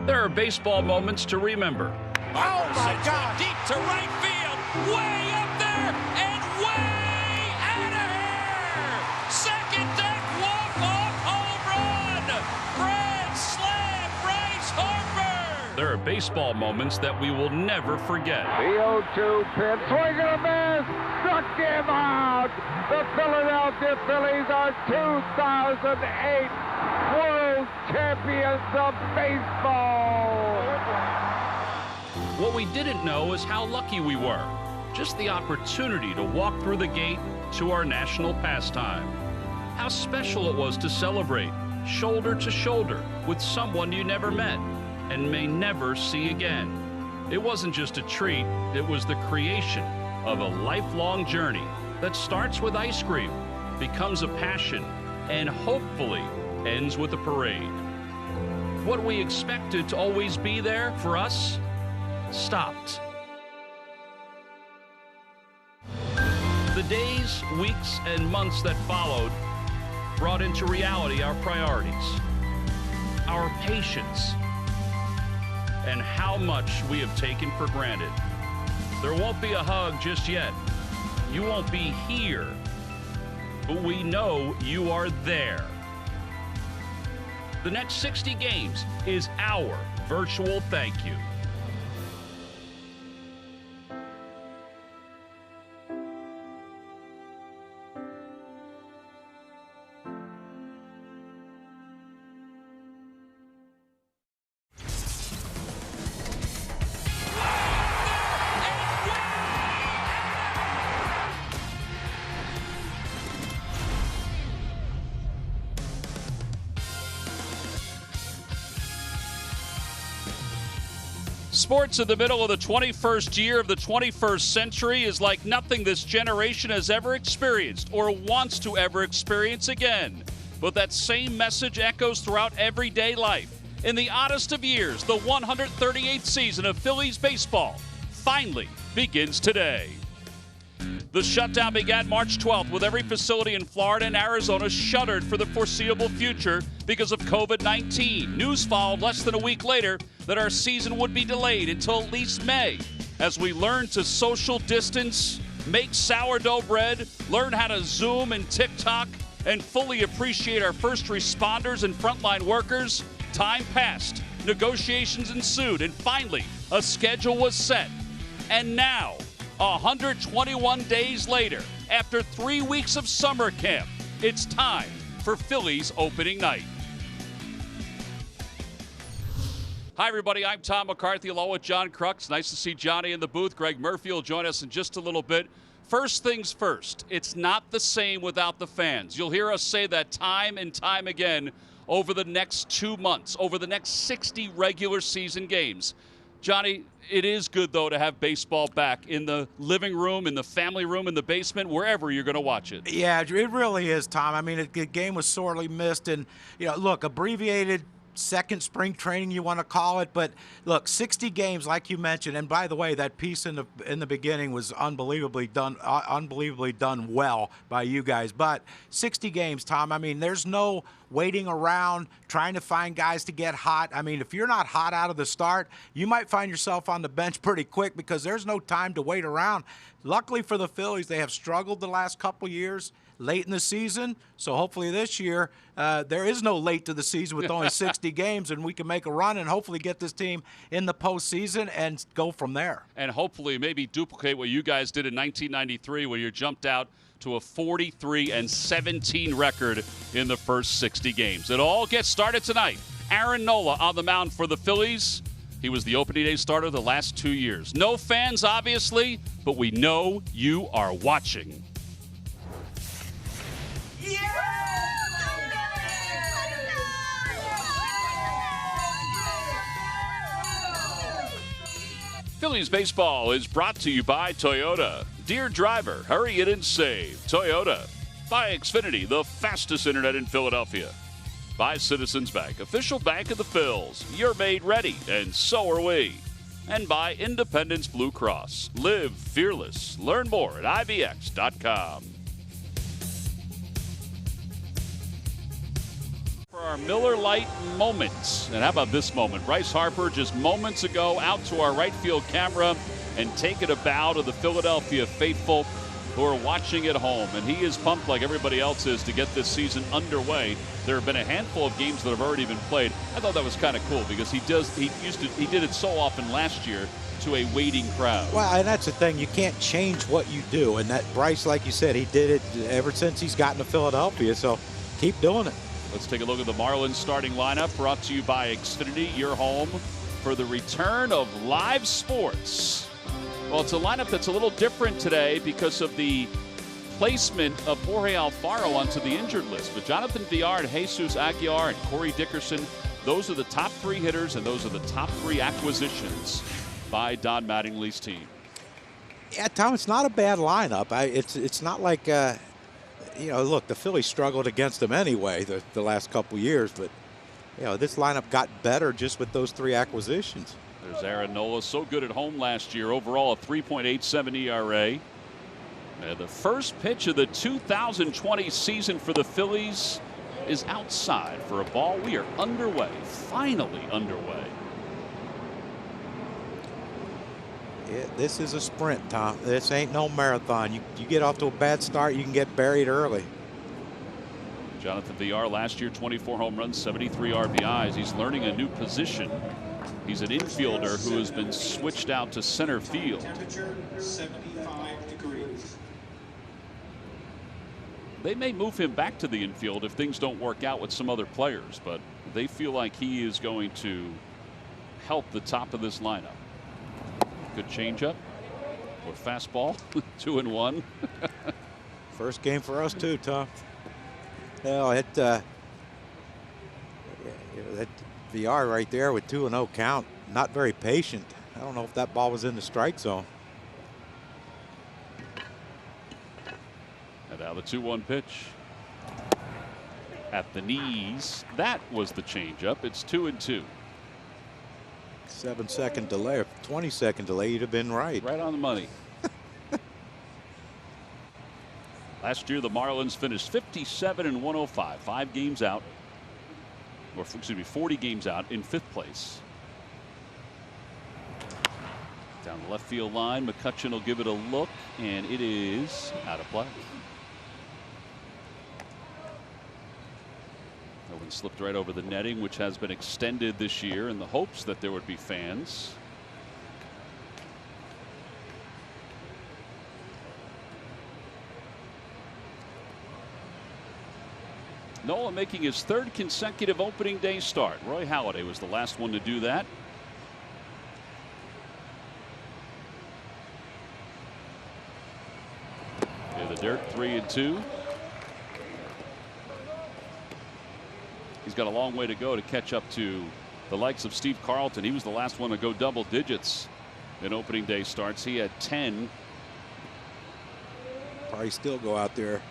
There are baseball moments to remember. Oh, my God. Deep to right field. Way up there and way out of here. Second deck walk-off home run. Grand slam, Bryce Harper. There are baseball moments that we will never forget. The 0-2 pitch, swing and a miss, struck him out. The Philadelphia Phillies are 2008 World Champions of Baseball. What we didn't know is how lucky we were. Just the opportunity to walk through the gate to our national pastime. How special it was to celebrate, shoulder to shoulder, with someone you never met and may never see again. It wasn't just a treat, it was the creation of a lifelong journey that starts with ice cream, becomes a passion, and hopefully ends with a parade. What we expected to always be there for us stopped. The days, weeks, and months that followed brought into reality our priorities, our patience, and how much we have taken for granted. There won't be a hug just yet. You won't be here, but we know you are there. The next 60 games is our virtual thank you. Sports in the middle of the 21st year of the 21st century is like nothing this generation has ever experienced or wants to ever experience again. But that same message echoes throughout everyday life. In the oddest of years, the 138th season of Phillies baseball finally begins today. The shutdown began March 12th with every facility in Florida and Arizona shuttered for the foreseeable future because of COVID-19. News followed less than a week later that our season would be delayed until at least May as we learn to social distance, make sourdough bread, learn how to Zoom and TikTok, and fully appreciate our first responders and frontline workers. Time passed, negotiations ensued, and finally, a schedule was set. And now, 121 days later, after 3 weeks of summer camp, it's time for Phillies opening night. Hi, everybody. I'm Tom McCarthy along with John Crux. Nice to see Johnny in the booth. Greg Murphy will join us in just a little bit. First things first, it's not the same without the fans. You'll hear us say that time and time again over the next 2 months, over the next 60 regular season games. Johnny, it is good, though, to have baseball back in the living room, in the family room, in the basement, wherever you're going to watch it. Yeah, it really is, Tom. I mean, the game was sorely missed. And, look, abbreviated second spring training, you want to call it. But, look, 60 games, like you mentioned. And, by the way, that piece in the beginning was unbelievably done well by you guys. But 60 games, Tom, I mean, there's no waiting around, trying to find guys to get hot. I mean, if you're not hot out of the start, you might find yourself on the bench pretty quick because there's no time to wait around. Luckily for the Phillies, they have struggled the last couple years late in the season. So hopefully this year, there is no late to the season with only 60 games, and we can make a run and hopefully get this team in the postseason and go from there. And hopefully maybe duplicate what you guys did in 1993 when you jumped out to a 43-17 record in the first 60 games. It all gets started tonight. Aaron Nola on the mound for the Phillies. He was the opening day starter the last 2 years. No fans, obviously, but we know you are watching. Phillies baseball is brought to you by Toyota. Dear driver, hurry in and save. Toyota. By Xfinity, the fastest internet in Philadelphia. By Citizens Bank, official bank of the Phils. You're made ready, and so are we. And by Independence Blue Cross. Live fearless. Learn more at IBX.com. For our Miller Lite moments. And how about this moment? Bryce Harper just moments ago out to our right field camera and taking a bow to the Philadelphia faithful who are watching at home. And he is pumped like everybody else is to get this season underway. There have been a handful of games that have already been played. I thought that was kind of cool because he did it so often last year to a waiting crowd. Well, and that's the thing. You can't change what you do. And that Bryce, like you said, he did it ever since he's gotten to Philadelphia. So keep doing it. Let's take a look at the Marlins starting lineup, brought to you by Xfinity, your home for the return of live sports. Well, it's a lineup that's a little different today because of the placement of Jorge Alfaro onto the injured list. But Jonathan Villar and Jesus Aguilar and Corey Dickerson, those are the top 3 hitters, and those are the top 3 acquisitions by Don Mattingly's team. Yeah, Tom, it's not a bad lineup. It's not like, you know, look, the Phillies struggled against them anyway the last couple years, but, you know, this lineup got better just with those 3 acquisitions. There's Aaron Nola, so good at home last year. Overall, a 3.87 ERA. And the first pitch of the 2020 season for the Phillies is outside for a ball. We are underway, finally underway. Yeah, this is a sprint, Tom. This ain't no marathon. You get off to a bad start, you can get buried early. Jonathan Villar last year, 24 home runs, 73 RBIs. He's learning a new position. He's an infielder who has been switched out to center field. Temperature 75 degrees. They may move him back to the infield if things don't work out with some other players, but they feel like he is going to help the top of this lineup. Good changeup or fastball, 2-1. First game for us too, Tom. No, that VR right there with 2-0 count, not very patient. I don't know if that ball was in the strike zone. And now the 2-1 pitch at the knees. That was the changeup. It's 2-2. 7-second delay, or 20-second delay, you'd have been right. Right on the money. Last year, the Marlins finished 57-105, 5 games out, or excuse me, 40 games out in 5th place. Down the left field line, McCutchen will give it a look, and it is out of play. That one slipped right over the netting, which has been extended this year in the hopes that there would be fans. Nola making his 3rd consecutive opening day start. Roy Halladay was the last one to do that. In the dirt, 3-2. He's got a long way to go to catch up to the likes of Steve Carlton. He was the last one to go double digits in opening day starts. He had 10. Probably still go out there.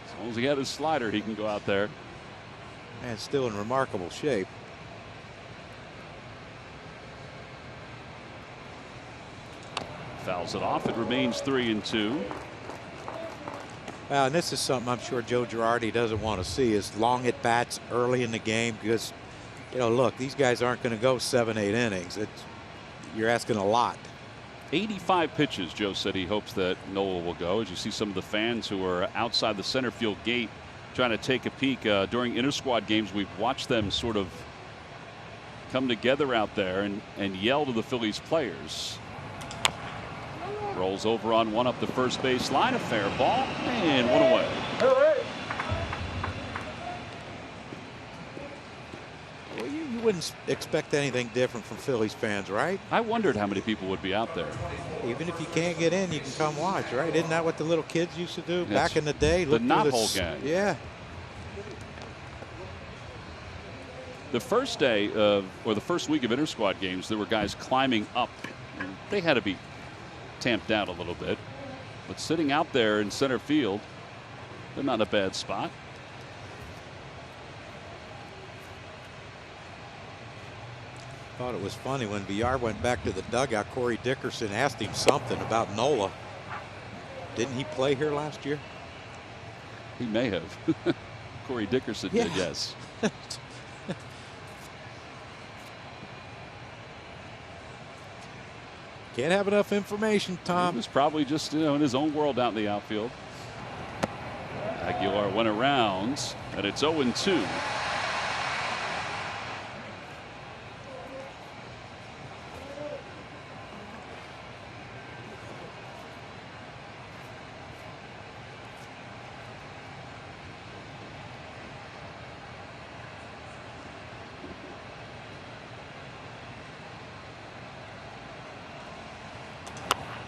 As long as he had his slider, he can go out there. And still in remarkable shape. Fouls it off. It remains 3-2. And this is something I'm sure Joe Girardi doesn't want to see, is long at bats early in the game, because, you know, look, these guys aren't going to go 7-8 innings. You're asking a lot. 85 pitches, Joe said he hopes that Nola will go. As you see some of the fans who are outside the center field gate trying to take a peek during inter-squad games, we've watched them sort of come together out there and yell to the Phillies players. Rolls over on one up the first base line, a fair ball, and one away. Well, you wouldn't expect anything different from Phillies fans, right? I wondered how many people would be out there. Even if you can't get in, you can come watch, right? Isn't that what the little kids used to do back in the day? The knothole gang. Yeah. The first day of, or the first week of inter-squad games, there were guys climbing up, and they had to be tamped down a little bit. But sitting out there in center field, they're not in a bad spot. Thought it was funny when VR went back to the dugout. Corey Dickerson asked him something about Nola. Didn't he play here last year? He may have. Corey Dickerson did, yes. Can't have enough information, Tom. He was probably just in his own world out in the outfield. Aguilar went around, and it's 0-2.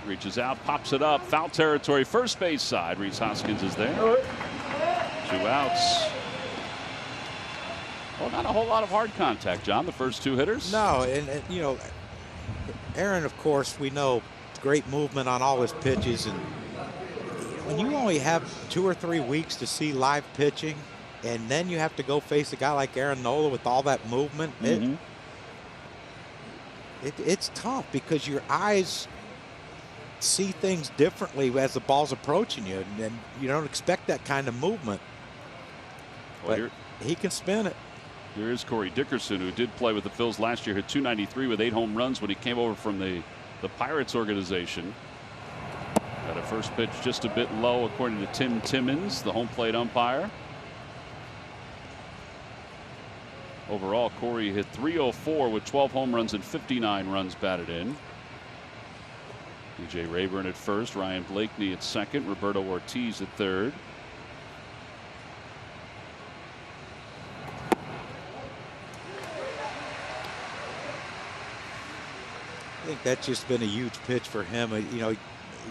Reaches out, pops it up, foul territory, first base side. Rhys Hoskins is there. 2 outs. Well, not a whole lot of hard contact, John, the first 2 hitters. No, and you know, Aaron, of course, we know great movement on all his pitches, and when you only have 2 or 3 weeks to see live pitching, and then you have to go face a guy like Aaron Nola with all that movement, it's tough because your eyes see things differently as the ball's approaching you, and you don't expect that kind of movement. Well, but he can spin it. Here is Corey Dickerson, who did play with the Phils last year, hit .293 with 8 home runs when he came over from the Pirates organization. Got a first pitch just a bit low, according to Tim Timmons, the home plate umpire. Overall, Corey hit .304 with 12 home runs and 59 runs batted in. DJ Rayburn at first, Ryan Blakeney at second, Roberto Ortiz at third. I think that's just been a huge pitch for him. You know,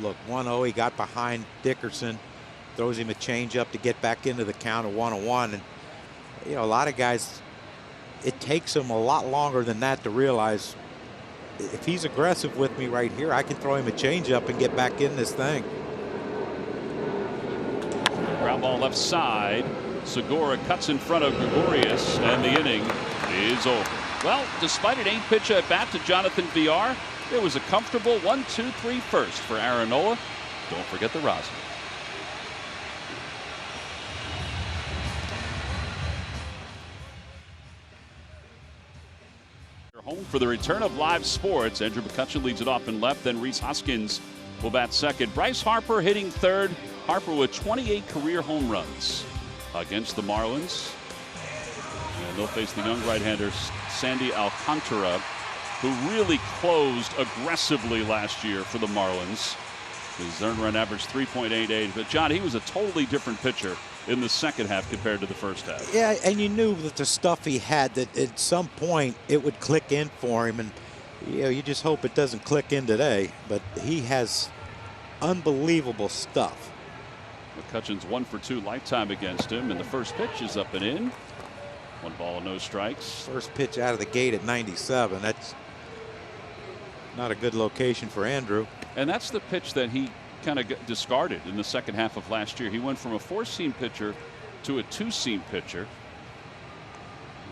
look, 1-0, he got behind Dickerson, throws him a changeup to get back into the count of 1-1. And, you know, a lot of guys, it takes them a lot longer than that to realize if he's aggressive with me right here, I can throw him a changeup and get back in this thing. Ground ball left side. Segura cuts in front of Gregorius, and the inning is over. Well, despite an 8-pitch at bat to Jonathan Villar, it was a comfortable 1-2-3 first for Aaron Nola. Don't forget the rosin. Home for the return of live sports. Andrew McCutchen leads it off in left, then Rhys Hoskins will bat second. Bryce Harper hitting third. Harper with 28 career home runs against the Marlins. And they'll face the young right-hander Sandy Alcantara, who really closed aggressively last year for the Marlins. His earned run average 3.88. But John, he was a totally different pitcher in the second half compared to the first half. Yeah, and you knew that the stuff he had, that at some point it would click in for him, and you know, you just hope it doesn't click in today. But he has unbelievable stuff. McCutchen's 1 for 2 lifetime against him, and the first pitch is up and in. 1 ball and no strikes. First pitch out of the gate at 97. That's not a good location for Andrew. And that's the pitch that he kind of discarded in the second half of last year. He went from a 4-seam pitcher to a 2-seam pitcher.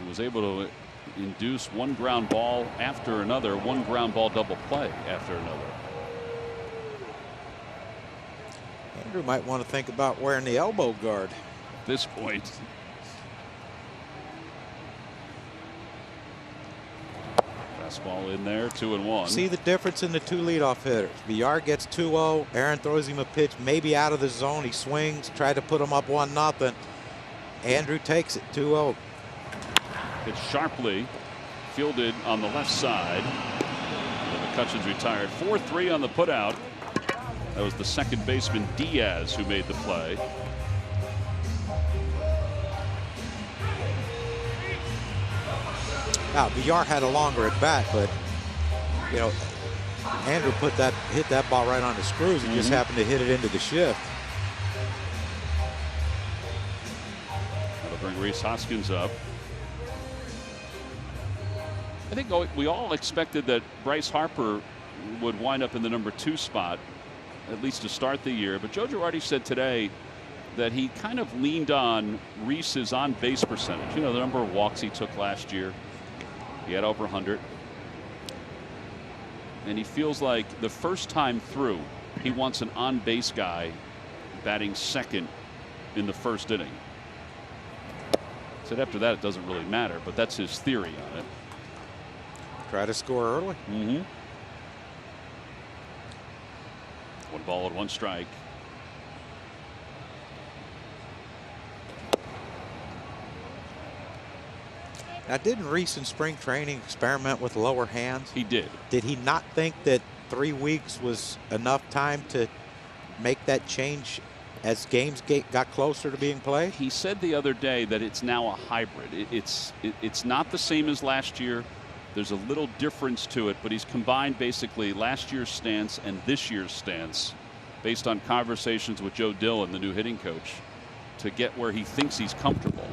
He was able to induce 1 ground ball after another, 1 ground ball double play after another. Andrew might want to think about wearing the elbow guard at this point. Fastball in there, 2-1. See the difference in the 2 leadoff hitters. Villar gets 2-0. Aaron throws him a pitch maybe out of the zone. He swings, tried to put him up 1-0. Andrew takes it 2-0. It's sharply fielded on the left side. And McCutchen's retired. 4-3 on the putout. That was the second baseman Diaz who made the play. Now, Villar had a longer at bat, but you know, Andrew hit that ball right on the screws. He just happened to hit it into the shift. That'll bring Rhys Hoskins up. I think we all expected that Bryce Harper would wind up in the number 2 spot, at least to start the year. But Joe Girardi said today that he kind of leaned on Rhys's on-base percentage. You know, the number of walks he took last year. He had over 100. And he feels like the first time through, he wants an on-base guy batting second in the first inning. Said after that it doesn't really matter, but that's his theory on it. Try to score early. Mm-hmm. 1 ball and 1 strike. Now, didn't Reese in spring training experiment with lower hands? He did. Did he not think that 3 weeks was enough time to make that change as games got closer to being played? He said the other day that it's now a hybrid. It's not the same as last year. There's a little difference to it, but he's combined basically last year's stance and this year's stance based on conversations with Joe Dillon, the new hitting coach, to get where he thinks he's comfortable.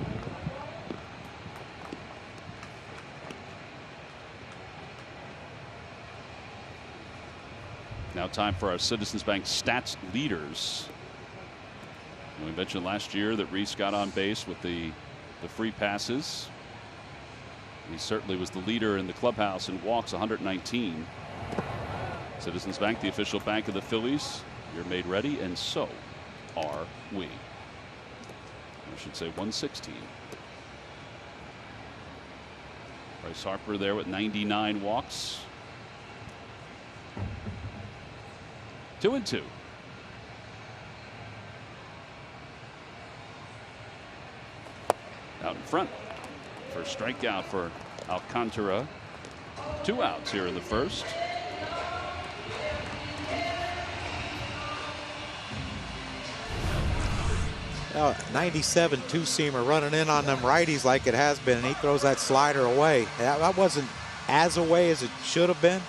Now time for our Citizens Bank stats leaders. We mentioned last year that Reese got on base with the free passes. He certainly was the leader in the clubhouse in walks, 119. Citizens Bank, the official bank of the Phillies. You're made ready, and so are we. I should say 116. Bryce Harper there with 99 walks. 2-2. Out in front. First strikeout for Alcantara. 2 outs here in the first. Now, 97 two-seamer running in on them righties like it has been, and he throws that slider away. That wasn't as away as it should have been,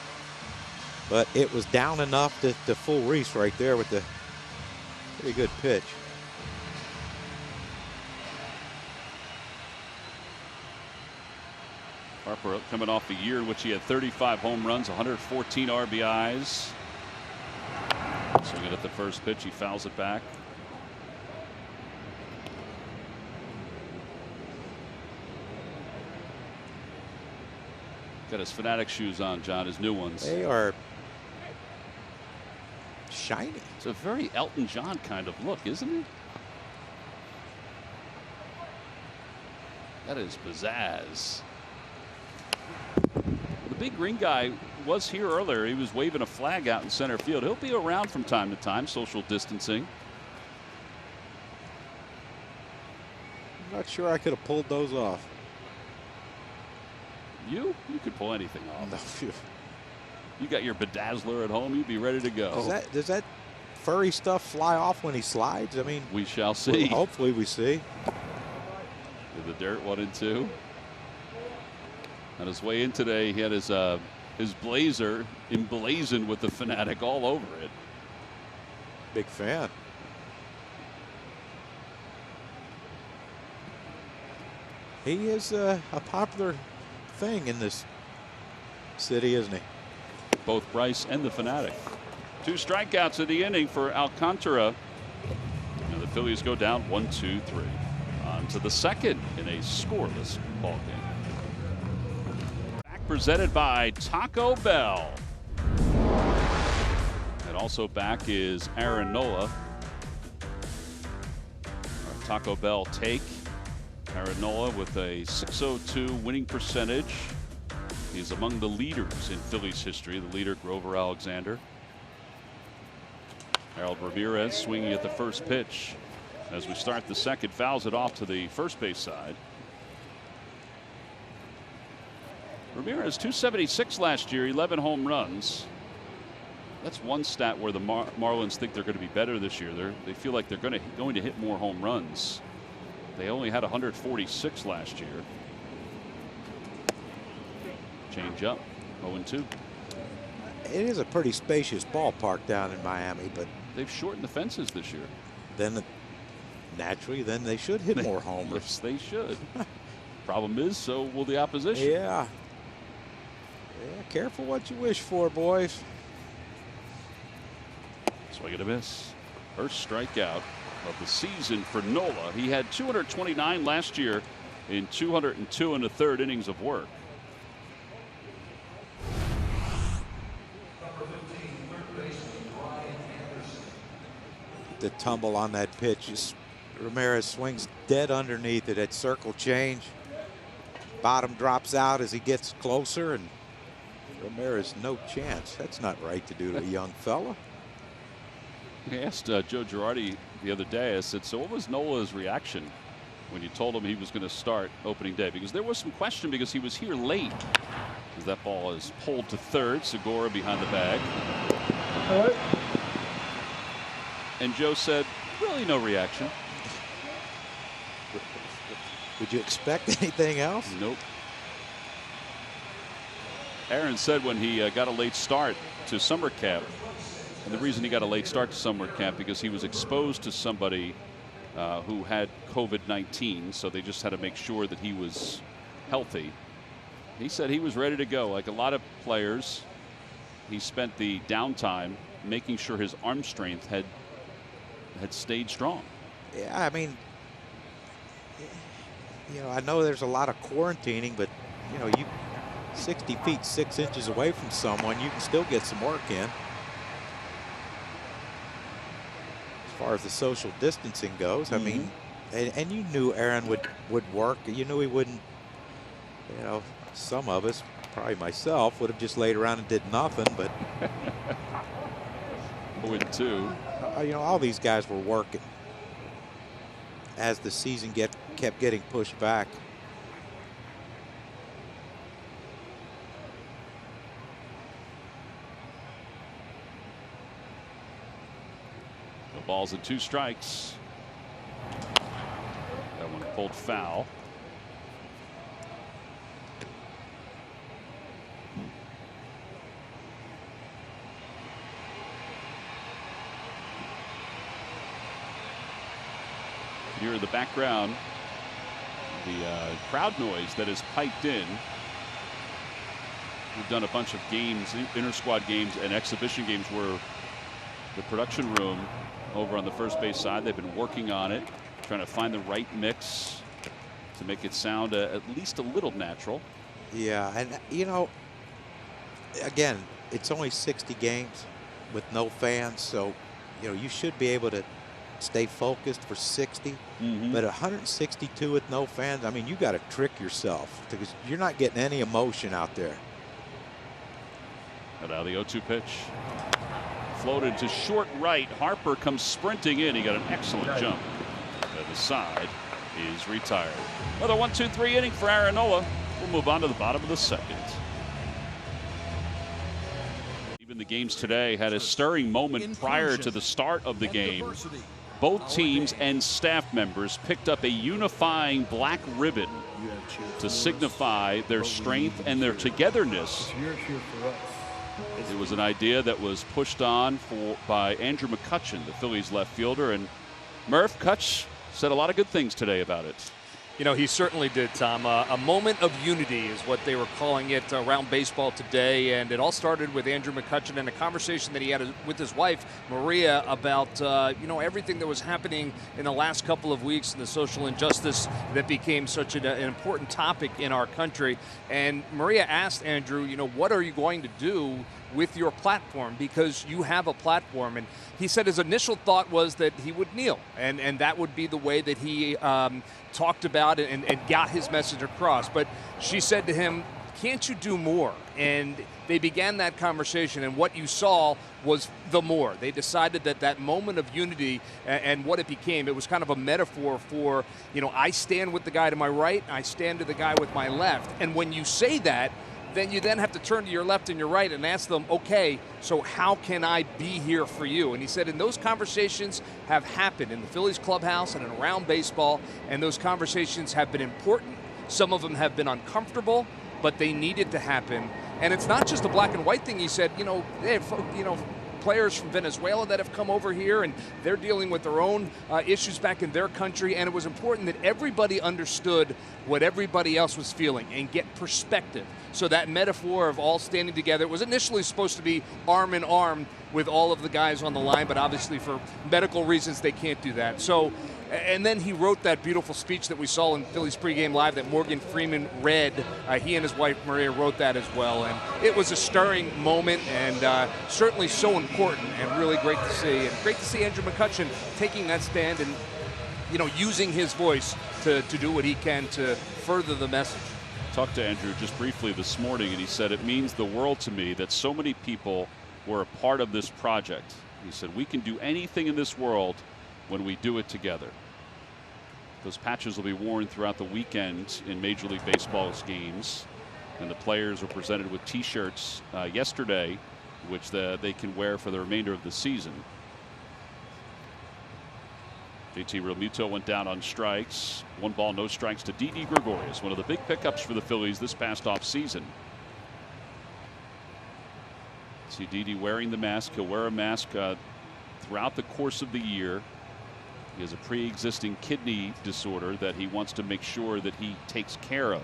but it was down enough to fool Reese right there with the pretty good pitch. Harper coming off a year in which he had 35 home runs, 114 RBIs. Swinging at the first pitch, he fouls it back. Got his Fanatic shoes on, John, his new ones. They are shiny. It's a very Elton John kind of look, isn't it? That is pizzazz. The big green guy was here earlier. He was waving a flag out in center field. He'll be around from time to time, social distancing. I'm not sure I could have pulled those off. You could pull anything off. No. You got your bedazzler at home. You'd be ready to go. Does that furry stuff fly off when he slides? I mean, we shall see. Well, hopefully we see. In the dirt, 1-2. On his way in today, he had his blazer emblazoned with the Fanatic all over it. Big fan. He is a popular thing in this city, isn't he? Both Bryce and the Fanatic. 2 strikeouts of the inning for Alcantara. And the Phillies go down 1-2-3. On to the second in a scoreless ball game. Back presented by Taco Bell. And also back is Aaron Nola. Our Taco Bell take. Aaron Nola with a .602 winning percentage. He's among the leaders in Phillies history. The leader, Grover Alexander. Harold Ramirez swinging at the first pitch. As we start the second, fouls it off to the first base side. Ramirez, 276 last year, 11 home runs. That's one stat where the Marlins think they're going to be better this year. They feel like they're going to hit more home runs. They only had 146 last year. Change up, 0-2. It is a pretty spacious ballpark down in Miami, but they've shortened the fences this year. Then naturally, then they should hit more homers. Yes, they should. Problem is, so will the opposition. Yeah. Careful what you wish for, boys. Swing and a miss. First strikeout of the season for Nola. He had 229 last year in 202 and a third innings of work. The tumble on that pitch is Ramirez swings dead underneath it at circle change. Bottom drops out as he gets closer, and Ramirez, no chance. That's not right to do to a young fella. I asked Joe Girardi the other day, I said, so what was Nola's reaction when you told him he was going to start opening day? Because there was some question because he was here late. As that ball is pulled to third, Segura behind the bag. And Joe said, really no reaction. Would you expect anything else? Nope. Aaron said when he got a late start to summer camp, and the reason he got a late start to summer camp because he was exposed to somebody who had COVID-19, so they just had to make sure that he was healthy. He said he was ready to go. Like a lot of players, he spent the downtime making sure his arm strength had stayed strong. Yeah, I mean, you know, I know there's a lot of quarantining, but you know, you 60 feet 6 inches away from someone, you can still get some work in. As far as the social distancing goes, I mean, and you knew Aaron would work. You knew he wouldn't. You know, some of us, probably myself, would have just laid around and did nothing. But 0-2. You know, all these guys were working as the season kept getting pushed back. The ball's in 2 strikes. That one pulled foul. Here in the background, the crowd noise that is piped in. We've done a bunch of games, inter-squad games and exhibition games where the production room over on the first base side, they've been working on it, trying to find the right mix to make it sound at least a little natural. Yeah, and you know, again, it's only 60 games with no fans, so you know, you should be able to stay focused for 60, but 162 with no fans, I mean, you got to trick yourself because you're not getting any emotion out there. And now the 0-2 pitch. Floated to short right. Harper comes sprinting in. He got an excellent jump. And the side is retired. Another 1-2-3 inning for Aaron Nola. We'll move on to the bottom of the second. Even the games today had a stirring moment prior to the start of the game. Both teams and staff members picked up a unifying black ribbon to signify their strength and their togetherness. It was an idea that was pushed on by Andrew McCutchen, the Phillies left fielder, and Murph Kutch said a lot of good things today about it. You know, he certainly did, Tom. A moment of unity is what they were calling it around baseball today, and it all started with Andrew McCutchen and a conversation that he had with his wife, Maria, about, you know, everything that was happening in the last couple of weeks and the social injustice that became such an important topic in our country. And Maria asked Andrew, you know, what are you going to do with your platform, because you have a platform? And he said his initial thought was that he would kneel, and that would be the way that he talked about it and got his message across. But she said to him, can't you do more? And they began that conversation, and what you saw was the more. They decided that that moment of unity and what it became, it was kind of a metaphor for, you know, I stand with the guy to my right, I stand to the guy with my left. And when you say that, then you then have to turn to your left and your right and ask them, okay, so how can I be here for you? And he said, and those conversations have happened in the Phillies clubhouse and around baseball, and those conversations have been important. Some of them have been uncomfortable, but they needed to happen. And it's not just a black and white thing. He said, you know, players from Venezuela that have come over here, and they're dealing with their own issues back in their country, and it was important that everybody understood what everybody else was feeling and get perspective. So that metaphor of all standing together, it was initially supposed to be arm in arm with all of the guys on the line, but obviously for medical reasons they can't do that. So, and then he wrote that beautiful speech that we saw in Phillies pregame live that Morgan Freeman read. He and his wife Maria wrote that as well, and it was a stirring moment, and certainly so important and really great to see. And great to see Andrew McCutchen taking that stand and using his voice to do what he can to further the message. Talked to Andrew just briefly this morning, and he said it means the world to me that so many people were a part of this project. He said we can do anything in this world when we do it together. Those patches will be worn throughout the weekend in Major League Baseball's games, and the players were presented with T-shirts yesterday, which they can wear for the remainder of the season. JT Realmuto went down on strikes. 1 ball, no strikes to Didi Gregorius, one of the big pickups for the Phillies this past offseason. See Didi wearing the mask. He'll wear a mask throughout the course of the year. He has a pre-existing kidney disorder that he wants to make sure that he takes care of.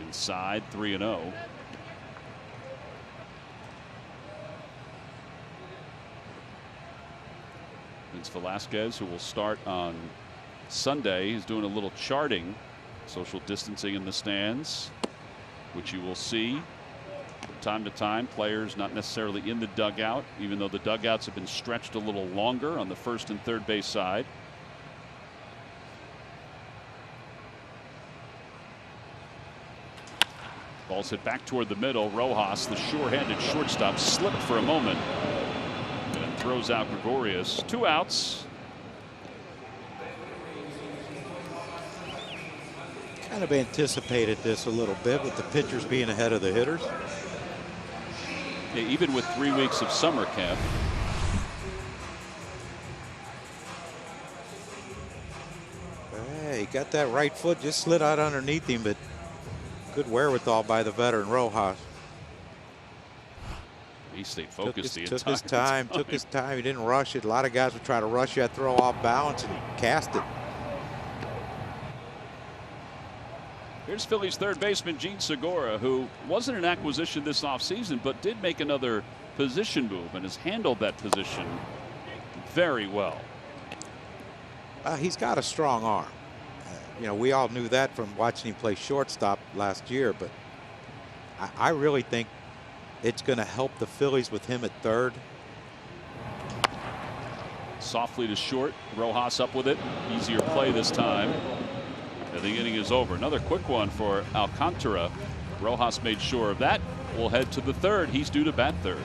Inside, 3-0. Vince Velasquez, who will start on Sunday, is doing a little charting, social distancing in the stands, which you will see from time to time. Players not necessarily in the dugout, even though the dugouts have been stretched a little longer on the first and third base side. Ball's hit back toward the middle. Rojas, the sure-handed shortstop, slipped for a moment and throws out Gregorius. 2 outs. Kind of anticipated this a little bit with the pitchers being ahead of the hitters. Yeah, even with 3 weeks of summer camp. Hey, he got that right foot, just slid out underneath him, but good wherewithal by the veteran Rojas. He stayed focused the took entire his time. Took his time. He didn't rush it. A lot of guys would try to rush you, throw off balance, and cast it. Here's Phillies third baseman Gene Segura, who wasn't an acquisition this offseason, but did make another position move and has handled that position very well. He's got a strong arm. You know, we all knew that from watching him play shortstop last year, but I really think it's going to help the Phillies with him at third. Softly to short. Rojas up with it. Easier play this time. And the inning is over. Another quick one for Alcantara. Rojas made sure of that. We'll head to the third. He's due to bat third.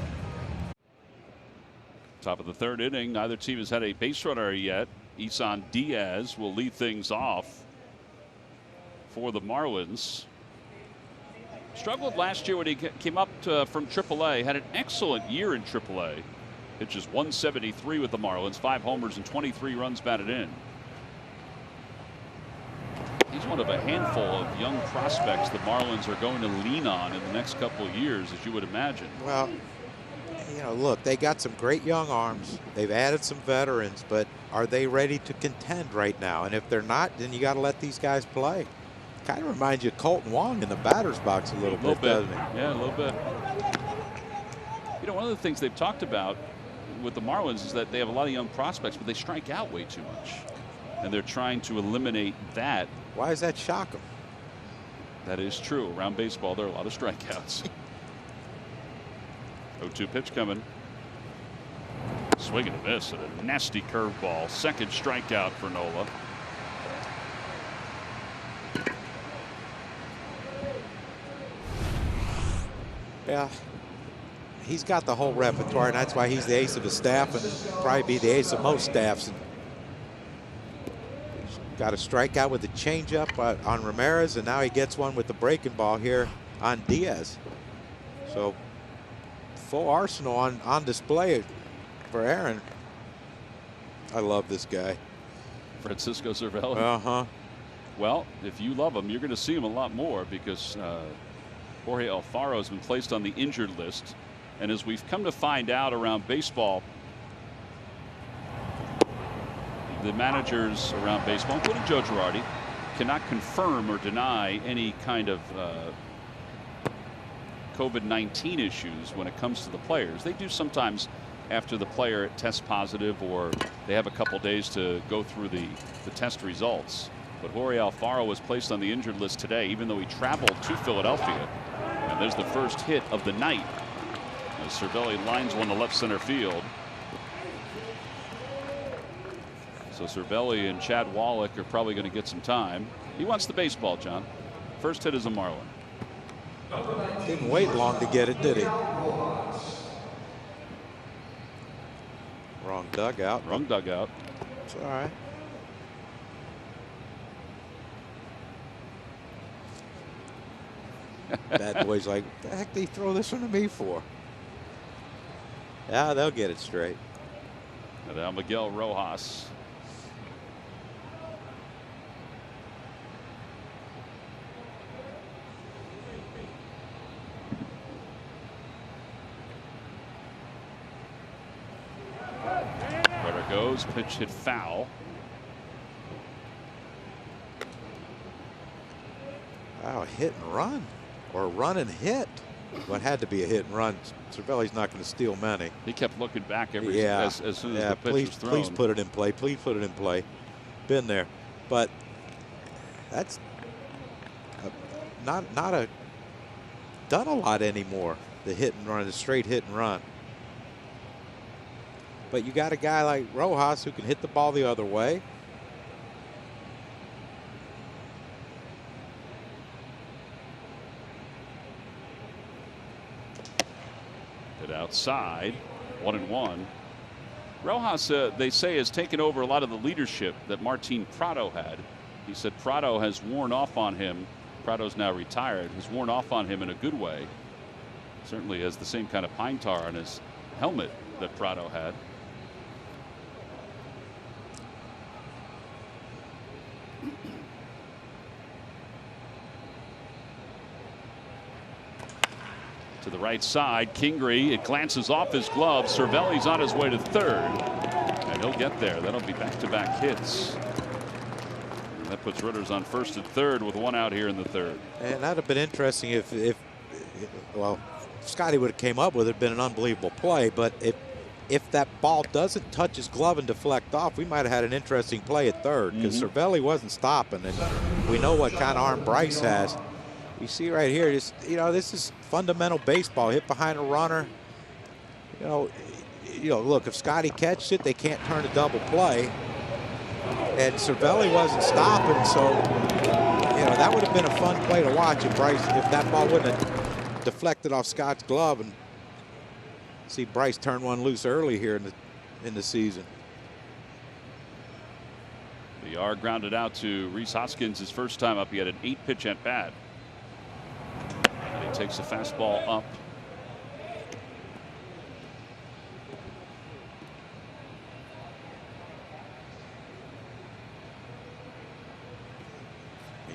Top of the third inning. Neither team has had a base runner yet. Isan Diaz will lead things off for the Marlins. Struggled last year when he came up from AAA. Had an excellent year in AAA. Pitches 173 with the Marlins. 5 homers and 23 runs batted in. He's one of a handful of young prospects the Marlins are going to lean on in the next couple of years, as you would imagine. Well, you know, look, they got some great young arms. They've added some veterans, but are they ready to contend right now? And if they're not, then you got to let these guys play. Kind of reminds you of Colton Wong in the batter's box a little bit, doesn't it? Yeah, a little bit. You know, one of the things they've talked about with the Marlins is that they have a lot of young prospects, but they strike out way too much. And they're trying to eliminate that. Why does that shock them? That is true. Around baseball, there are a lot of strikeouts. 0-2 pitch coming. Swing and a miss and a nasty curveball. Second strikeout for Nola. Yeah, he's got the whole repertoire, and that's why he's the ace of his staff and probably be the ace of most staffs. And he's got a strikeout with the changeup on Ramirez, and now he gets one with the breaking ball here on Diaz. So full arsenal on display for Aaron. I love this guy. Francisco Cervelli. Uh-huh. Well, if you love him, you're going to see him a lot more because Jorge Alfaro has been placed on the injured list. And as we've come to find out around baseball, the managers around baseball, including Joe Girardi, cannot confirm or deny any kind of COVID-19 issues when it comes to the players. They do sometimes after the player tests positive, or they have a couple days to go through the test results. But Jorge Alfaro was placed on the injured list today, even though he traveled to Philadelphia. And there's the first hit of the night as Cervelli lines one to left center field. So Cervelli and Chad Wallach are probably going to get some time. He wants the baseball, John. First hit is a Marlin. Didn't wait long to get it, did he? Wrong dugout. Wrong dugout. It's all right. Bad boy's like, what the heck did he throw this one to me for? Yeah, they'll get it straight. And now Miguel Rojas. There it goes. Pitch hit foul. Wow, hit and run. Or run and hit. What had to be a hit and run. Cervelli's not going to steal many. He kept looking back as soon as the pitch please, was thrown. Please put it in play. Please put it in play. Been there. But that's not done a lot anymore. The hit and run, the straight hit and run. But you got a guy like Rojas who can hit the ball the other way. Hit outside, 1-1. Rojas, they say, has taken over a lot of the leadership that Martin Prado had. He said Prado has worn off on him. Prado's now retired. Has worn off on him in a good way. Certainly has the same kind of pine tar on his helmet that Prado had. To the right side, Kingery, it glances off his glove. Cervelli's on his way to third, and he'll get there. That'll be back-to-back hits. And that puts runners on first and third with one out here in the third. And that'd have been interesting if Scotty would have came up with it. Been an unbelievable play, but if that ball doesn't touch his glove and deflect off, we might have had an interesting play at third, because Cervelli wasn't stopping, and we know what kind of arm Bryce has. You see right here, just, this is fundamental baseball. Hit behind a runner. Look, if Scotty catches it, they can't turn a double play. And Cervelli wasn't stopping, so that would have been a fun play to watch if that ball wouldn't have deflected off Scott's glove, and see Bryce turn one loose early here in the season. The R grounded out to Rhys Hoskins his first time up. He had an 8-pitch at bat. And he takes a fastball up.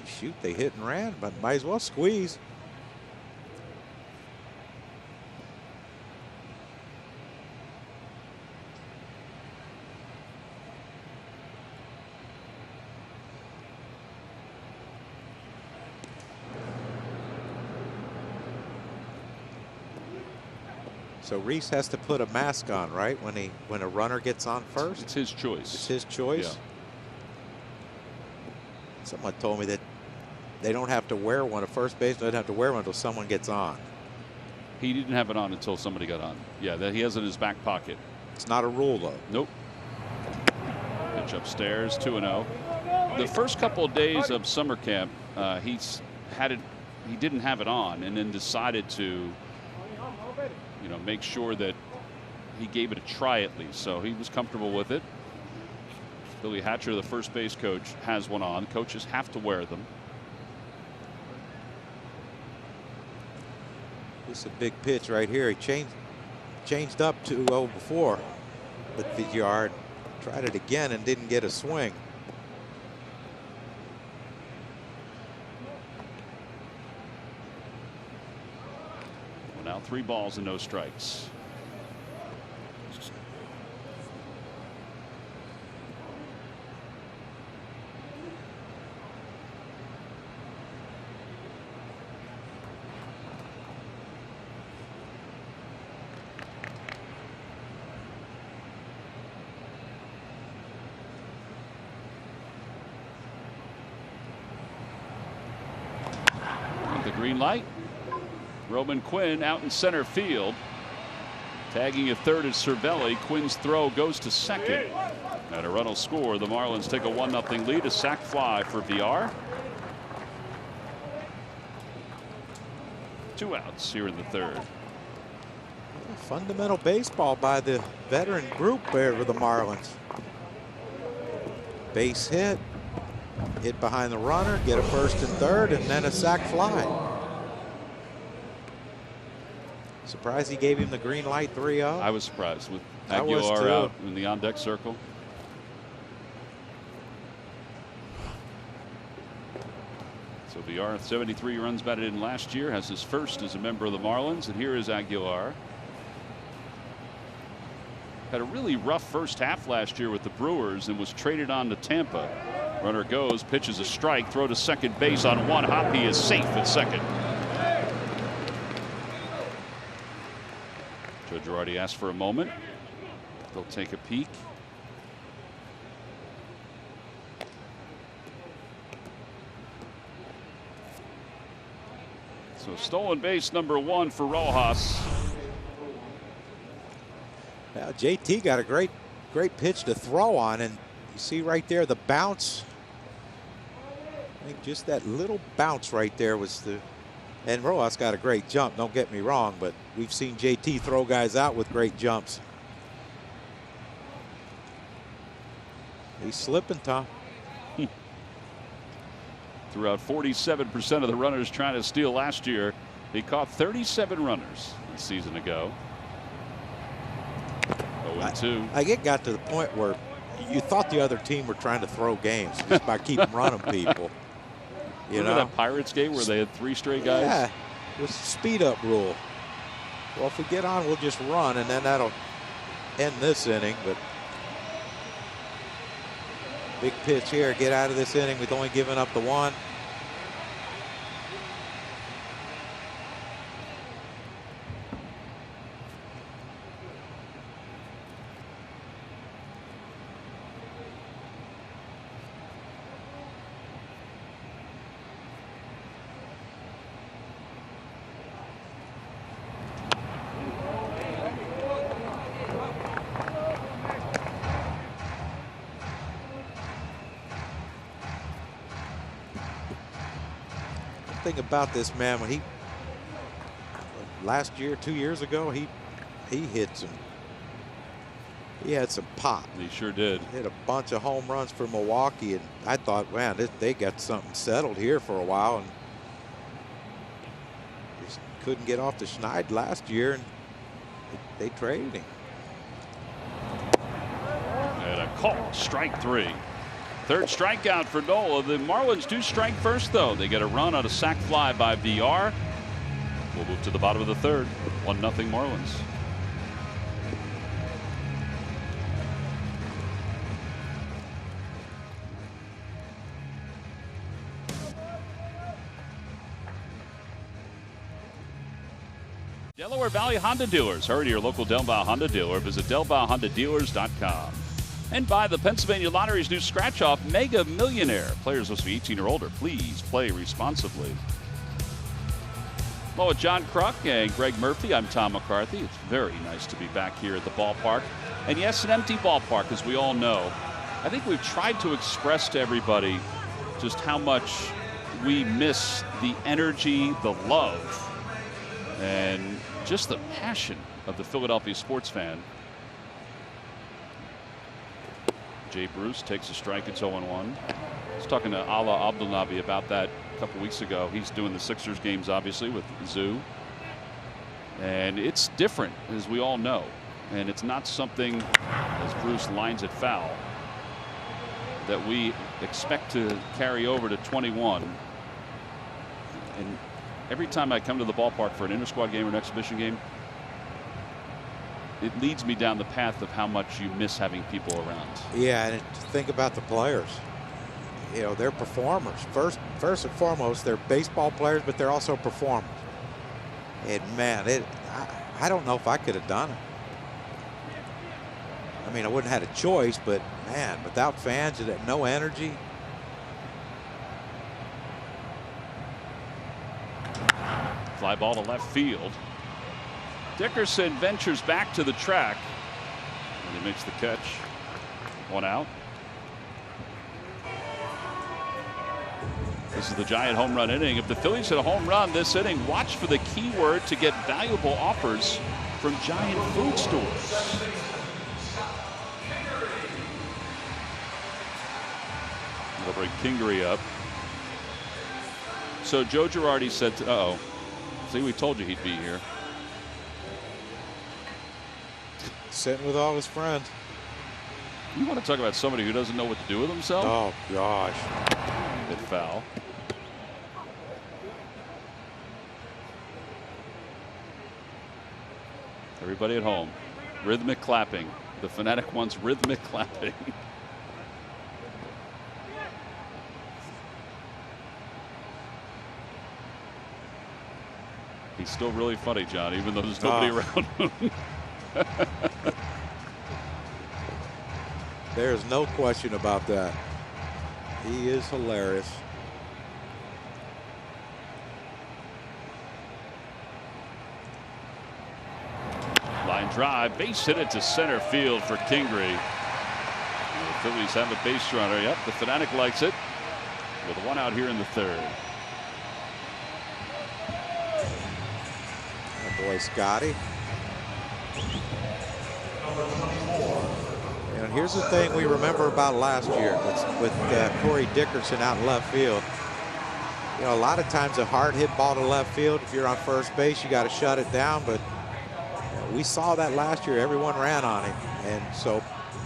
Shoot, they hit and ran, but might as well squeeze. So Rhys has to put a mask on, right? When a runner gets on first? It's his choice. It's his choice? Yeah. Someone told me that they don't have to wear one. A first baseman doesn't have to wear one until someone gets on. He didn't have it on until somebody got on. Yeah, that he has it in his back pocket. It's not a rule, though. Nope. Pitch upstairs, 2-0. The first couple of days of summer camp, he didn't have it on, and then decided to, make sure that he gave it a try at least. So he was comfortable with it. Billy Hatcher, the first base coach, has one on. Coaches have to wear them. This is a big pitch right here. He changed up 2-0 before with Villar. Tried it again and didn't get a swing. Well, now 3 balls and no strikes. Green light. Roman Quinn out in center field. Tagging at third is Cervelli. Quinn's throw goes to second. And a run will score. The Marlins take a 1-0 lead. A sac fly for Villar. 2 outs here in the third. Fundamental baseball by the veteran group there for the Marlins. Base hit, hit behind the runner, get a first and third, and then a sac fly. Surprised he gave him the green light 3-0. I was surprised with I was Aguilar too. out in the on-deck circle. So Villar, 73 runs batted in last year, has his first as a member of the Marlins, and here is Aguilar. Had a really rough first half last year with the Brewers and was traded on to Tampa. Runner goes, pitches a strike, throw to second base on one hop. He is safe at second. Joe Girardi asked for a moment. They'll take a peek. So stolen base number 1 for Rojas. Now JT got a great pitch to throw on, and you see right there the bounce. I think just that little bounce right there was the. And Rojas got a great jump, don't get me wrong, but we've seen JT throw guys out with great jumps. He's slipping, Tom. Threw out 47% of the runners trying to steal last year. He caught 37 runners a season ago. 0-2. It got to the point where you thought the other team were trying to throw games just by keeping running people. You Remember know that Pirates game where they had 3 straight guys? Yeah, it was the speed up rule. Well, if we get on, we'll just run, and then that'll end this inning. But big pitch here, get out of this inning with only giving up the 1. Thing about this man, when he last year, 2 years ago, he hit some. He had some pop. He sure did. Hit a bunch of home runs for Milwaukee, and I thought, man, they got something settled here for a while, and just couldn't get off the schneid last year, and they traded him. And a call, strike 3. Third strikeout for Nola. The Marlins do strike first, though. They get a run on a sac fly by Villar. We'll move to the bottom of the third. 1-0 Marlins. Delaware Valley Honda dealers. Hurry to your local Del Valle Honda dealer. Visit DelValleHondaDealers.com. And by the Pennsylvania Lottery's new scratch-off Mega Millionaire. Players must be 18 or older. Please play responsibly. Well, with John Kruk and Greg Murphy, I'm Tom McCarthy. It's very nice to be back here at the ballpark. And yes, an empty ballpark, as we all know. I think we've tried to express to everybody just how much we miss the energy, the love, and just the passion of the Philadelphia sports fan. Jay Bruce takes a strike. It's 0-1. I was talking to Ala Abdelnaby about that a couple weeks ago. He's doing the Sixers games, obviously, with Zoo. And it's different, as we all know. And it's not something, as Bruce lines it foul, that we expect to carry over to 21. And every time I come to the ballpark for an inter-squad game or an exhibition game, it leads me down the path of how much you miss having people around. Yeah, and think about the players. You know, they're performers. First and foremost, they're baseball players, but they're also performers. And man, I don't know if I could have done it. I mean, I wouldn't have had a choice, but man, without fans, you had no energy. Fly ball to left field. Dickerson ventures back to the track, and he makes the catch. One out. This is the Giant home run inning. If the Phillies hit a home run this inning, watch for the keyword to get valuable offers from Giant food stores. They'll bring Kingery up. So Joe Girardi said, uh-oh. See, we told you he'd be here. Sitting with all his friends. You want to talk about somebody who doesn't know what to do with himself? Oh, gosh. Hit foul. Everybody at home. Rhythmic clapping. The Fanatic wants rhythmic clapping. He's still really funny, John, even though there's nobody around him. There's no question about that. He is hilarious. Line drive, base hit it to center field for Kingery. The Phillies have a base runner. Yep, the Fanatic likes it. With one out here in the third. Oh boy, Scotty. And here's the thing we remember about last year with Corey Dickerson out in left field. You know, a lot of times a hard hit ball to left field, if you're on first base, you got to shut it down. But we saw that last year. Everyone ran on him. And so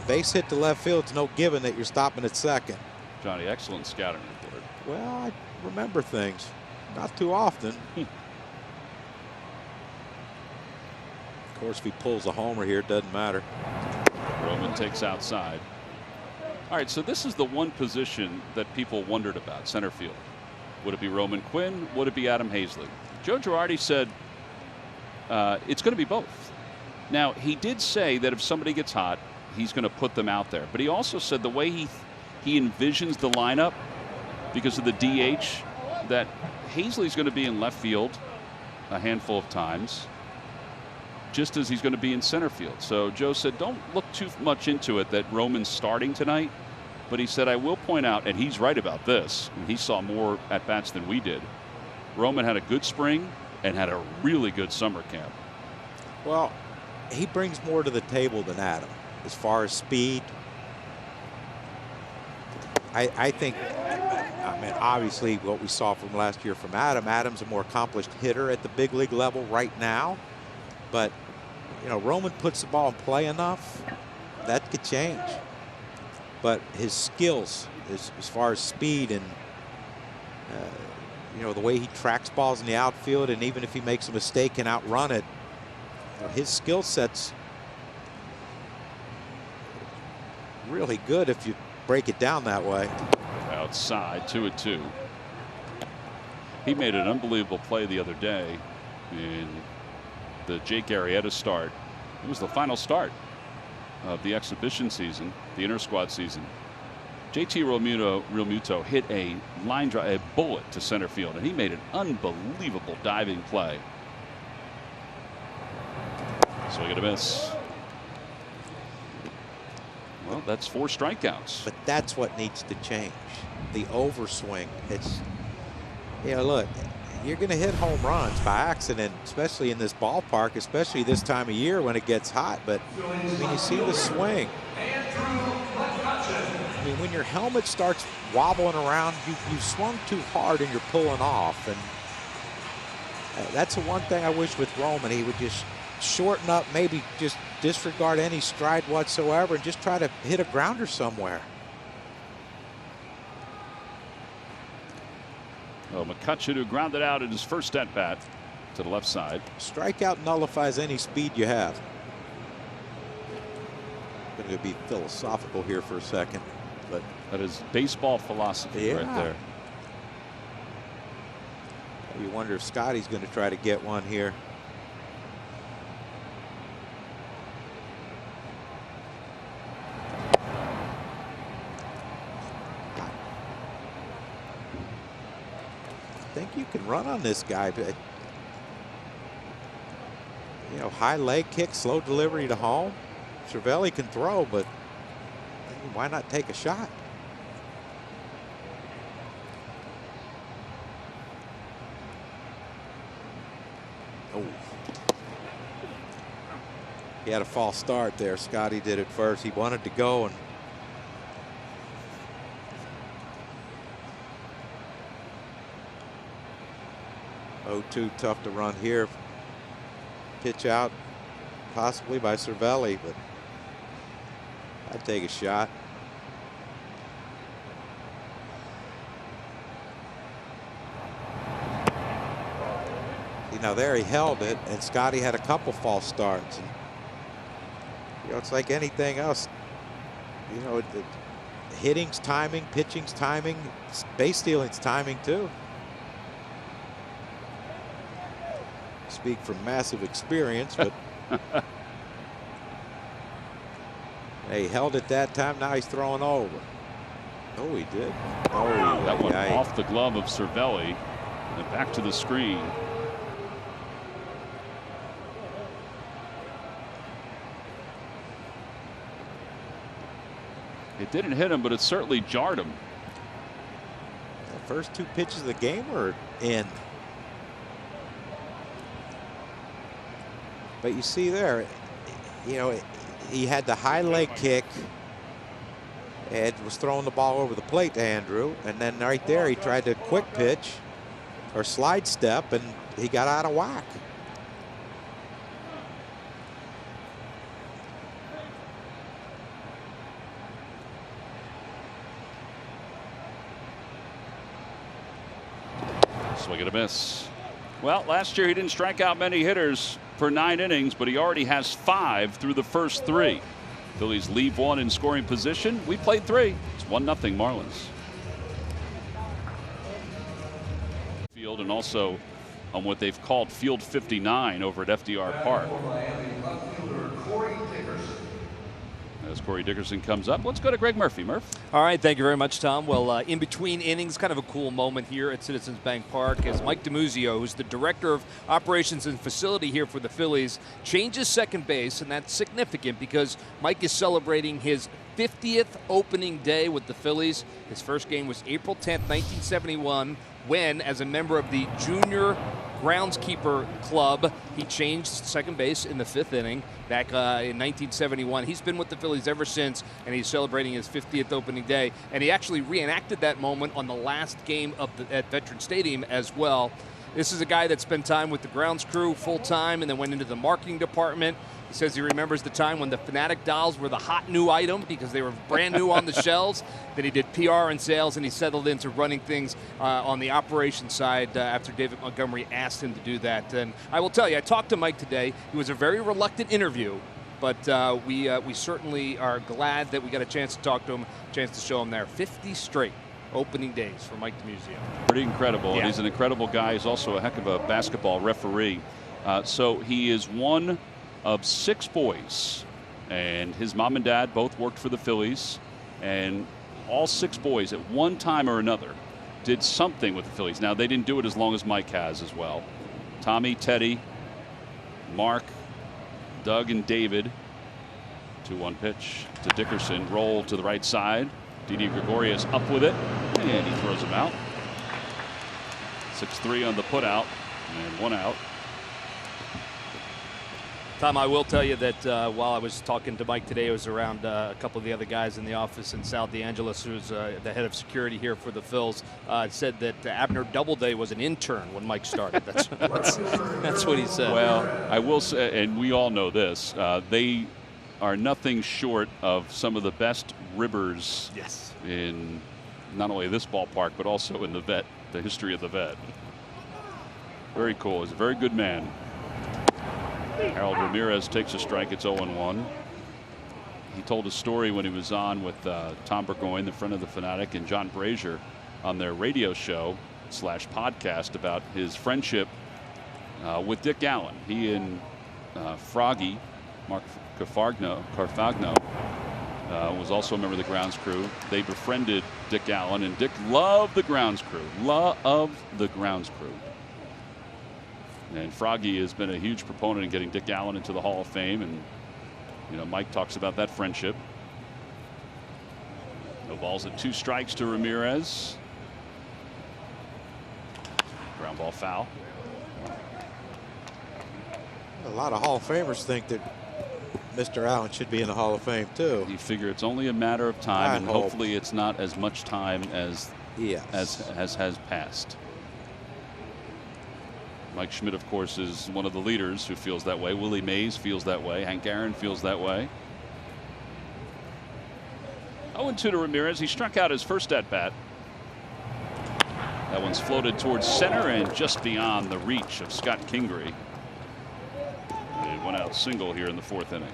base hit to left field, it's no given that you're stopping at second. Johnny, excellent scouting report. Well, I remember things. Not too often. Of course, if he pulls a homer here, it doesn't matter. Roman takes outside. All right, so this is the one position that people wondered about, center field. Would it be Roman Quinn? Would it be Adam Hazley? Joe Girardi said it's going to be both. Now, he did say that if somebody gets hot, he's going to put them out there. But he also said the way he envisions the lineup, because of the DH, that Hazley's going to be in left field a handful of times, just as he's going to be in center field. So Joe said, don't look too much into it that Roman's starting tonight. But he said, I will point out, and he's right about this, and he saw more at-bats than we did. Roman had a good spring and had a really good summer camp. Well, he brings more to the table than Adam as far as speed. I think, I mean, obviously what we saw from last year from Adam's a more accomplished hitter at the big league level right now. But, you know, Roman puts the ball in play enough, that could change. But his skills, as far as speed and, you know, the way he tracks balls in the outfield, and even if he makes a mistake and outrun it, you know, his skill set's really good if you break it down that way. Outside, 2-2. He made an unbelievable play the other day in the Jake Arrieta start. It was the final start of the exhibition season, the inter-squad season. JT Realmuto hit a line drive, a bullet to center field, and he made an unbelievable diving play. Swing and a miss. Well, that's 4 strikeouts. But that's what needs to change. The overswing. It's, you know, look, you're going to hit home runs by accident, especially in this ballpark, especially this time of year when it gets hot. But when you see the swing, I mean, when your helmet starts wobbling around, you swung too hard and you're pulling off. And that's the one thing I wish with Roman. He would just shorten up, maybe just disregard any stride whatsoever and just try to hit a grounder somewhere. Oh, McCutcheon, who grounded out in his first at bat to the left side. Strikeout nullifies any speed you have. I'm going to be philosophical here for a second, but that is baseball philosophy right there. You wonder if Scotty's going to try to get one here. I think you can run on this guy, but you know, high leg kick, slow delivery to home. Cervelli can throw, but why not take a shot? Oh. He had a false start there. Scotty did it first. He wanted to go, and too tough to run here. Pitch out possibly by Cervelli, but I'd take a shot. You know, there he held it, and Scotty had a couple false starts. And, you know, it's like anything else. You know, hitting's timing, pitching's timing, base stealing's timing too. Speak from massive experience, but he held it that time. Now he's throwing over. Oh, he did. Oh, that one off the glove of Cervelli and back to the screen. It didn't hit him, but it certainly jarred him. The first two pitches of the game were in. But you see there, you know, he had the high leg kick and was throwing the ball over the plate to Andrew. And then right there, he tried to quick pitch or slide step, and he got out of whack. Swing and a miss. Well, last year he didn't strike out many hitters for 9 innings, but he already has 5 through the first 3. Phillies leave 1 in scoring position. We played 3. It's 1-0 Marlins. Field, and also on what they've called Field 59 over at FDR Park. As Corey Dickerson comes up, let's go to Greg Murphy. Murph. All right, thank you very much, Tom. Well, in between innings, kind of a cool moment here at Citizens Bank Park as Mike DiMuzio, who's the director of operations and facility here for the Phillies, changes second base, and that's significant because Mike is celebrating his 50th opening day with the Phillies. His first game was April 10th, 1971, when, as a member of the Junior Groundskeeper Club, he changed second base in the 5th inning back in 1971. He's been with the Phillies ever since, and he's celebrating his 50th opening day. And he actually reenacted that moment on the last game of at Veterans Stadium as well. This is a guy that spent time with the grounds crew full time and then went into the marketing department. He says he remembers the time when the Fanatic dolls were the hot new item because they were brand new on the shelves. Then he did PR and sales, and he settled into running things on the operations side after David Montgomery asked him to do that. And I will tell you, I talked to Mike today. It was a very reluctant interview, but we certainly are glad that we got a chance to talk to him, a chance to show him there. 50 straight opening days for Mike DiMuzio. Pretty incredible. Yeah. And he's an incredible guy. He's also a heck of a basketball referee. So he is one of 6 boys, and his mom and dad both worked for the Phillies, and all 6 boys at one time or another did something with the Phillies. Now, they didn't do it as long as Mike has as well. Tommy, Teddy, Mark, Doug, and David. 2-1 pitch to Dickerson. Roll to the right side. Didi Gregorius up with it, and he throws him out. 6-3 on the putout, and 1 out. Tom, I will tell you that while I was talking to Mike today, I was around a couple of the other guys in the office, and Sal DeAngelis, who's the head of security here for the Phils, said that Abner Doubleday was an intern when Mike started. That's what he said. Well, I will say, and we all know this, they are nothing short of some of the best ribbers in not only this ballpark, but also in the history of the vet. Very cool. He's a very good man. Harold Ramirez takes a strike. It's 0-1. He told a story when he was on with Tom Burgoyne, the friend of the Fanatic, and John Brazier on their radio show / podcast about his friendship with Dick Allen. He and Froggy, Mark Carfagno, was also a member of the grounds crew. They befriended Dick Allen, and Dick loved the grounds crew. And Froggy has been a huge proponent in getting Dick Allen into the Hall of Fame, and you know, Mike talks about that friendship. No balls at 2 strikes to Ramirez. Ground ball foul. A lot of Hall of Famers think that Mr. Allen should be in the Hall of Fame too. You figure it's only a matter of time, I and hope. hopefully it's not as much time as Yes. has passed. Mike Schmidt, of course, is one of the leaders who feels that way. Willie Mays feels that way. Hank Aaron feels that way. 0-2 to Ramirez. He struck out his first at bat. That one's floated towards center and just beyond the reach of Scott Kingery. A 1-out single here in the 4th inning.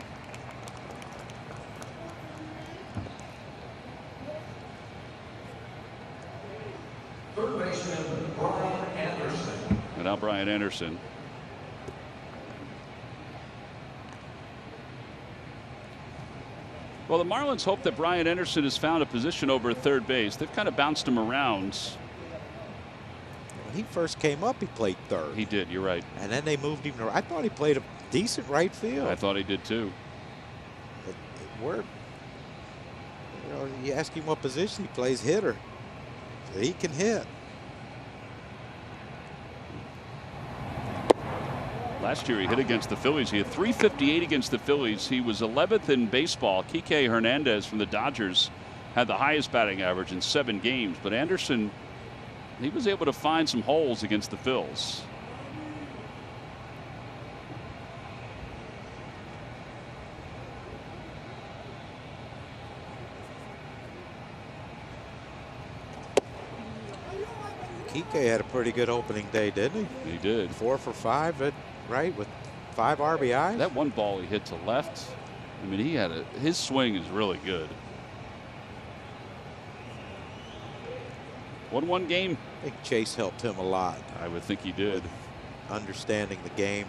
Third baseman Brian Anderson. And now Brian Anderson. Well, the Marlins hope that Brian Anderson has found a position over at third base. They've kind of bounced him around. When he first came up, he played third. He did, you're right. And then they moved him to. I thought he played a decent right field. I thought he did too. You ask him what position he plays, hitter. So he can hit. Last year he hit against the Phillies. He had .358 against the Phillies. He was 11th in baseball. Kike Hernandez from the Dodgers had the highest batting average in 7 games. But Anderson, he was able to find some holes against the Phils. Kike had a pretty good opening day, didn't he? He did. 4 for 5, right, with 5 RBIs. That one ball he hit to left. I mean, he had his swing is really good. 1-1 game. I think Chase helped him a lot. I would think he did. Understanding the game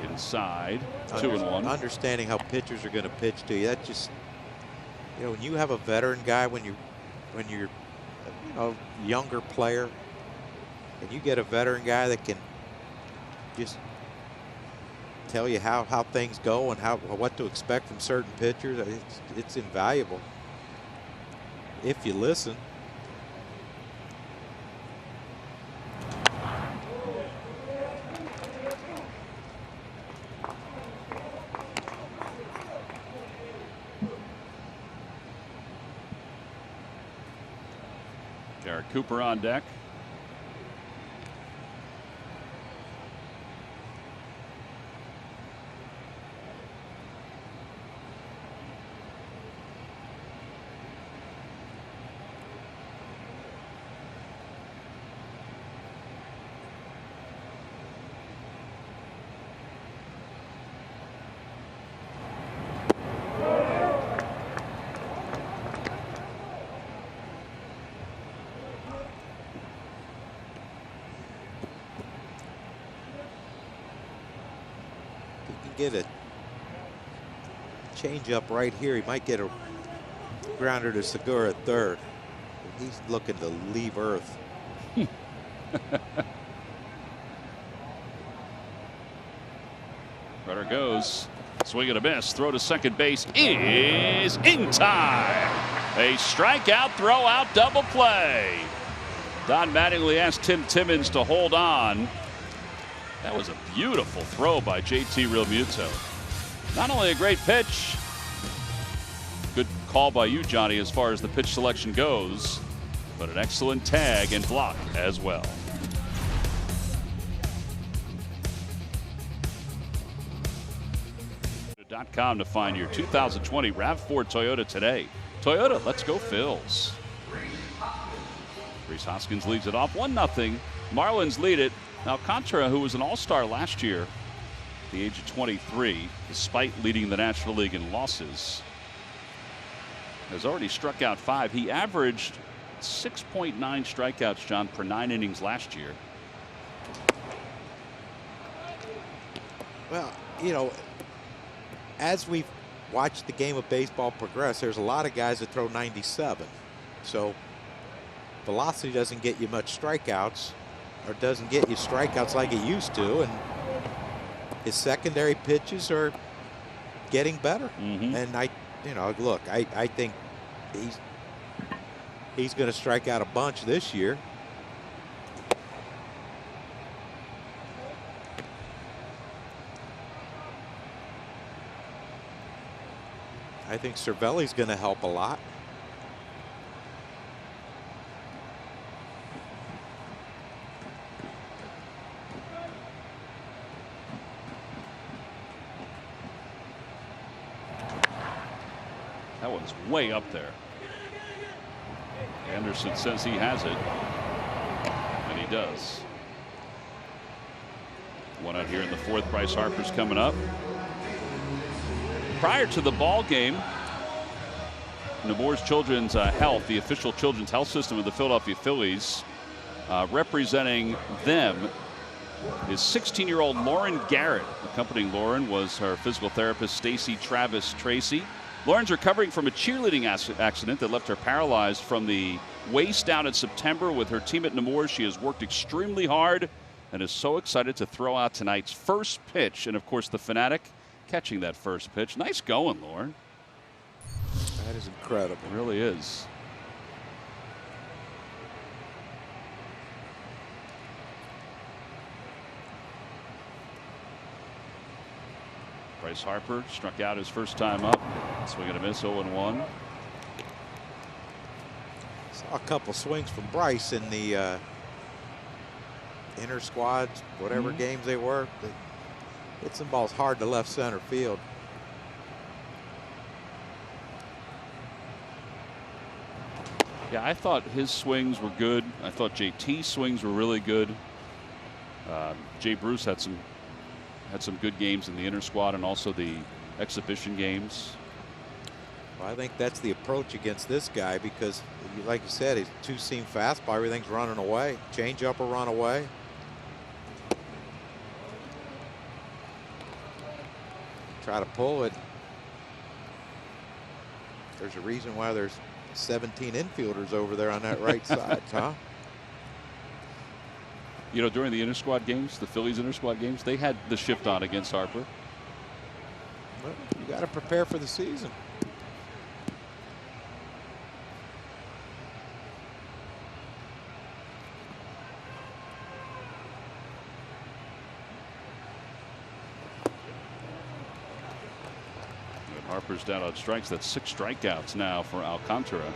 and inside. 2-1. Understanding how pitchers are going to pitch to you. That just, when you have a veteran guy, when you're younger player, and you get a veteran guy that can just tell you how things go and what to expect from certain pitchers, it's invaluable if you listen. Garrett Cooper on deck. Get a change up right here. He might get a grounder to Segura at third. He's looking to leave earth. Runner goes. Swing and a miss. Throw to second base is in time. A strikeout, throw out, double play. Don Mattingly asked Tim Timmons to hold on. That was a beautiful throw by JT Realmuto. Not only a great pitch, good call by you, Johnny, as far as the pitch selection goes, but an excellent tag and block as well. .com to find your 2020 RAV4 Toyota today. Toyota, let's go Phils. Rhys Hoskins leads it off 1-0. Marlins lead it. Now Alcantara, who was an all-star last year at the age of 23, despite leading the National League in losses, has already struck out 5. He averaged 6.9 strikeouts, John, per 9 innings last year. Well, as we've watched the game of baseball progress, there's a lot of guys that throw 97. So velocity doesn't get you much strikeouts, or doesn't get you strikeouts like it used to, and his secondary pitches are getting better. Mm-hmm. And look, I think he's going to strike out a bunch this year. I think Cervelli's going to help a lot. That one's way up there. Anderson says he has it, and he does. One out here in the fourth. Bryce Harper's coming up. Prior to the ball game, Nemours Children's Health, the official children's health system of the Philadelphia Phillies, representing them is 16-year-old Lauren Garrett. Accompanying Lauren was her physical therapist, Stacy Travis Tracy. Lauren's recovering from a cheerleading accident that left her paralyzed from the waist down in September. With her team at Nemours, she has worked extremely hard and is so excited to throw out tonight's first pitch. And, of course, the Fanatic catching that first pitch. Nice going, Lauren. That is incredible. It really is. Bryce Harper struck out his first time up. Swing and a miss, 0-1. Saw a couple swings from Bryce in the inter squads, whatever games they were. Hit some balls hard to left center field. Yeah, I thought his swings were good. I thought JT's swings were really good. Jay Bruce had some good games in the inter squad and also the exhibition games. Well, I think that's the approach against this guy because, like you said, his two-seam fastball, everything's running away. Change up or run away. Try to pull it. There's a reason why there's 17 infielders over there on that right side, huh? You know, during the inter-squad games, the Phillies inter-squad games, they had the shift on against Harper. Well, you got to prepare for the season. And Harper's down on strikes. That's 6 strikeouts now for Alcantara.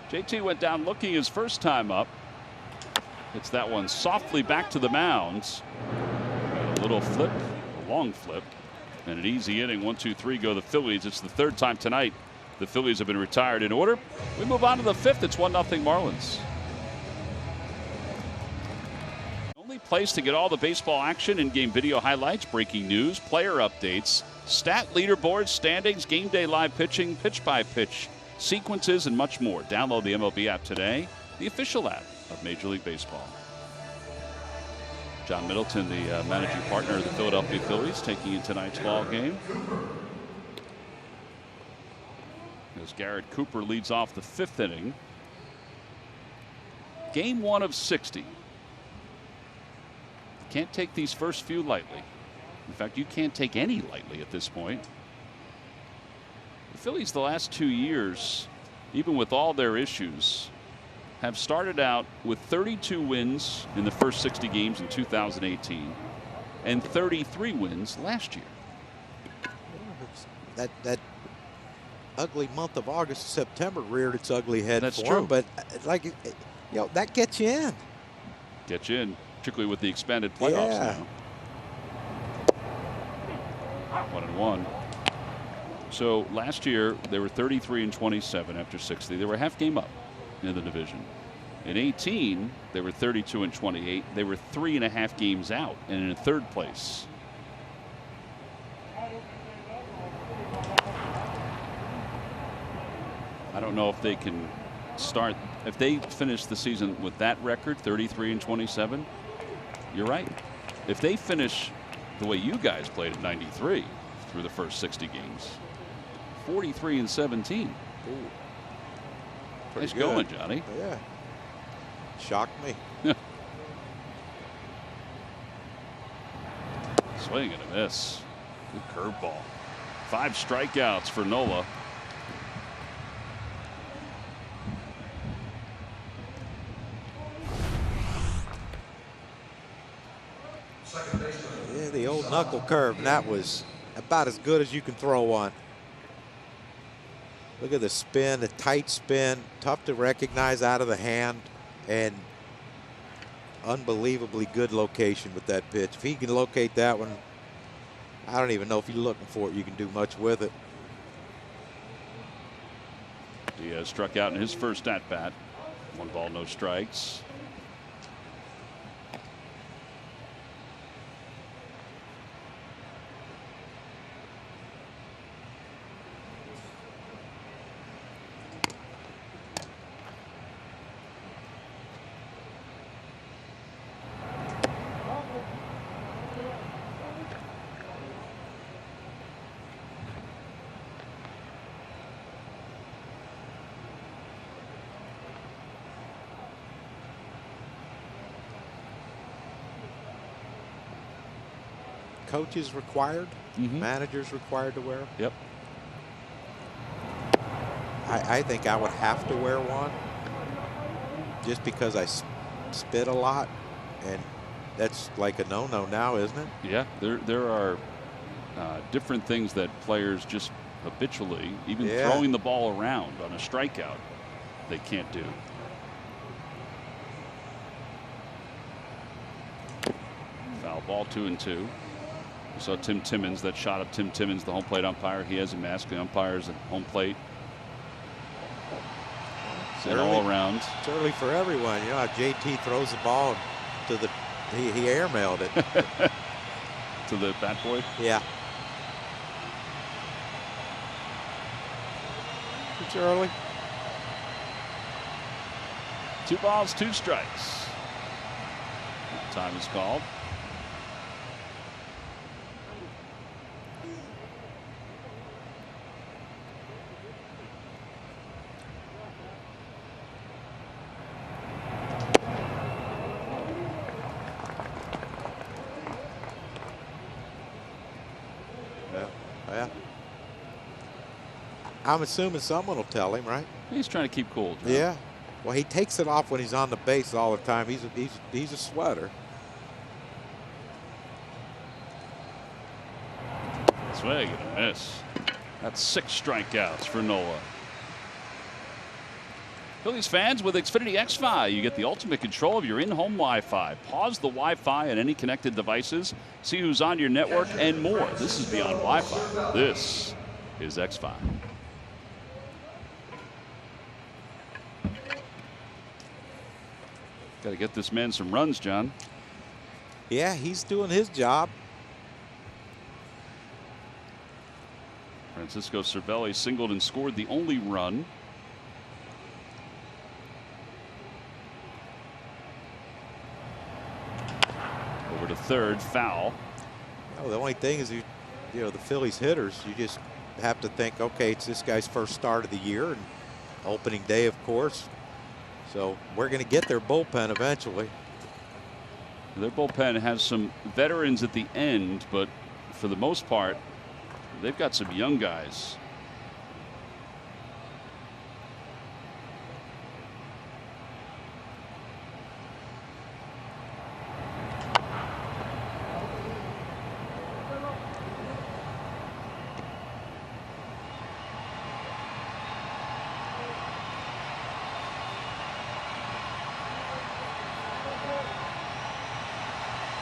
JT went down looking his first time up. Hits that one softly back to the mound. A little flip, a long flip, and an easy inning. 1, 2, 3 go the Phillies. It's the third time tonight the Phillies have been retired. In order, we move on to the fifth. It's 1-0 Marlins. Only place to get all the baseball action, in-game video highlights, breaking news, player updates, stat leaderboards, standings, game day live pitching, pitch-by-pitch sequences, and much more. Download the MLB app today, the official app of Major League Baseball. John Middleton, the managing partner of the Philadelphia Phillies, taking in tonight's ball game. As Garrett Cooper leads off the 5th inning. Game 1 of 60. Can't take these first few lightly. In fact, you can't take any lightly at this point. The Phillies the last 2 years, even with all their issues, have started out with 32 wins in the first 60 games in 2018 and 33 wins last year. That ugly month of August, September reared its ugly head. That's for true. him, but that gets you in. Gets you in, particularly with the expanded playoffs now. 1-1. So last year they were 33-27 after 60. They were a half game up in the division. In 18, they were 32-28. They were 3.5 games out and in 3rd place. I don't know if they can start. If they finish the season with that record, 33-27, you're right. If they finish the way you guys played at 93 through the first 60 games, 43-17. Nice going, Johnny. Yeah. Shocked me. Swing and a miss. Good curveball. 5 strikeouts for Nola. Yeah, the old knuckle curve, and that was about as good as you can throw one. Look at the spin, the tight spin, tough to recognize out of the hand, and unbelievably good location with that pitch. If he can locate that one, I don't even know if you're looking for it, you can do much with it. Diaz struck out in his first at bat. 1 ball, no strikes. Coaches required, managers required to wear them. Yep. I think I would have to wear one just because I spit a lot, and that's like a no-no now, isn't it? Yeah, there are different things that players just habitually, even throwing the ball around on a strikeout, they can't do. Foul ball, 2-2. We saw Tim Timmons, that shot of Tim Timmons, the home plate umpire. He has a mask. The umpires at home plate. And all around. It's early for everyone. You know how JT throws the ball to the, he airmailed it. To the bat boy? Yeah. It's early. 2 balls, 2 strikes. Time is called. Yeah. I'm assuming someone will tell him, right? He's trying to keep cool, John. Yeah. Well, he takes it off when he's on the base all the time. He's a sweater. Swing and a miss. That's 6 strikeouts for Nola. Phillies fans, with Xfinity XFi, you get the ultimate control of your in-home Wi-Fi. Pause the Wi-Fi on any connected devices, see who's on your network, and more. This is beyond Wi-Fi. This is XFi. Got to get this man some runs, John. Yeah, he's doing his job. Francisco Cervelli singled and scored the only run. Over to third, foul. Oh, the only thing is, you know, the Phillies hitters, you just have to think, okay, it's this guy's first start of the year and opening day, of course. So we're going to get their bullpen eventually. Their bullpen has some veterans at the end, but for the most part, they've got some young guys.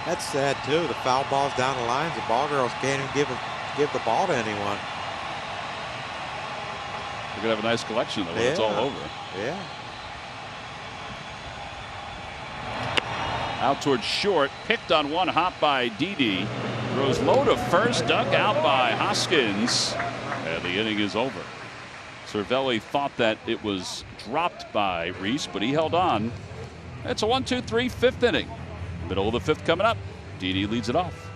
That's sad too. The foul ball's down the lines. The ball girls can't even give the ball to anyone. They're gonna have a nice collection though when it's all over. Yeah. Out towards short, picked on one hop by Didi. Throws low to first, dug out by Hoskins, and the inning is over. Cervelli thought that it was dropped by Reese, but he held on. It's a 1-2-3 fifth inning. Middle of the fifth coming up. Didi leads it off.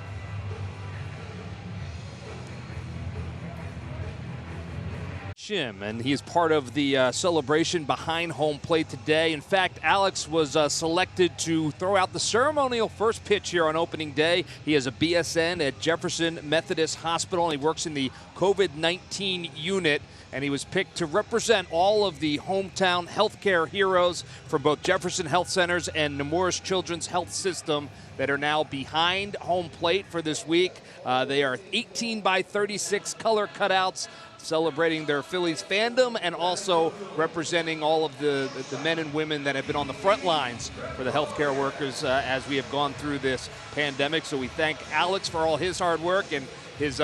Jim, and he is part of the celebration behind home plate today. In fact, Alex was selected to throw out the ceremonial first pitch here on opening day. He has a BSN at Jefferson Methodist Hospital, and he works in the COVID-19 unit. And he was picked to represent all of the hometown healthcare heroes from both Jefferson Health Centers and Nemours Children's Health System that are now behind home plate for this week. They are 18 by 36 color cutouts, celebrating their Phillies fandom and also representing all of the men and women that have been on the front lines for the healthcare workers as we have gone through this pandemic. So we thank Alex for all his hard work and his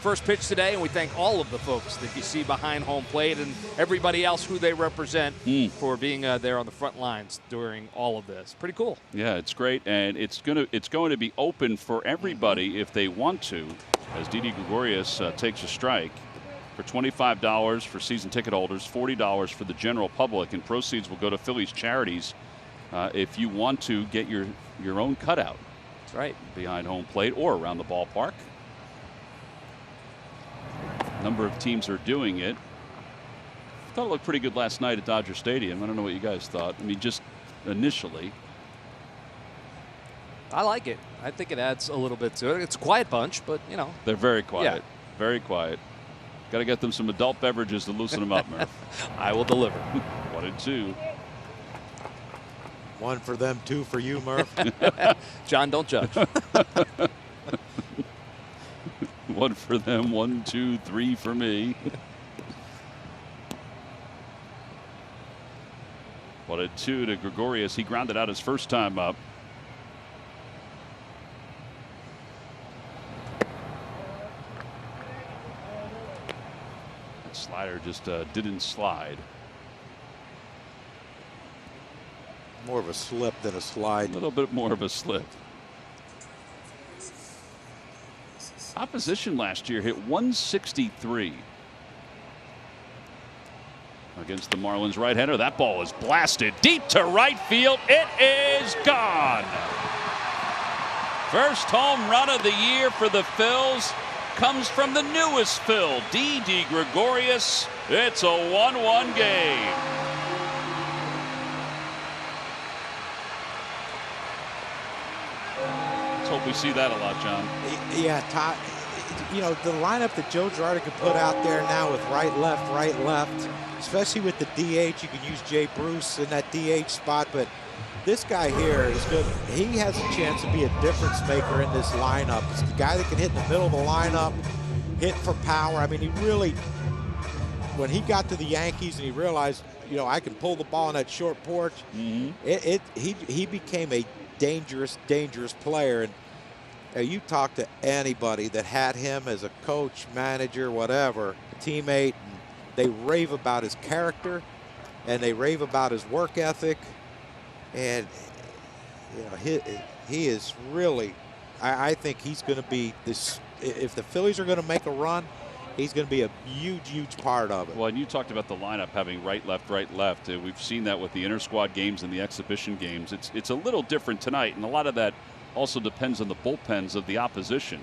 first pitch today, and we thank all of the folks that you see behind home plate and everybody else who they represent for being there on the front lines during all of this. Pretty cool. Yeah, it's great, and it's going to be open for everybody if they want to, as Didi Gregorius takes a strike. For $25 for season ticket holders, $40 for the general public, and proceeds will go to Phillies charities if you want to get your own cutout. That's right. Behind home plate or around the ballpark. A number of teams are doing it. I thought it looked pretty good last night at Dodger Stadium. I don't know what you guys thought. I mean, just initially. I like it. I think it adds a little bit to it. It's a quiet bunch, but, you know. They're very quiet. Yeah. Very quiet. Got to get them some adult beverages to loosen them up, Murph. I will deliver. 1 and 2. 1 for them, 2 for you, Murph. John, don't judge. 1 for them, 1, 2, 3 for me. 1 and 2 to Gregorius. He grounded out his first time up. That slider just didn't slide. More of a slip than a slide. A little bit more of a slip. Opposition last year hit 163 against the Marlins right-hander. That ball is blasted deep to right field. It is gone. First home run of the year for the Phils comes from the newest Phil, Didi Gregorius. It's a 1-1 game. Hope we see that a lot, John. Yeah, Todd, you know, the lineup that Joe Girardi can put out there now with right, left, especially with the DH, you can use Jay Bruce in that DH spot, but this guy here is good. He has a chance to be a difference maker in this lineup. It's the guy that can hit in the middle of the lineup, hit for power. I mean, he really, when he got to the Yankees and he realized, you know, I can pull the ball on that short porch, he became a dangerous player. And you talk to anybody that had him as a coach, manager, whatever, teammate, and they rave about his character and they rave about his work ethic. And you know, he is really, I think he's going to be this. If the Phillies are going to make a run, he's going to be a huge part of it. Well, and you talked about the lineup having right, left. We've seen that with the inter-squad games and the exhibition games. It's a little different tonight, and a lot of that also depends on the bullpens of the opposition.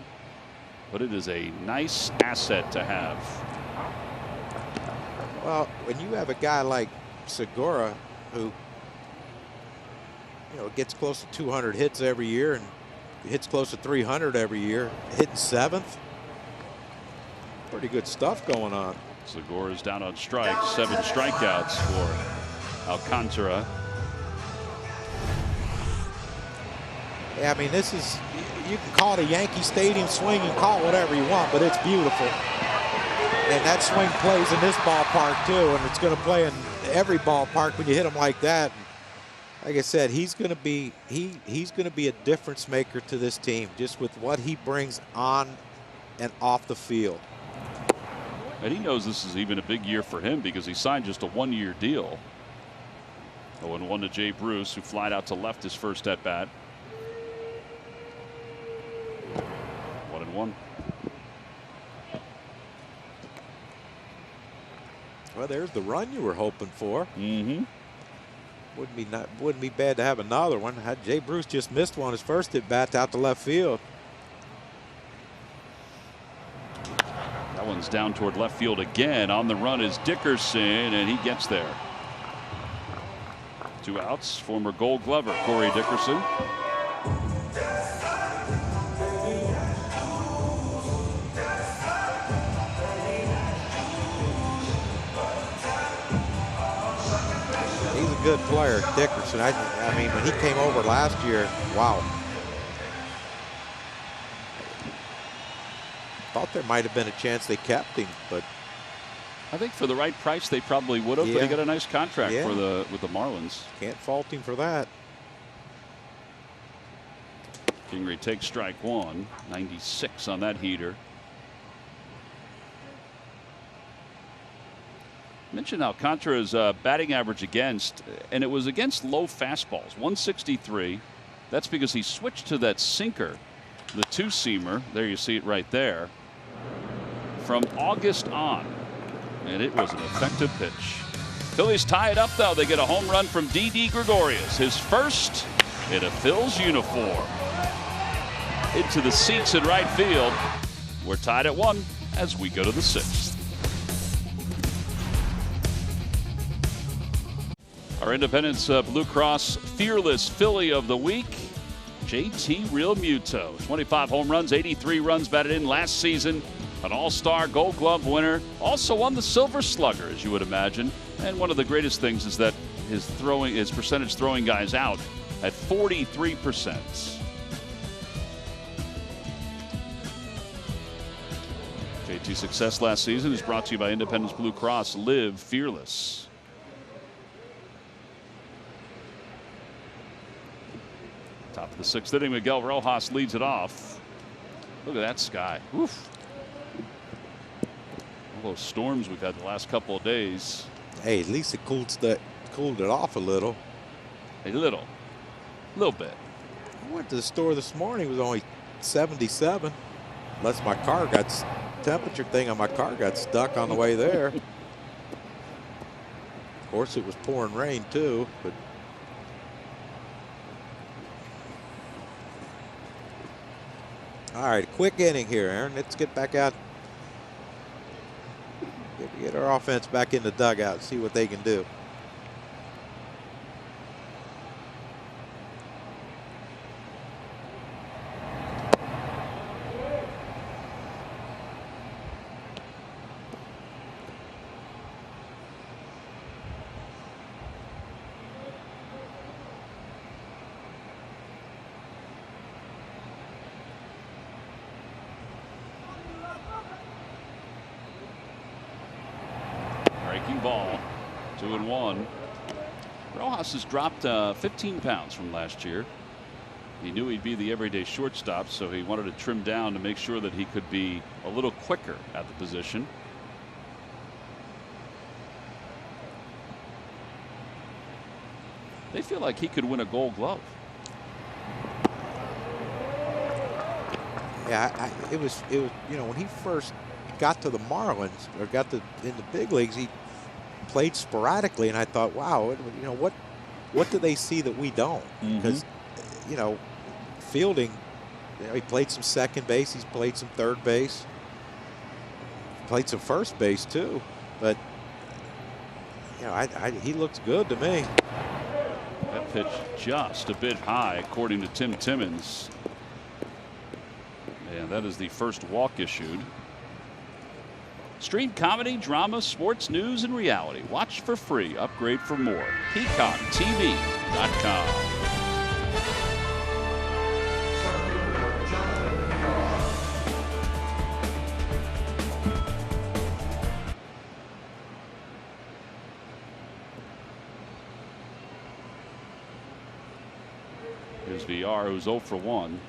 But it is a nice asset to have. Well, when you have a guy like Segura who, you know, gets close to 200 hits every year and hits close to 300 every year, hitting 7th. Pretty good stuff going on. Segura's down on strikes, 7 strikeouts for Alcantara. Yeah, I mean, this is, you can call it a Yankee Stadium swing and call it whatever you want, but it's beautiful. And that swing plays in this ballpark too, and it's going to play in every ballpark when you hit him like that. Like I said, he's going to be he's going to be a difference maker to this team just with what he brings on and off the field. And he knows this is even a big year for him because he signed just a 1-year deal. 0-1 to Jay Bruce, who flied out to left his first at bat. 1-1. Well, there's the run you were hoping for. Mm-hmm. Wouldn't be bad to have another one. Jay Bruce just missed one his first at bat out to left field. That one's down toward left field again. On the run is Dickerson, and he gets there. 2 outs. Former Gold Glover Corey Dickerson. He's a good player, Dickerson. I mean, when he came over last year, wow. Thought there might have been a chance they kept him, but I think for the right price they probably would have, but he got a nice contract with the Marlins. Can't fault him for that. Kingery takes strike 1. 96 on that heater. Mentioned Alcantara's batting average against, and it was against low fastballs, 163. That's because he switched to that sinker, the 2-seamer. There you see it right there. From August on, and it was an effective pitch. Phillies tie it up, though. They get a home run from Didi Gregorius, his first in a Phil's uniform. Into the seats in right field. We're tied at 1 as we go to the 6th. Our Independence Blue Cross Fearless Philly of the Week, JT Realmuto. 25 home runs, 83 runs batted in last season. An all-star Gold Glove winner. Also won the Silver Slugger, as you would imagine. And one of the greatest things is that his percentage throwing guys out at 43%. JT's success last season is brought to you by Independence Blue Cross. Live fearless. Top of the 6th inning, Miguel Rojas leads it off. Look at that sky. Oof. All those storms we've had the last couple of days. Hey, at least it cooled it off a little. A little bit. I went to the store this morning. It was only 77. Unless my car got temperature thing on my car got stuck on the way there. Of course, it was pouring rain too, but. All right, quick inning here, Aaron. Let's get back out. Get our offense back in the dugout and see what they can do. Ball, 2-1. Rojas has dropped 15 pounds from last year. He knew he'd be the everyday shortstop, so he wanted to trim down to make sure that he could be a little quicker at the position. They feel like he could win a Gold Glove. Yeah, it was you know, when he first got to the Marlins or got in the big leagues, he played sporadically, and I thought, wow, you know, what do they see that we don't? Because you know, fielding, you know, he played some second base, he's played some third base, played some first base too, but you know, he looks good to me. That pitch just a bit high, according to Tim Timmons, and that is the first walk issued. Stream comedy, drama, sports, news, and reality. Watch for free. Upgrade for more. PeacockTV.com. Here's VR, who's 0 for 1.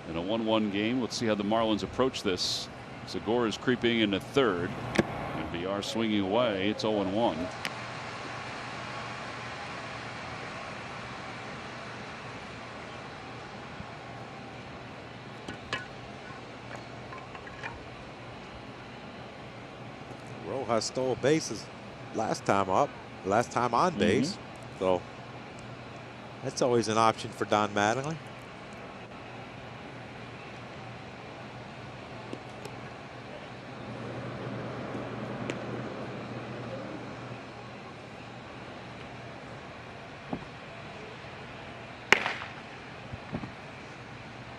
In a 1-1 game, let's see how the Marlins approach this. Segura is creeping into third, and VR swinging away. It's 0-1. Rojas stole bases last time up, last time on base. So that's always an option for Don Mattingly.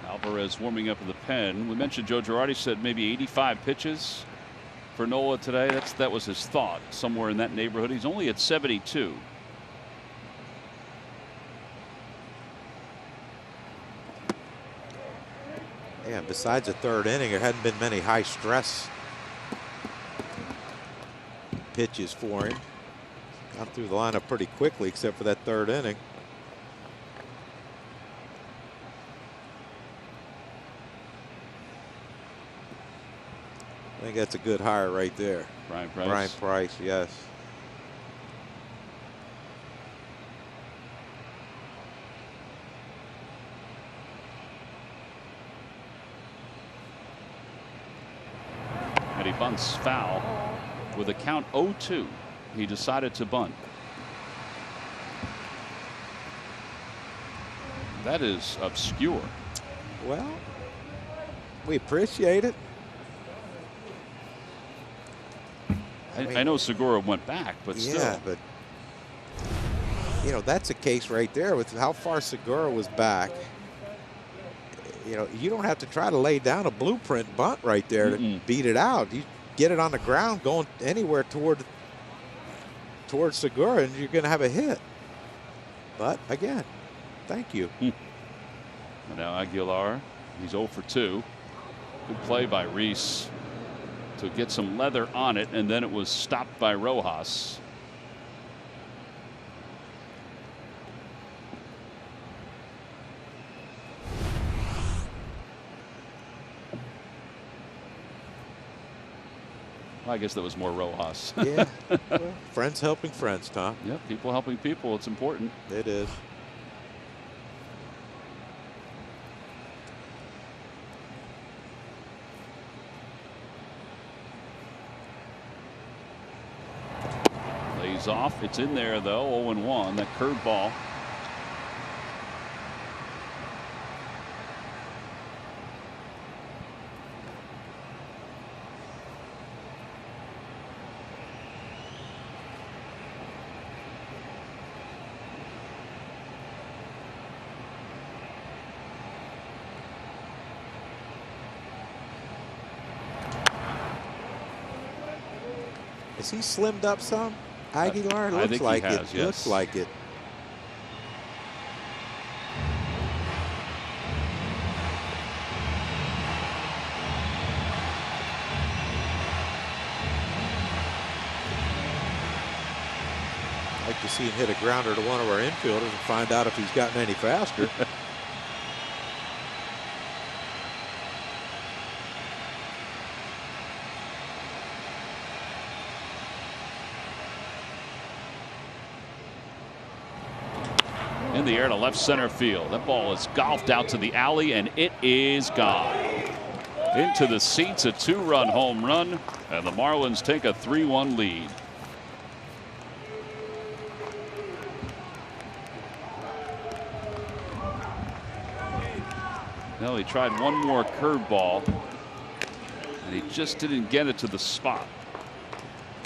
Alvarez warming up in the pen. We mentioned Joe Girardi said maybe 85 pitches for Nola today. That was his thought, somewhere in that neighborhood. He's only at 72. Yeah, besides the third inning, there hadn't been many high stress pitches for him. Got through the lineup pretty quickly, except for that third inning. I think that's a good hire right there. Brian Price. Brian Price, yes. And he bunts foul with a count 0-2. He decided to bunt. That is obscure. Well, we appreciate it. I know Segura went back, but yeah, still. But you know, that's a case right there with how far Segura was back. You know, you don't have to try to lay down a blueprint bunt right there to beat it out. You get it on the ground going anywhere towards Segura and you're going to have a hit. But again, thank you. Now Aguilar, he's 0 for 2. Good play by Reese to get some leather on it, and then it was stopped by Rojas. Well, I guess that was more Rojas. Yeah. Well, friends helping friends, Tom. Yep, people helping people. It's important. It is. Lays off. It's in there, though. 0-1. That curveball. Is he slimmed up some? Aguilar? I think like he has, it. yes. Looks like it. Like to see him hit a grounder to one of our infielders and find out if he's gotten any faster. In the air to left center field. That ball is golfed out to the alley, and it is gone. Into the seats, a 2-run home run, and the Marlins take a 3-1 lead. Well, he tried one more curveball, and he just didn't get it to the spot.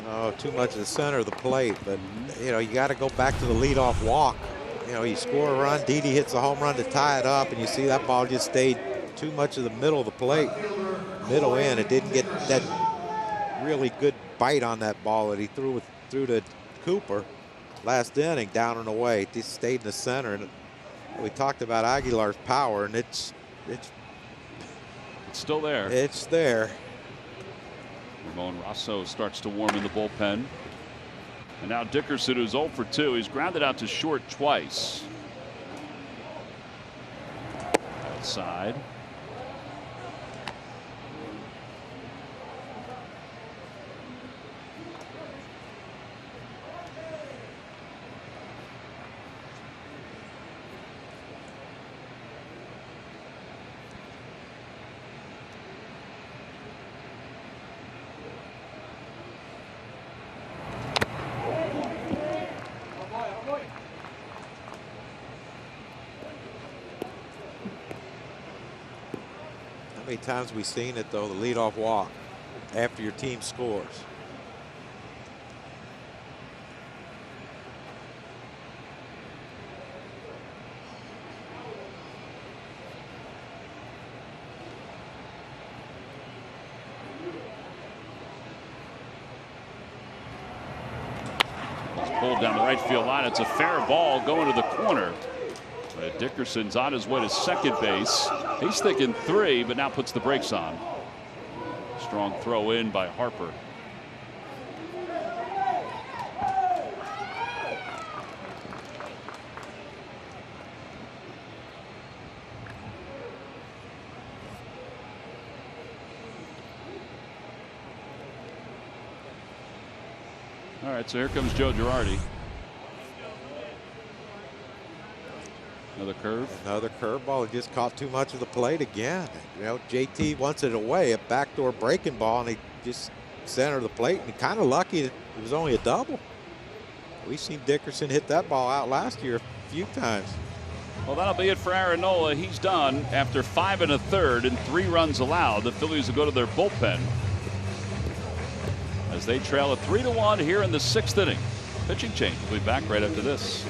Oh, too much of the center of the plate, but you know, you got to go back to the leadoff walk. You know, you score a run, Didi hits a home run to tie it up, and you see that ball just stayed too much of the middle of the plate. Middle in, it didn't get that really good bite on that ball that he threw to Cooper last inning, down and away. It just stayed in the center, and we talked about Aguilar's power, and it's still there. It's there. Ramon Rosso starts to warm in the bullpen. And now Dickerson, who's 0 for 2. He's grounded out to short twice. Outside. many times we've seen it, though, the leadoff walk after your team scores. Pulled down the right field line. It's a fair ball going to the corner. But Dickerson's on his way to second base. He's thinking 3, but now puts the brakes on. Strong throw in by Harper. All right, so here comes Joe Girardi. Another curve. Another curveball. He just caught too much of the plate again. You know, JT wants it away, a backdoor breaking ball, and he just centered the plate. And kind of lucky that it was only a double. We've seen Dickerson hit that ball out last year a few times. Well, that'll be it for Aaron Nola. He's done after 5 1/3 and 3 runs allowed. The Phillies will go to their bullpen as they trail a 3-1 here in the 6th inning. Pitching change. We'll be back right after this.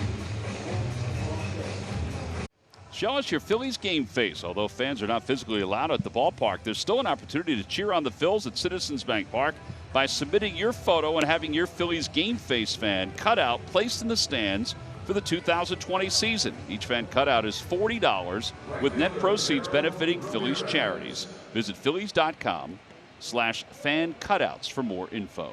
Show us your Phillies game face. Although fans are not physically allowed at the ballpark, there's still an opportunity to cheer on the Phils at Citizens Bank Park by submitting your photo and having your Phillies game face fan cutout placed in the stands for the 2020 season. Each fan cutout is $40 with net proceeds benefiting Phillies charities. Visit Phillies.com/fan cutouts for more info.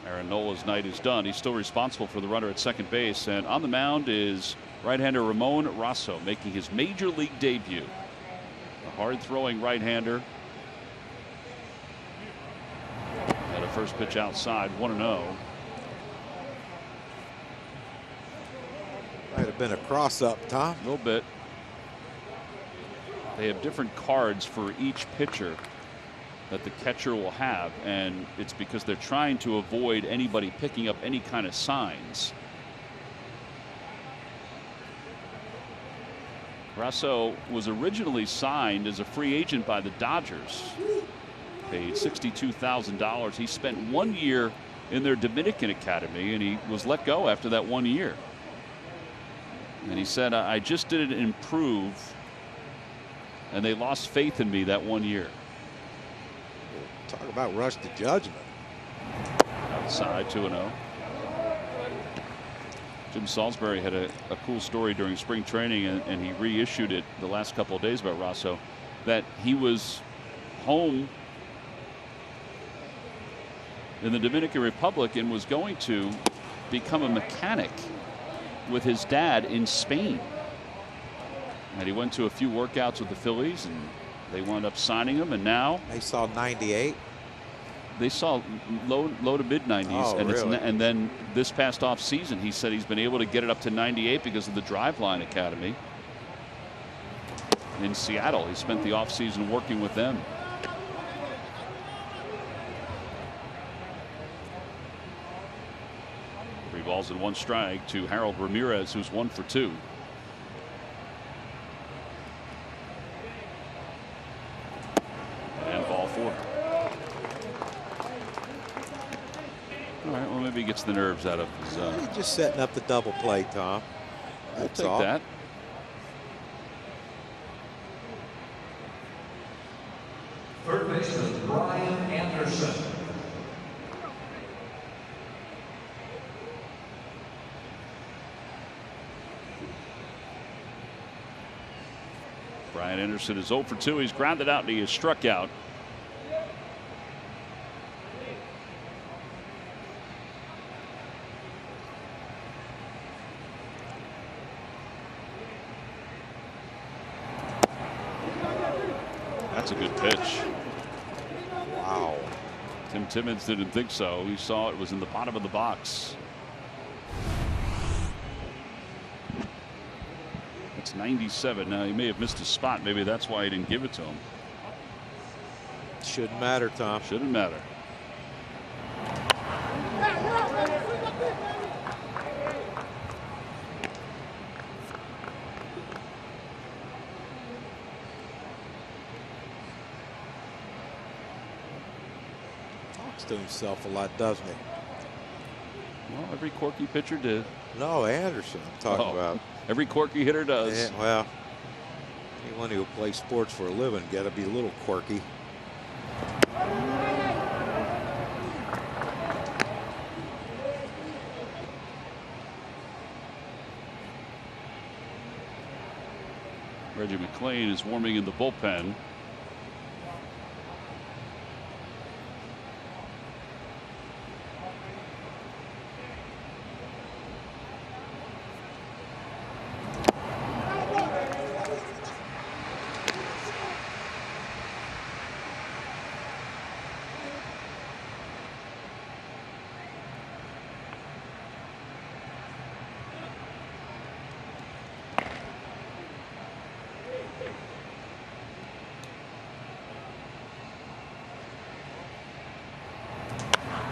Aaron Nola's night is done. He's still responsible for the runner at second base. And on the mound is right-hander Ramon Rosso making his major league debut. A hard-throwing right-hander. Got a first pitch outside, 1-0. Might have been a cross-up, Tom. A little bit. They have different cards for each pitcher that the catcher will have, and it's because they're trying to avoid anybody picking up any kind of signs. Rosso was originally signed as a free agent by the Dodgers. Paid $62,000. He spent 1 year in their Dominican academy, and he was let go after that 1 year. And he said, I just didn't improve, and they lost faith in me that 1 year. Talk about rush to judgment. Outside, 2-0. Jim Salisbury had a cool story during spring training, and he reissued it the last couple of days about Rosso, that he was home in the Dominican Republic and was going to become a mechanic with his dad in Spain. And he went to a few workouts with the Phillies, and they wound up signing him, and now they saw 98. They saw low to mid 90s. Oh, and really? And then this past off season, he said he's been able to get it up to 98 because of the Driveline Academy in Seattle. He spent the off season working with them. Three balls and 1 strike to Harold Ramirez, who's 1 for 2. And ball 4. All right, well, maybe he gets the nerves out of his. He's just setting up the double play, Tom. I'll That's take all. that. Third baseman Brian Anderson. Brian Anderson is 0 for 2. He's grounded out and he is struck out. That's a good pitch. Wow. Tim Timmons didn't think so. He saw it was in the bottom of the box. It's 97. Now he may have missed a spot. Maybe that's why he didn't give it to him. Shouldn't matter, Tom. Shouldn't matter. Talks to himself a lot, doesn't he? Well, every quirky pitcher did. No, Anderson I'm talking about. Every quirky hitter does. Yeah, well, anyone who plays sports for a living got to be a little quirky. Reggie McClain is warming in the bullpen.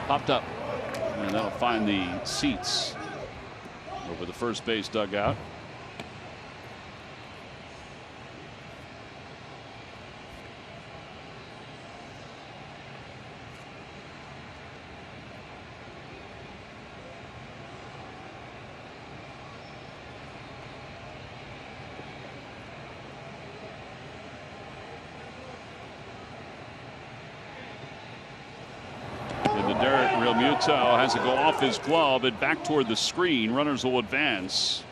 Popped up, and that'll find the seats over the first base dugout. Realmuto has to go off his glove and back toward the screen. Runners will advance.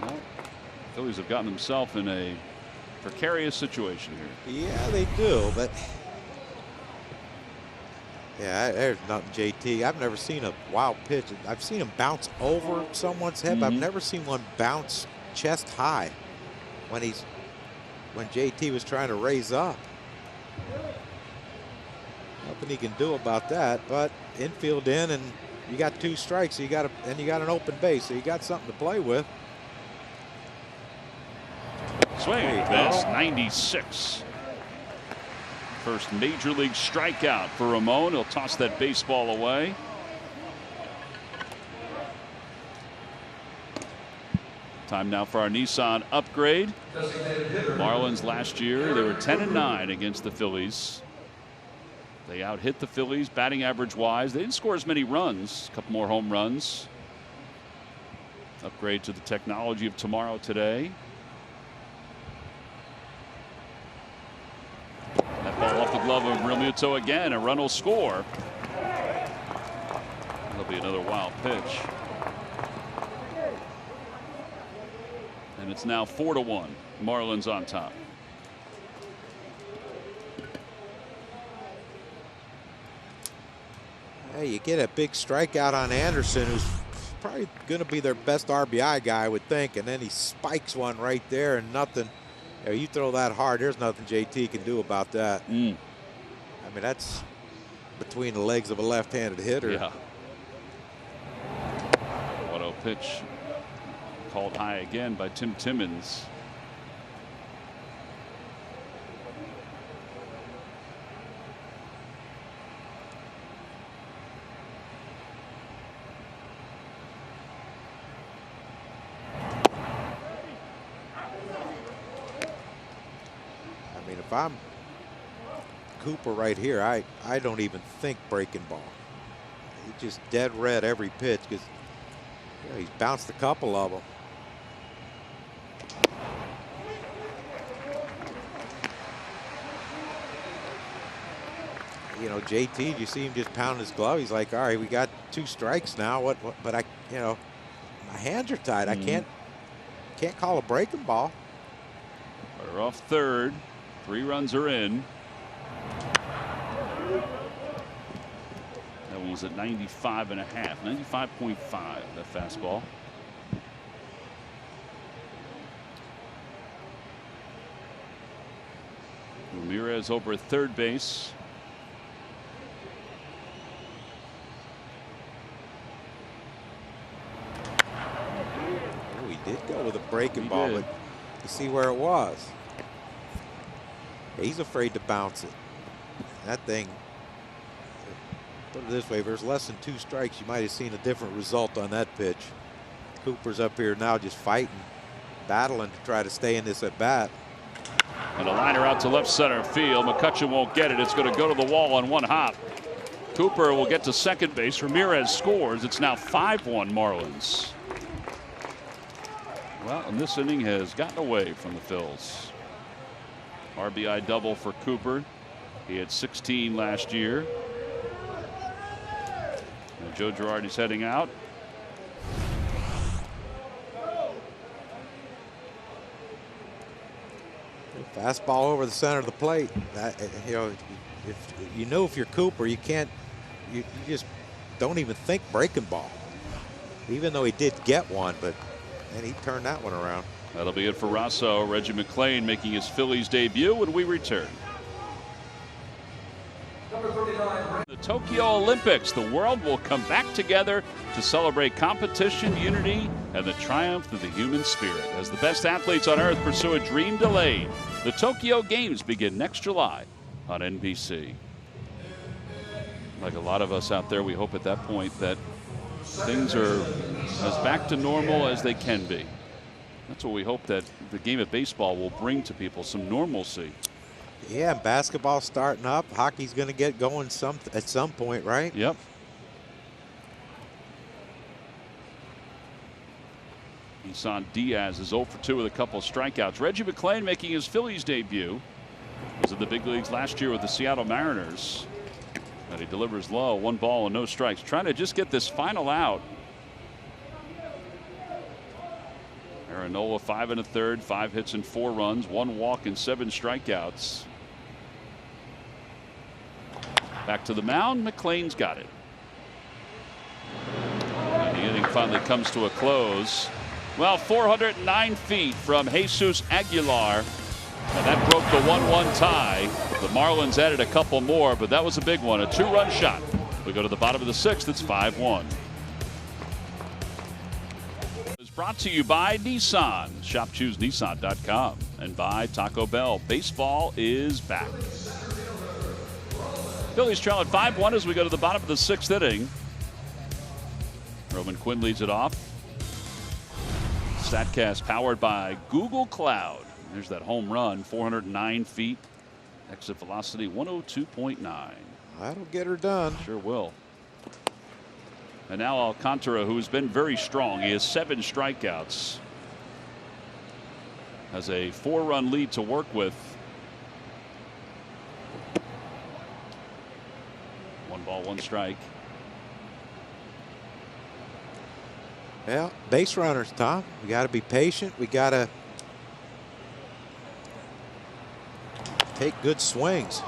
Well, Phillies have gotten themselves in a precarious situation here. Yeah, they do, but yeah, there's nothing, JT. I've never seen a wild pitch. I've seen him bounce over someone's head, but I've never seen one bounce chest high when JT was trying to raise up. Nothing he can do about that, but infield in, and you got 2 strikes, so you got an open base, so you got something to play with. Swing, miss, 96. First major league strikeout for Ramon. He'll toss that baseball away. Time now for our Nissan upgrade. Marlins last year, they were 10-9 against the Phillies. They out-hit the Phillies batting average wise. They didn't score as many runs, a couple more home runs. Upgrade to the technology of tomorrow today. That ball off the glove of Realmuto again. A run will score. That'll be another wild pitch. And it's now 4-1. Marlins on top. Hey, you get a big strikeout on Anderson, who's probably going to be their best RBI guy, I would think, and then he spikes one right there, and nothing. You know, you throw that hard, there's nothing JT can do about that. I mean, that's between the legs of a left-handed hitter. Yeah. Auto pitch called high again by Tim Timmons. I mean, if I'm Cooper right here, I don't even think breaking ball. He just dead red every pitch because he's bounced a couple of them. You know, JT, you see him just pound his glove. He's like, all right, we got 2 strikes now. What but my hands are tied. I can't call a breaking ball. We're off third. 3 runs are in. That one was at 95.5, 95.5, that fastball. Ramirez over at third base. Oh, he did go with a breaking ball, but you see where it was. He's afraid to bounce it. That thing, put it this way, if there's less than 2 strikes, you might have seen a different result on that pitch. Cooper's up here now just fighting, battling to try to stay in this at bat. And a liner out to left center field. McCutchen won't get it. It's going to go to the wall on one hop. Cooper will get to second base. Ramirez scores. It's now 5-1 Marlins. Well, and this inning has gotten away from the Phils. RBI double for Cooper. He had 16 last year. And Joe Girardi's heading out. Fastball over the center of the plate. That, you know, if you're Cooper, you can't. You just don't even think breaking ball. Even though he did get one, but and he turned that one around. That'll be it for Rosso. Reggie McClain making his Phillies debut when we return. The Tokyo Olympics, the world will come back together to celebrate competition, unity, and the triumph of the human spirit as the best athletes on earth pursue a dream delayed. The Tokyo Games begin next July on NBC. Like a lot of us out there, we hope at that point that things are as back to normal as they can be. That's what we hope that the game of baseball will bring to people, some normalcy. Yeah, basketball starting up. Hockey's going to get going at some point, right? Yep. Isan Diaz is 0 for 2 with a couple of strikeouts. Reggie McClain making his Phillies debut. Was in the big leagues last year with the Seattle Mariners. And he delivers low, 1 ball and no strikes. Trying to just get this final out. Aaron Nola 5 1/3, 5 hits and 4 runs, 1 walk and 7 strikeouts. Back to the mound. McClain's got it. And the inning finally comes to a close. Well, 409 feet from Jesus Aguilar. And that broke the 1-1 tie. The Marlins added a couple more, but that was a big one. A 2-run shot. We go to the bottom of the 6th. It's 5-1. It's brought to you by Nissan. ShopChooseNissan.com. And by Taco Bell. Baseball is back. Phillies trail at 5-1 as we go to the bottom of the 6th inning. Roman Quinn leads it off. StatCast powered by Google Cloud. There's that home run, 409 feet. Exit velocity 102.9. That'll get her done. Sure will. And now Alcantara, who's been very strong. He has 7 strikeouts. Has a 4-run lead to work with. 1 ball, 1 strike. Well, base runners, Tom. We got to be patient. We got to take good swings.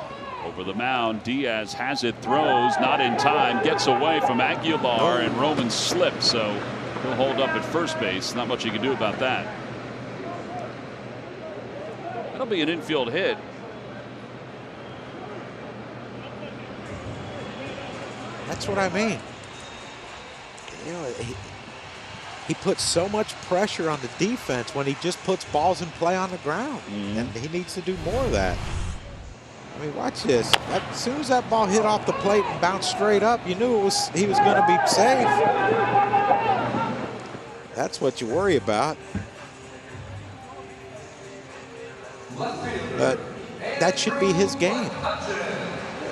Over the mound, Diaz has it, throws, not in time, gets away from Aguilar, and Roman slips, so he'll hold up at first base. Not much you can do about that. That'll be an infield hit. That's what I mean. You know, he puts so much pressure on the defense when he just puts balls in play on the ground. And he needs to do more of that. I mean, watch this. As soon as that ball hit off the plate and bounced straight up, you knew he was going to be safe. That's what you worry about. But that should be his game.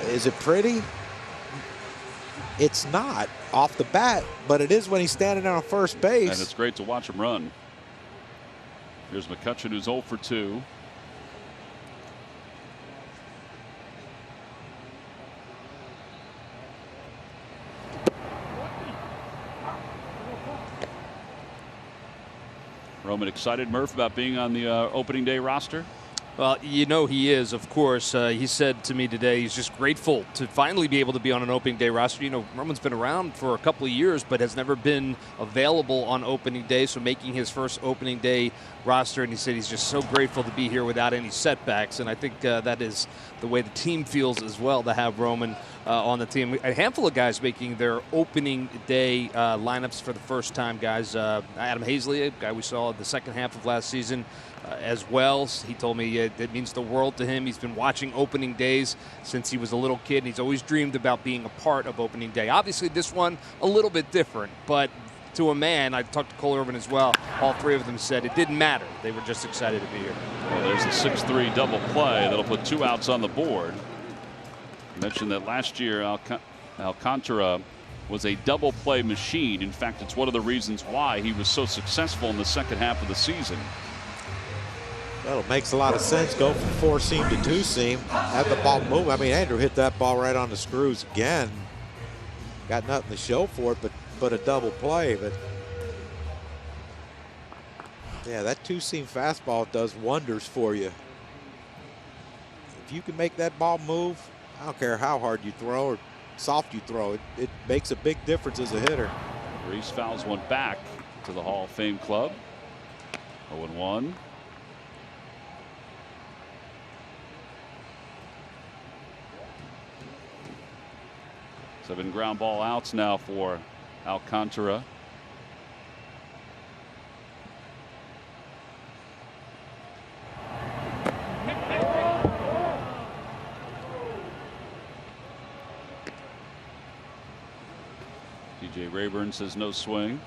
Is it pretty? It's not off the bat, but it is when he's standing on first base. And it's great to watch him run. Here's McCutchen, who's 0 for 2. Roman excited, Murph, about being on the opening day roster? Well, you know he is, of course. He said to me today he's just grateful to finally be able to be on an opening day roster. You know, Roman's been around for a couple of years, but has never been available on opening day, so making his first opening day roster, and he said he's just so grateful to be here without any setbacks, and I think that is the way the team feels as well, to have Roman on the team. A handful of guys making their opening day lineups for the first time, guys. Adam Hazley, a guy we saw in the second half of last season, as well. He told me it means the world to him. He's been watching opening days since he was a little kid, and he's always dreamed about being a part of opening day. Obviously, this one a little bit different, but to a man. I talked to Cole Irvin as well. All three of them said it didn't matter. They were just excited to be here. Well, there's a 6-3 double play that'll put 2 outs on the board. I mentioned that last year Alcantara was a double play machine. In fact, it's one of the reasons why he was so successful in the second half of the season. Well, it makes a lot of sense. Go from 4-seam to 2-seam. Have the ball move. I mean, Andrew hit that ball right on the screws again. Got nothing to show for it, but a double play. But yeah, that 2-seam fastball does wonders for you. If you can make that ball move, I don't care how hard you throw or soft you throw, it makes a big difference as a hitter. Reese fouls one back to the Hall of Fame club. 0-1. Seven ground ball outs now for Alcantara. DJ Rayburn says no swing.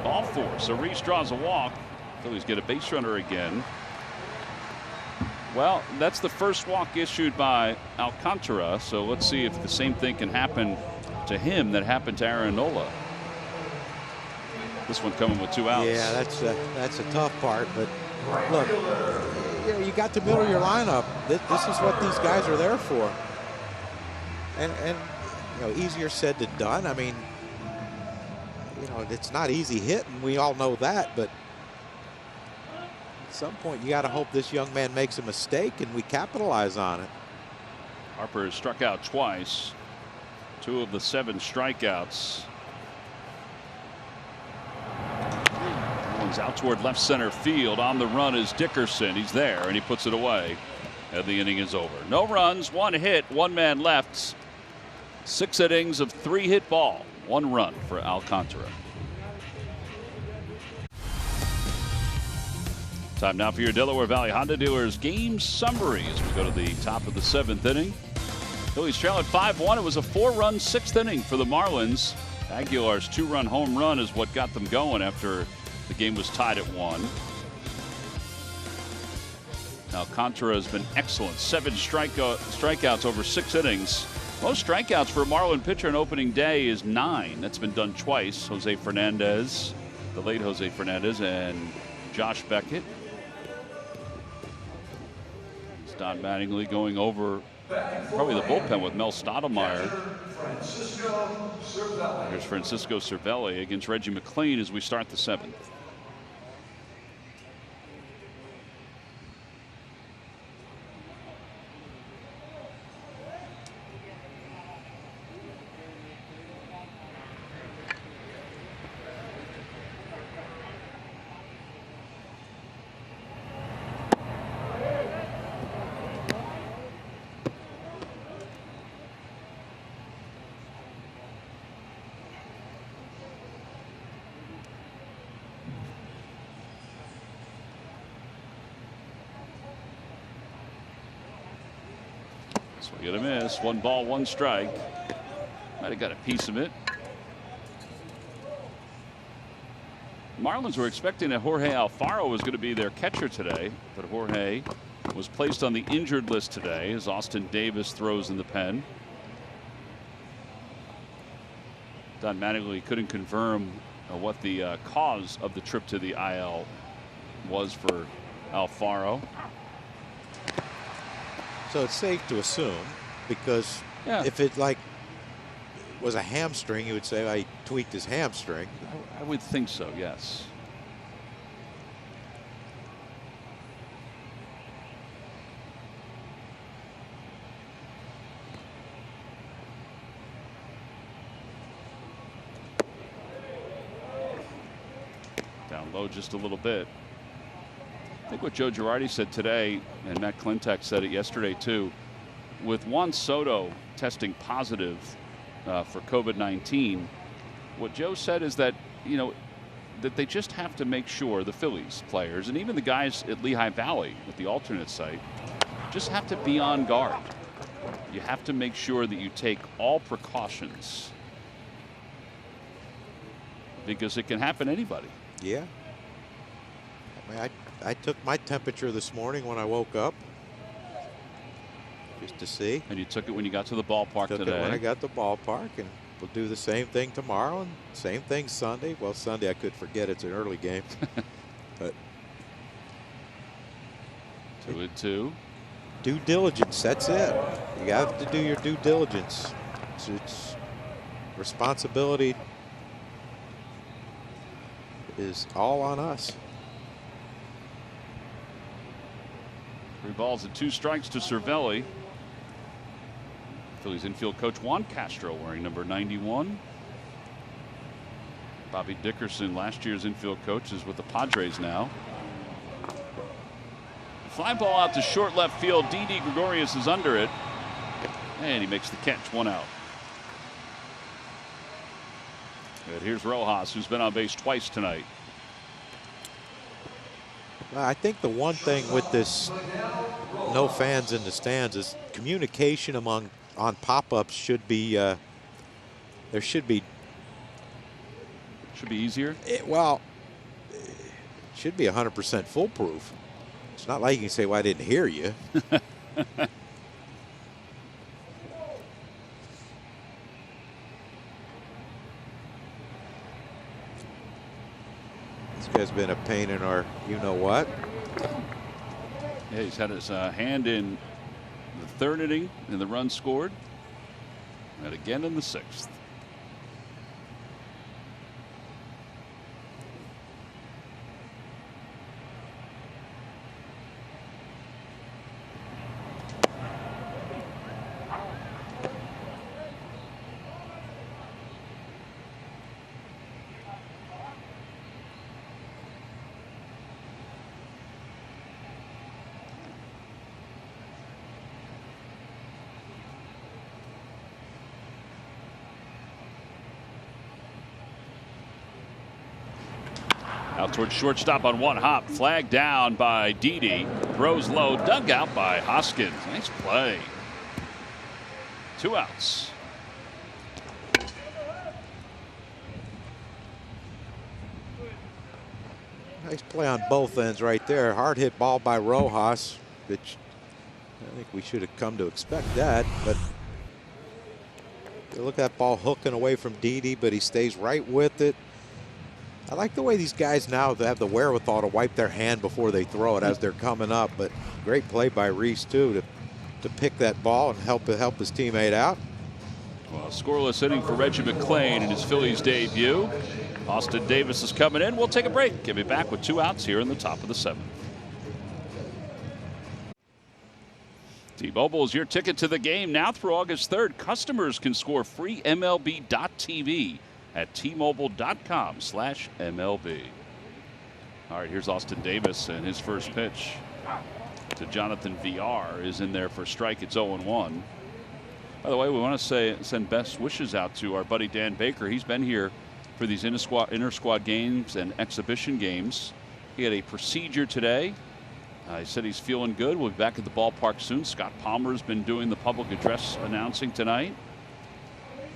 Ball four. So Reese draws a walk. Phillies get a base runner again. Well, that's the first walk issued by Alcantara. So let's see if the same thing can happen to him that happened to Aaron Nola. This one coming with 2 outs. Yeah, that's a tough part. But look, you got the middle of your lineup. This is what these guys are there for. And easier said than done. I mean, it's not easy hitting. We all know that, but at some point you got to hope this young man makes a mistake and we capitalize on it. Harper has struck out twice. 2 of the 7 strikeouts. One's out toward left center field. On the run is Dickerson. He's there and he puts it away. And the inning is over. No runs, 1 hit, 1 man left. 6 innings of 3 hit ball. 1 run for Alcantara. Time now for your Delaware Valley Honda Dealers game summary as we go to the top of the 7th inning. Phillies trail at 5-1. It was a 4-run 6th inning for the Marlins. Aguilar's 2-run home run is what got them going after the game was tied at 1. Alcantara has been excellent. 7 strikeouts over 6 innings. Most strikeouts for a Marlin pitcher on opening day is 9. That's been done twice. Jose Fernandez, the late Jose Fernandez, and Josh Beckett. It's Don Mattingly going over probably the bullpen with Mel Stottlemyre. Here's Francisco Cervelli against Reggie McLean as we start the 7th. Swing and a miss. 1 ball, 1 strike. Might have got a piece of it. Marlins were expecting that Jorge Alfaro was going to be their catcher today, but Jorge was placed on the injured list today as Austin Davis throws in the pen. Don Mattingly couldn't confirm what the cause of the trip to the IL was for Alfaro. So it's safe to assume, because Yeah. if it, like was a hamstring, you would say, well, he tweaked his hamstring. I would think so, yes. Down low just a little bit. I think what Joe Girardi said today, and Matt Klentak said it yesterday too, with Juan Soto testing positive for COVID-19, what Joe said is that, you know, that they just have to make sure, the Phillies players and even the guys at Lehigh Valley at the alternate site, just have to be on guard. You have to make sure that you take all precautions, because it can happen to anybody. Yeah. I mean, I took my temperature this morning when I woke up, just to see. And you took it when you got to the ballpark took today. It when I got to the ballpark, and we'll do the same thing tomorrow and same thing Sunday. Well, Sunday I could forget, it's an early game. But 2-2. Due diligence, that's it. You have to do your due diligence. It's responsibility is all on us. 3 balls and 2 strikes to Cervelli. Phillies infield coach Juan Castro wearing number 91. Bobby Dickerson, last year's infield coach, is with the Padres now. Fly ball out to short left field. Didi Gregorius is under it, and he makes the catch. 1 out. And here's Rojas, who's been on base twice tonight. Well, I think the one thing with this no fans in the stands is communication on pop-ups should be there should be easier. It should be 100% foolproof. It's not like you can say, well, I didn't hear you. This guy's been a pain in our you-know-what. Yeah, he's had his hand in the 3rd inning in the run scored, and again in the 6th. Out towards shortstop on 1 hop. Flag down by Didi. Throws low. Dug out by Hoskins. Nice play. 2 outs. Nice play on both ends right there. Hard hit ball by Rojas, which I think we should have come to expect that. But look at that ball hooking away from Didi, but he stays right with it. I like the way these guys now have the wherewithal to wipe their hand before they throw it as they're coming up. But great play by Reese too to pick that ball and help his teammate out. Well, scoreless inning for Reggie McClain in his Phillies debut. Austin Davis is coming in. We'll take a break. Get me back with 2 outs here in the top of the 7th. T-Mobile is your ticket to the game now through August 3rd. Customers can score free MLB.TV at T-Mobile.com/MLB. All right, here's Austin Davis, and his first pitch to Jonathan VR is in there for strike. It's 0-1. By the way, we want to send best wishes out to our buddy Dan Baker. He's been here for these inter-squad games and exhibition games. He had a procedure today. He said he's feeling good. We'll be back at the ballpark soon. Scott Palmer's been doing the public address announcing tonight.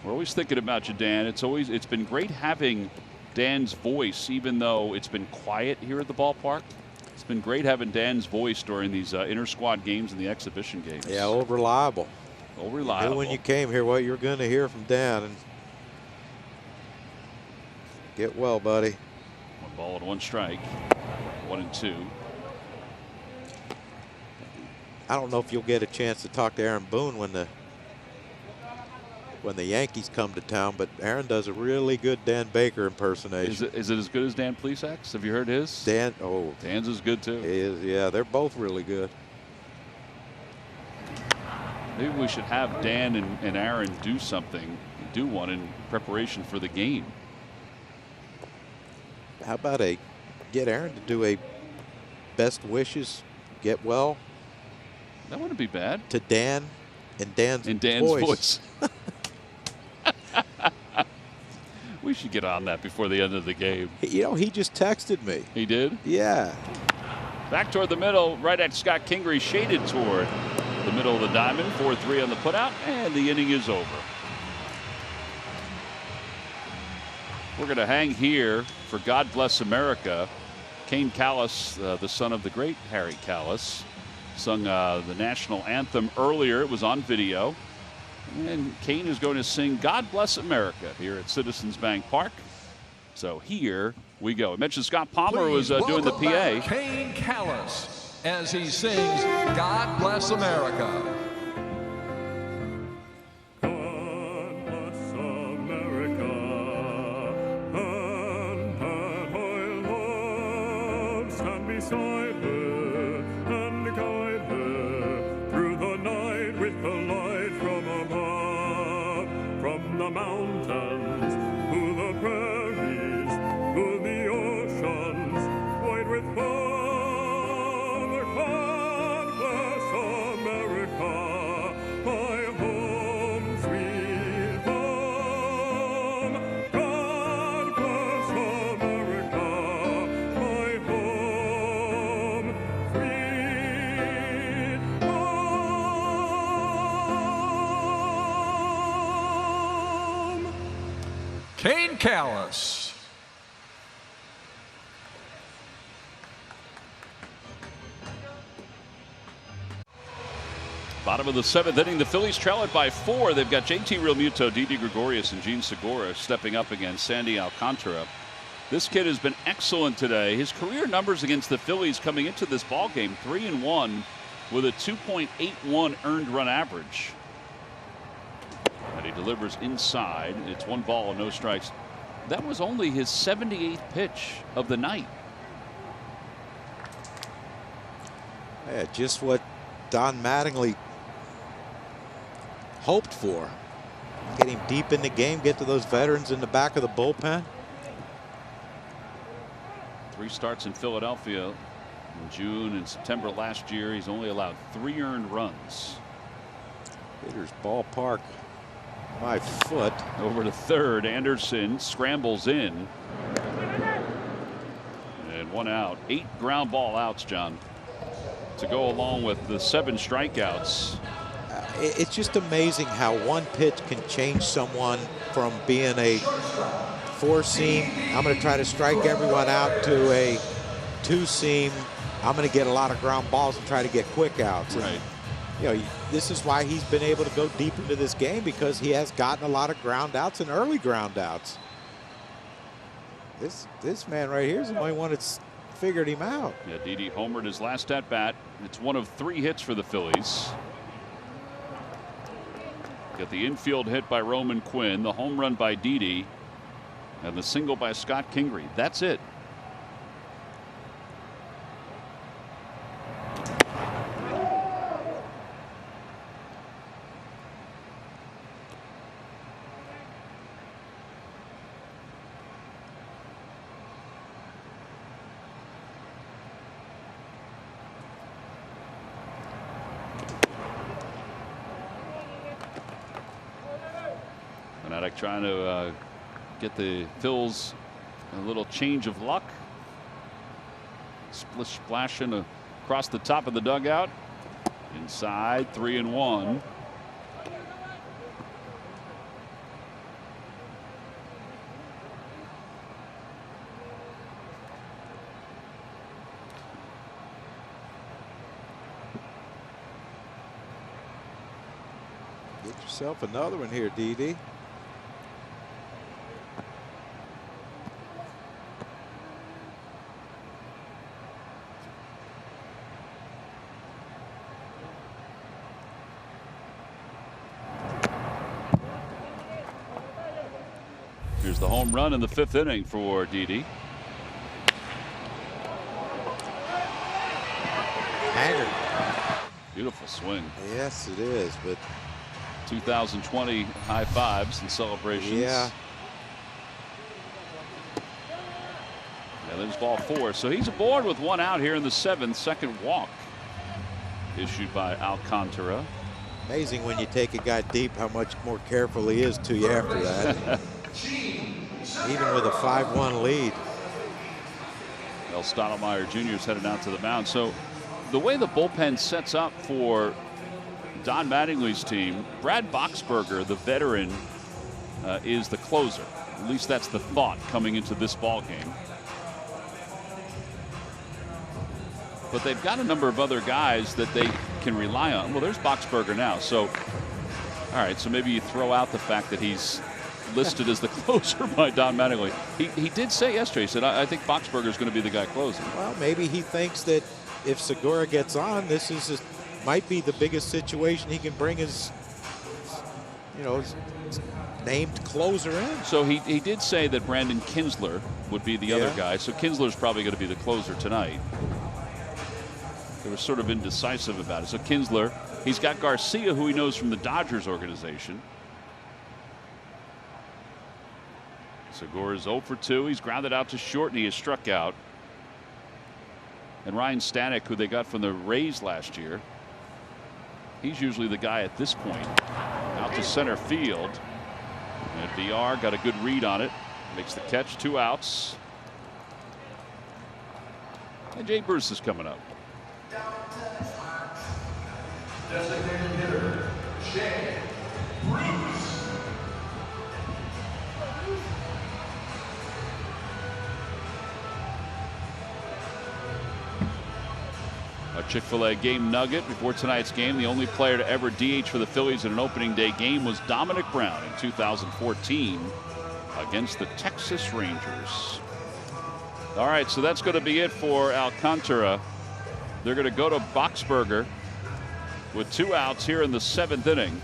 We're always thinking about you, Dan. It's been great having Dan's voice, even though it's been quiet here at the ballpark. It's been great having Dan's voice during these inter-squad games and the exhibition games. Yeah, old reliable. Old reliable. You knew when you came here what you're going to hear from Dan. And get well, buddy. 1 ball and 1 strike. 1-2. I don't know if you'll get a chance to talk to Aaron Boone when the when the Yankees come to town, but Aaron does a really good Dan Baker impersonation. Is it as good as Dan Plesac's? Have you heard his? Dan's is good too. Yeah, they're both really good. Maybe we should have Dan and Aaron do something, do one in preparation for the game. How about get Aaron to do a best wishes, get well? That wouldn't be bad. To Dan in Dan's voice. We should get on that before the end of the game. You know, he just texted me. He did? Yeah. Back toward the middle, right at Scott Kingery, shaded toward the middle of the diamond. 4-3 on the putout, and the inning is over. We're going to hang here for God Bless America. Kane Callis, the son of the great Harry Callis, sung the national anthem earlier. It was on video. And Kane is going to sing God Bless America here at Citizens Bank Park. So here we go. I mentioned Scott Palmer was doing the PA. Kane Callis as he sings God Bless America. Beside her and guide her through the night with the light from above, from the mountains to the prairies, to the oceans white with foam. God bless America, my home, sweet home. God bless America, my home, sweet home. Kane Callis. Bottom of the seventh inning, the Phillies trail it by 4. They've got JT Realmuto, Didi Gregorius, and Gene Segura stepping up against Sandy Alcantara. This kid has been excellent today. His career numbers against the Phillies coming into this ball game, 3-1 with a 2.81 earned run average. And he delivers inside. It's 1 ball and no strikes. That was only his 78th pitch of the night. Yeah, just what Don Mattingly hoped for. Get him deep in the game, get to those veterans in the back of the bullpen. 3 starts in Philadelphia in June and September last year. He's only allowed 3 earned runs. Hitters Ballpark, my foot. Over to third, Anderson scrambles in. And 1 out. 8 ground ball outs, John, to go along with the 7 strikeouts. It's just amazing how one pitch can change someone from being a 4-seam, I'm going to try to strike everyone out, to a 2-seam, I'm going to get a lot of ground balls and try to get quick outs. Right. And, you know, this is why he's been able to go deep into this game, because he has gotten a lot of ground outs and early ground outs. This man right here is the only one that's figured him out. Yeah, Didi homered his last at bat. It's 1 of 3 hits for the Phillies. Got the infield hit by Roman Quinn, the home run by Didi, and the single by Scott Kingery. That's it. Fanatic trying to get the Phils a little change of luck. Splish splashing across the top of the dugout. Inside, 3-1. Get yourself another one here, Didi. Here's the home run in the 5th inning for Didi. Haggard. Beautiful swing. Yes, it is, but 2020 high fives and celebrations. Yeah. And there's ball 4. So he's aboard with 1 out here in the 7th. Second walk issued by Alcantara. Amazing when you take a guy deep how much more careful he is to you after that. Even with a 5-1 lead. Well, Stottlemyre Jr. is headed out to the mound. So the way the bullpen sets up for Don Mattingly's team, Brad Boxberger, the veteran, is the closer. At least that's the thought coming into this ball game. But they've got a number of other guys that they can rely on. Well, there's Boxberger now. So, all right, so maybe you throw out the fact that he's listed as the closer by Don Mattingly. He did say yesterday, he said, I think Boxberger is going to be the guy closing. Well, maybe he thinks that if Segura gets on, this is might be the biggest situation he can bring his, his named closer in. So he did say that Brandon Kinsler would be the other guy. So Kinsler's probably going to be the closer tonight. They were sort of indecisive about it. So Kinsler, he's got Garcia, who he knows from the Dodgers organization. Segura's 0 for 2. He's grounded out to short, and he is struck out. And Ryan Stanek, who they got from the Rays last year, he's usually the guy at this point. Out to center field. And VR got a good read on it. Makes the catch. 2 outs. And Jay Bruce is coming up. Designated hitter, Jay Bruce. A Chick-fil-A game nugget before tonight's game. The only player to ever DH for the Phillies in an opening day game was Dominic Brown in 2014 against the Texas Rangers. All right, so that's going to be it for Alcantara. They're going to go to Boxberger with 2 outs here in the 7th inning.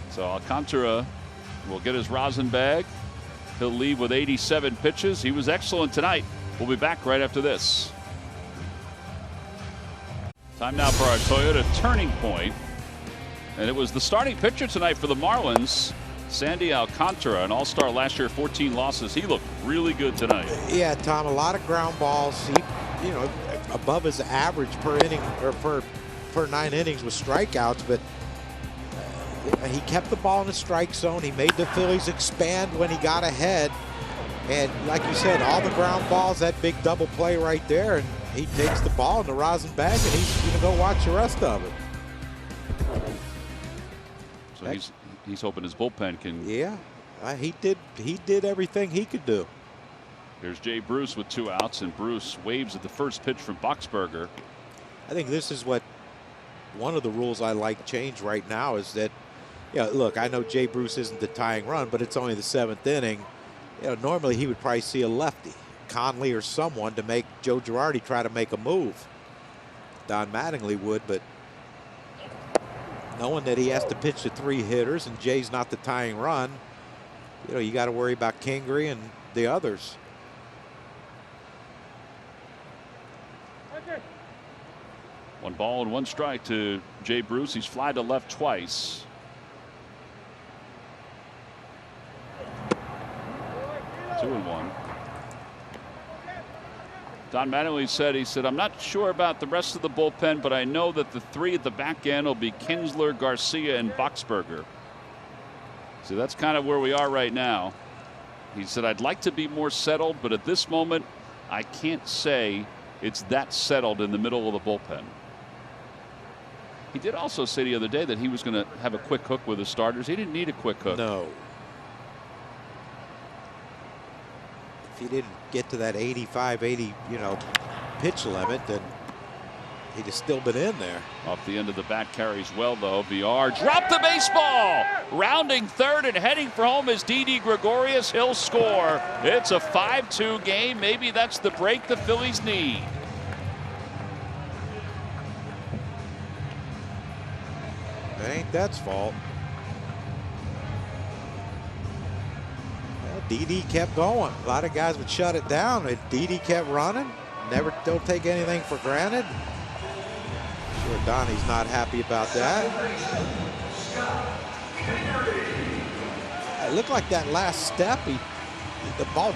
So Alcantara will get his rosin bag. He'll leave with 87 pitches. He was excellent tonight. We'll be back right after this. Time now for our Toyota Turning Point. And it was the starting pitcher tonight for the Marlins, Sandy Alcantara, an all-star last year, 14 losses. He looked really good tonight. Yeah, Tom, a lot of ground balls. He, above his average per inning or per 9 innings with strikeouts, but he kept the ball in the strike zone. He made the Phillies expand when he got ahead. And like you said, all the ground balls, that big double play right there, and he takes the ball in the rosin bag, and he's going to go watch the rest of it. So he's hoping his bullpen can. Yeah, he did everything he could do. Here's Jay Bruce with 2 outs, and Bruce waves at the first pitch from Boxberger. I think this is what one of the rules I like change right now is that, look, I know Jay Bruce isn't the tying run, but it's only the 7th inning. Normally he would probably see a lefty, Conley or someone, to make Joe Girardi try to make a move. Don Mattingly would, but knowing that he has to pitch to 3 hitters and Jay's not the tying run, you got to worry about Kingery and the others. One ball and 1 strike to Jay Bruce. He's fly to left twice. Two and 1. Don Mattingly said, I'm not sure about the rest of the bullpen, but I know that the 3 at the back end will be Kinsler, Garcia, and Boxberger. So that's kind of where we are right now. He said, I'd like to be more settled, but at this moment, I can't say it's that settled in the middle of the bullpen. He did also say the other day that he was going to have a quick hook with his starters. He didn't need a quick hook. No. If he didn't get to that 85, 80, pitch limit, then he'd have still been in there. Off the end of the bat carries well, though. VR dropped the baseball. Rounding third and heading for home is Didi Gregorius. He'll score. It's a 5-2 game. Maybe that's the break the Phillies need. It ain't that's fault. Didi kept going. A lot of guys would shut it down, and Didi kept running. Don't take anything for granted. Sure, Donnie's not happy about that. It looked like that last step, the ball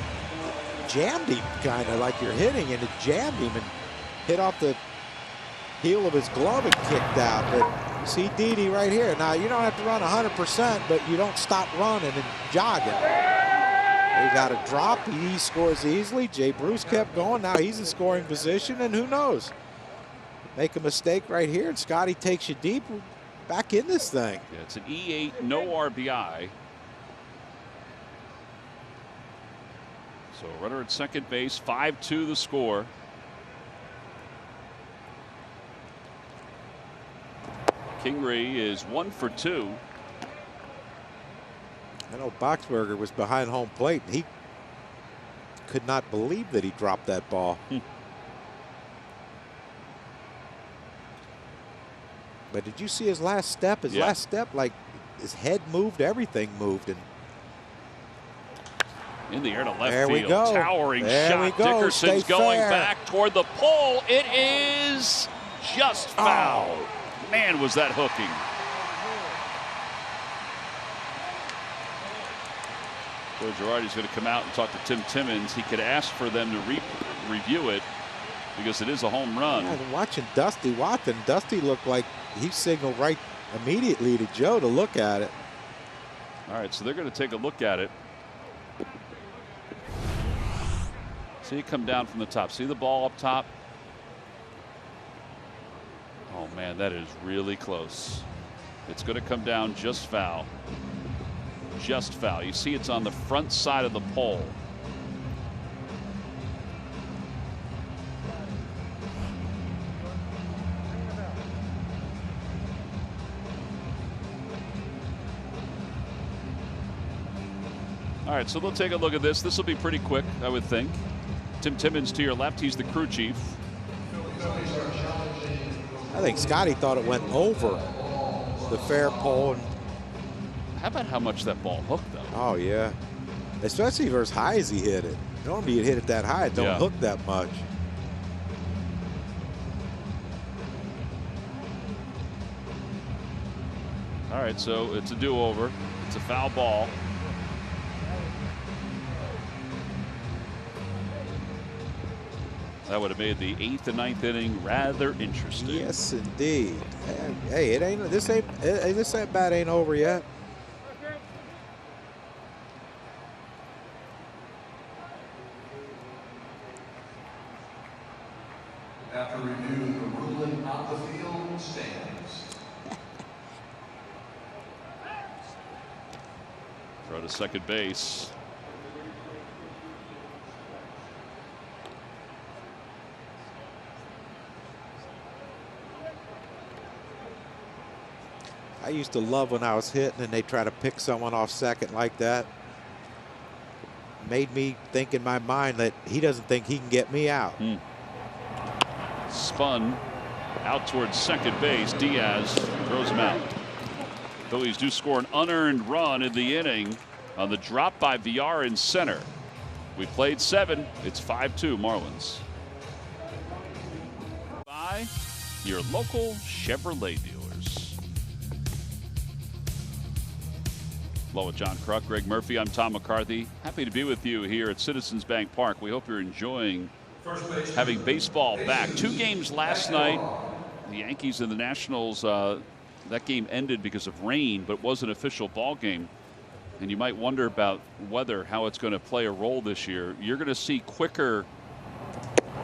jammed him, kind of like you're hitting, and it jammed him and hit off the heel of his glove and kicked out. But you see Didi right here. Now, you don't have to run 100%, but you don't stop running and jogging. He got a drop. He scores easily. Jay Bruce kept going. Now he's in scoring position, and who knows? Make a mistake right here, and Scotty takes you deep. Back in this thing. Yeah, it's an E8, no RBI. So runner at second base, 5-2 the score. Kingery is 1 for 2. I know Boxberger was behind home plate. He could not believe that he dropped that ball. But did you see his last step? His last step, like his head moved, everything moved. And in the air to left there field. We go. Towering there shot. We go. Dickerson's Stay going fair. back toward the pole. It is just foul. Oh. Man, was that hooking. Joe Girardi's going to come out and talk to Tim Timmons. He could ask for them to review it because it is a home run. Yeah, watching Dusty Watson, Dusty looked like he signaled right immediately to Joe to look at it. All right, so they're going to take a look at it. See it come down from the top. See the ball up top? Oh, man, that is really close. It's going to come down just foul. Just foul. You see it's on the front side of the pole. All right, so they'll take a look at this. This will be pretty quick, I would think. Tim Timmons to your left. He's the crew chief. I think Scotty thought it went over the fair pole. And how about how much that ball hooked, though? Oh, yeah. Especially for as high as he hit it. Normally you'd hit it that high. It don't hook that much. All right, so it's a do-over. It's a foul ball. That would have made the 8th and 9th inning rather interesting. Yes, indeed. Hey, this at bat ain't over yet. After review, the ruling on the field stands. Throw to second base. I used to love when I was hitting and they try to pick someone off second like that. Made me think in my mind that he doesn't think he can get me out. Spun out towards second base. Diaz throws him out. Phillies do score an unearned run in the inning on the drop by Villar in center. We played 7. It's 5-2 Marlins. By your local Chevrolet dealers. Hello with John Kruk, Greg Murphy. I'm Tom McCarthy. Happy to be with you here at Citizens Bank Park. We hope you're enjoying having baseball back. 2 games last night. The Yankees and the Nationals, that game ended because of rain, but was an official ball game. And you might wonder about weather, how it's going to play a role this year. You're going to see quicker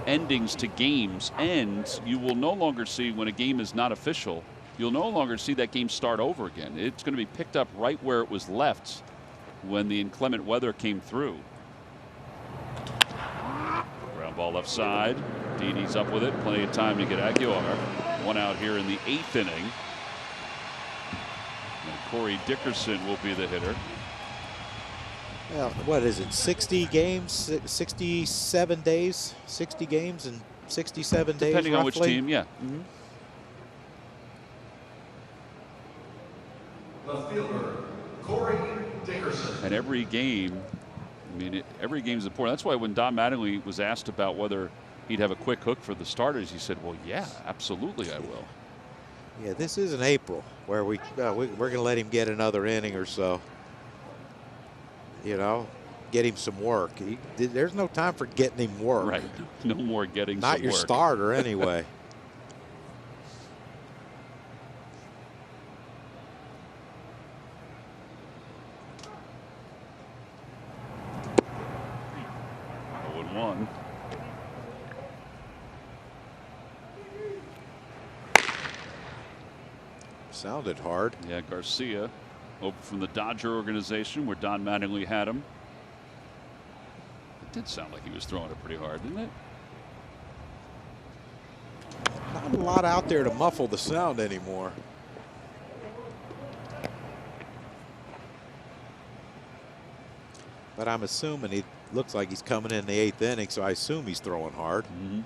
endings to games, and you will no longer see, when a game is not official, you'll no longer see that game start over again. It's going to be picked up right where it was left when the inclement weather came through. Ground ball left side. Didi's up with it. Plenty of time to get Aguilar. 1 out here in the 8th inning. And Corey Dickerson will be the hitter. Well, what is it? 60 games, 67 days, 60 games in 67 days. Depending on which team, yeah. Left fielder Corey Dickerson. And every game I mean, every game's important. That's why when Don Mattingly was asked about whether he'd have a quick hook for the starters, he said, well, yeah, absolutely I will. Yeah, this isn't April where we're going to let him get another inning or so. You know, get him some work. There's no time for getting him work. Right. No more getting Not some your work. starter anyway. 0-1. Sounded hard. Yeah, Garcia over from the Dodger organization where Don Mattingly had him. It did sound like he was throwing it pretty hard, didn't it? Not a lot out there to muffle the sound anymore. But I'm assuming he looks like he's coming in the 8th inning, so I assume he's throwing hard. Mm-hmm.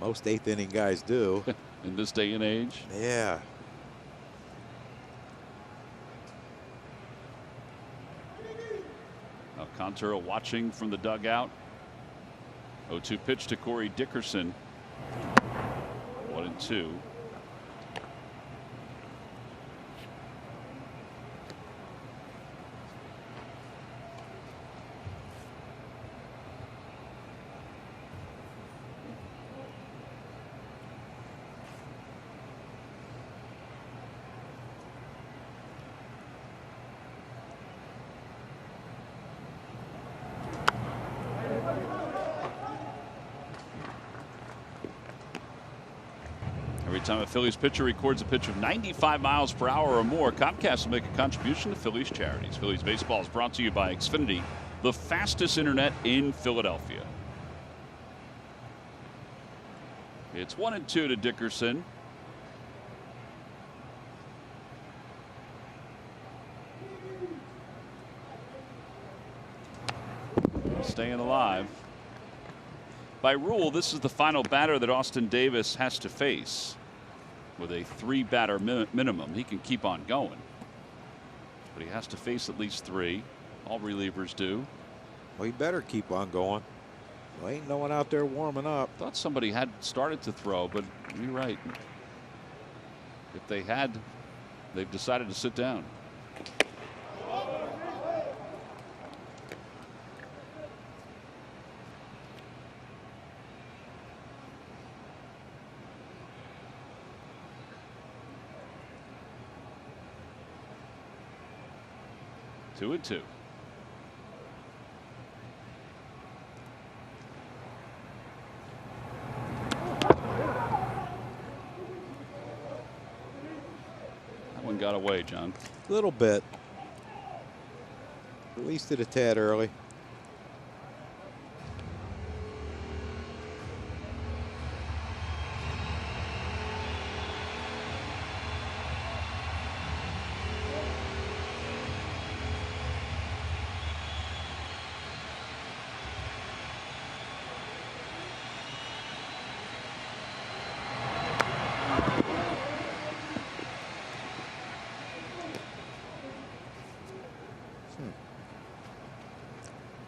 Most 8th inning guys do. In this day and age. Yeah. Alcantara watching from the dugout. 0-2 pitch to Corey Dickerson. 1-2. Every time a Phillies pitcher records a pitch of 95 miles per hour or more, Comcast will make a contribution to Phillies charities. Phillies baseball is brought to you by Xfinity, the fastest internet in Philadelphia. It's 1-2 to Dickerson. Staying alive. By rule, this is the final batter that Austin Davis has to face. With a 3-batter minimum, he can keep on going. But he has to face at least 3. All relievers do. Well, he better keep on going. Well, ain't no one out there warming up. Thought somebody had started to throw, but you're right. If they had, they've decided to sit down. Two and 2. That one got away, John. A little bit. Released it a tad early.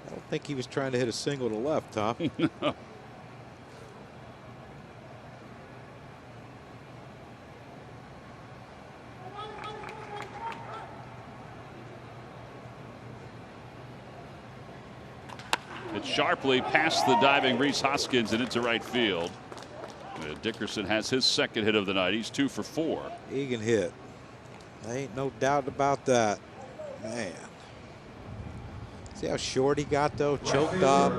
I think he was trying to hit a single to left, Tom. No. It's sharply past the diving Rhys Hoskins and into right field. Dickerson has his second hit of the night. He's 2 for 4. He can hit. Ain't no doubt about that. Man. See how short he got, though? Choked up,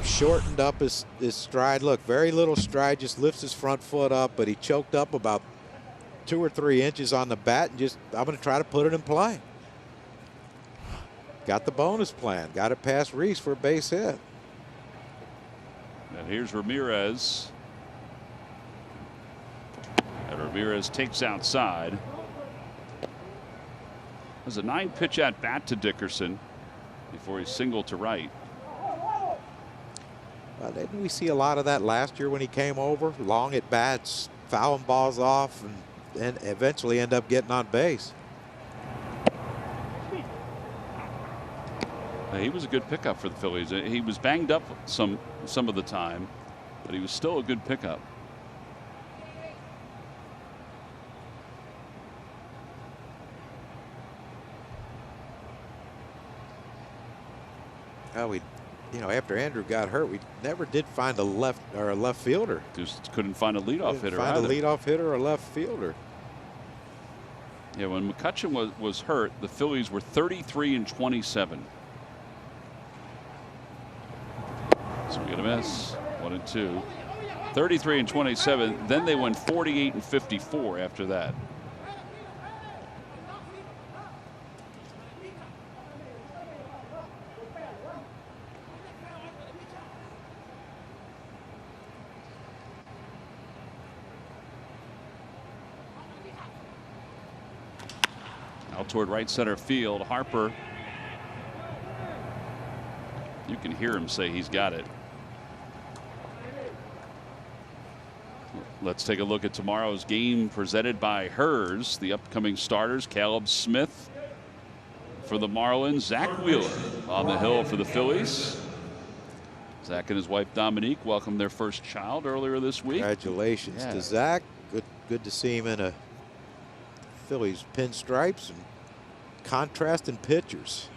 shortened up his stride. Look, very little stride, just lifts his front foot up, but he choked up about 2 or 3 inches on the bat and just, I'm going to try to put it in play. Got the bonus plan. Got it past Rhys for a base hit. And here's Ramirez. And Ramirez takes outside. There's a 9-pitch at bat to Dickerson before he singled to right. Well, didn't we see a lot of that last year when he came over? Long at bats, fouling balls off, and eventually end up getting on base. He was a good pickup for the Phillies. He was banged up some of the time, but he was still a good pickup. We, after Andrew got hurt, we never did find a left fielder. Just couldn't find a leadoff hitter. Find a leadoff hitter or left fielder. Yeah, when McCutchen was hurt, the Phillies were 33-27. So we got a miss. 1-2. 33-27. Then they went 48-54 after that. Out toward right center field. Harper. You can hear him say he's got it. Let's take a look at tomorrow's game presented by Hers. The upcoming starters: Caleb Smith for the Marlins, Zach Wheeler on the hill for the Phillies. Zach and his wife Dominique welcomed their first child earlier this week. Congratulations to Zach. Good to see him in a Phillies pinstripes and contrasting pitchers.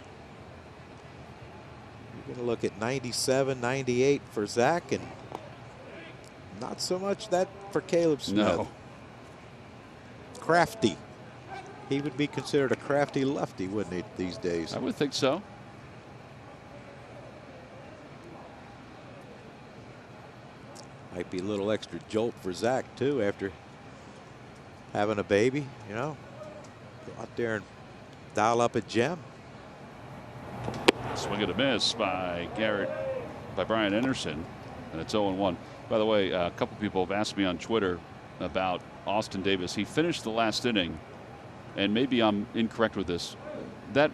You're going to look at 97, 98 for Zach, and not so much that for Caleb Smith. No. Crafty. He would be considered a crafty lefty, wouldn't he, these days? I would think so. Might be a little extra jolt for Zach, too, after having a baby, Go out there and dial up a gem. Swing and a miss by Brian Anderson, and it's 0-1. By the way, a couple people have asked me on Twitter about Austin Davis. He finished the last inning, and maybe I'm incorrect with this, that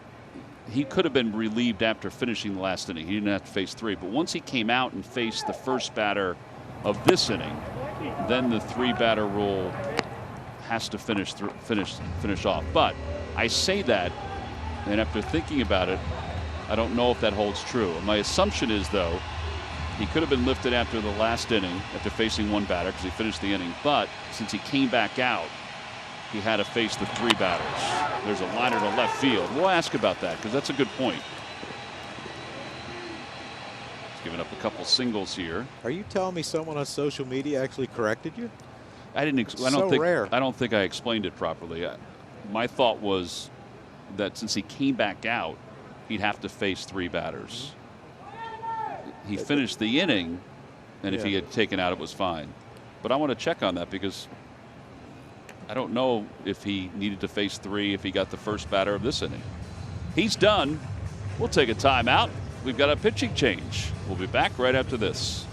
he could have been relieved after finishing the last inning. He didn't have to face three, but once he came out and faced the first batter of this inning, then the three-batter rule has to finish off. But I say that, and after thinking about it, I don't know if that holds true. My assumption is, though, he could have been lifted after the last inning after facing one batter because he finished the inning. But since he came back out, he had to face the three batters. There's a liner to left field. We'll ask about that because that's a good point. He's given up a couple singles here. Are you telling me someone on social media actually corrected you? I don't think I explained it properly. My thought was that since he came back out, he'd have to face three batters. He finished the inning, and if he had taken out, it was fine. But I want to check on that because I don't know if he needed to face three if he got the first batter of this inning. He's done. We'll take a timeout. We've got a pitching change. We'll be back right after this.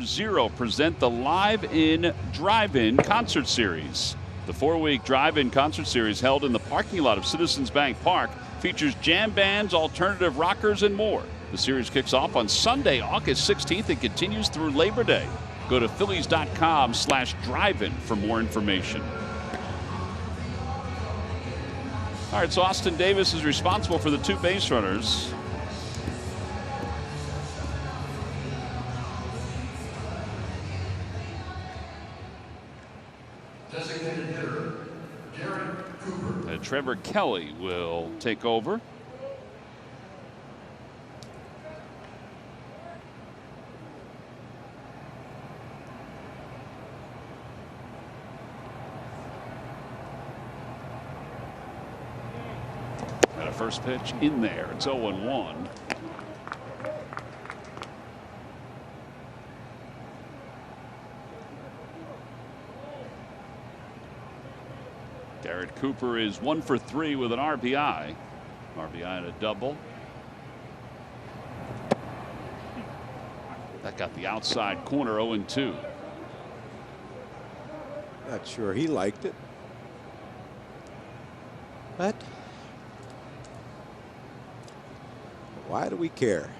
Zero present the Live-In Drive-In Concert Series. The 4-week Drive-In Concert Series held in the parking lot of Citizens Bank Park features jam bands, alternative rockers, and more. The series kicks off on Sunday, August 16th and continues through Labor Day. Go to Phillies.com/drive-in for more information. All right, so Austin Davis is responsible for the two base runners. Designated hitter, Garrett Cooper. And Trevor Kelly will take over. And a first pitch in there. It's 0-1. Garrett Cooper is 1 for 3 with an RBI. RBI and a double. That got the outside corner. 0-2. Not sure he liked it. But why do we care?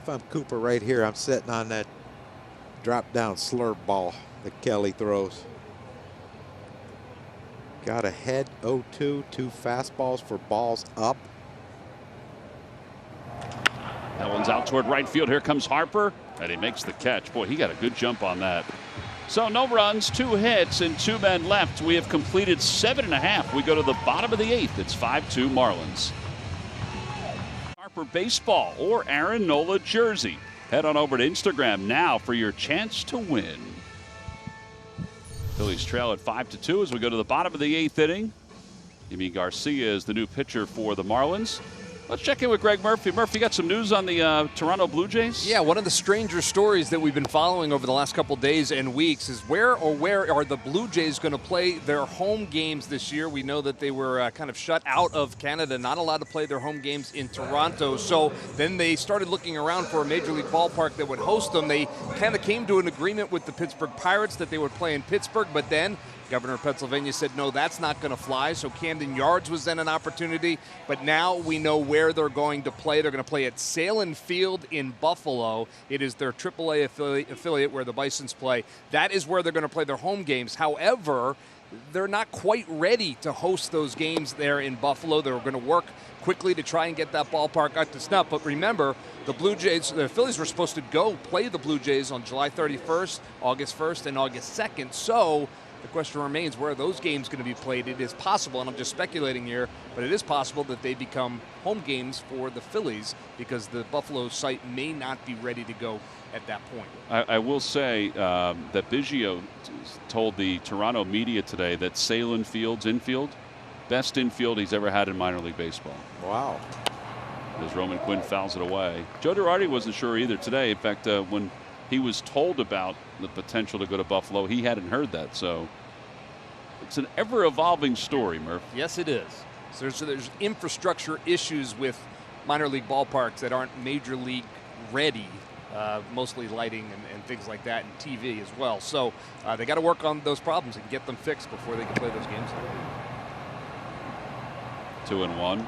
If I'm Cooper right here, I'm sitting on that drop down slurp ball that Kelly throws. Got a head 0-2, 2 fastballs for balls up. That one's out toward right field. Here comes Harper, and he makes the catch. Boy, he got a good jump on that. So no runs, 2 hits, and 2 men left. We have completed 7.5. We go to the bottom of the 8th. It's 5-2 Marlins. Harper baseball or Aaron Nola jersey. Head on over to Instagram now for your chance to win. Phillies trail at 5-2 as we go to the bottom of the 8th inning. Yimi Garcia is the new pitcher for the Marlins. Let's check in with Greg Murphy. Murphy, got some news on the Toronto Blue Jays? Yeah, one of the stranger stories that we've been following over the last couple days and weeks is where are the Blue Jays going to play their home games this year? We know that they were kind of shut out of Canada, not allowed to play their home games in Toronto. So then they started looking around for a Major League ballpark that would host them. They kind of came to an agreement with the Pittsburgh Pirates that they would play in Pittsburgh, but then Governor of Pennsylvania said, no, that's not going to fly. So Camden Yards was then an opportunity. But now we know where they're going to play. They're going to play at Salem Field in Buffalo. It is their AAA affiliate where the Bisons play. That is where they're going to play their home games. However, they're not quite ready to host those games there in Buffalo. They're going to work quickly to try and get that ballpark up to snuff. But remember, the Phillies were supposed to go play the Blue Jays on July 31st, August 1st, and August 2nd. So the question remains, where are those games going to be played? It is possible, and I'm just speculating here, but it is possible that they become home games for the Phillies because the Buffalo site may not be ready to go at that point. I will say that Biggio told the Toronto media today that Salem Field's infield, best infield he's ever had in minor league baseball. Wow. As Roman Quinn fouls it away. Joe Girardi wasn't sure either today. In fact, when he was told about the potential to go to Buffalo, he hadn't heard that. So it's an ever-evolving story, Murph. Yes, it is. So there's infrastructure issues with minor league ballparks that aren't major league ready, mostly lighting and things like that, and TV as well. So they got to work on those problems and get them fixed before they can play those games. 2-1.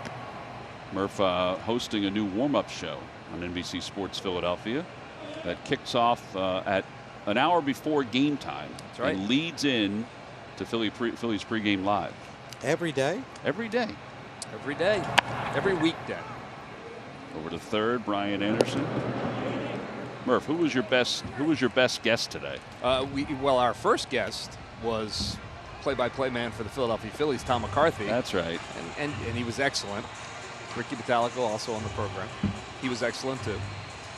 Murph hosting a new warm-up show on NBC Sports Philadelphia that kicks off at an hour before game time. That's right. And leads in to Phillies pregame live. Every day? Every day. Every day. Every weekday. Over to third, Brian Anderson. Murph, who was your best guest today? Well, our first guest was play-by-play man for the Philadelphia Phillies, Tom McCarthy. That's right. And he was excellent. Ricky Metallico also on the program. He was excellent too.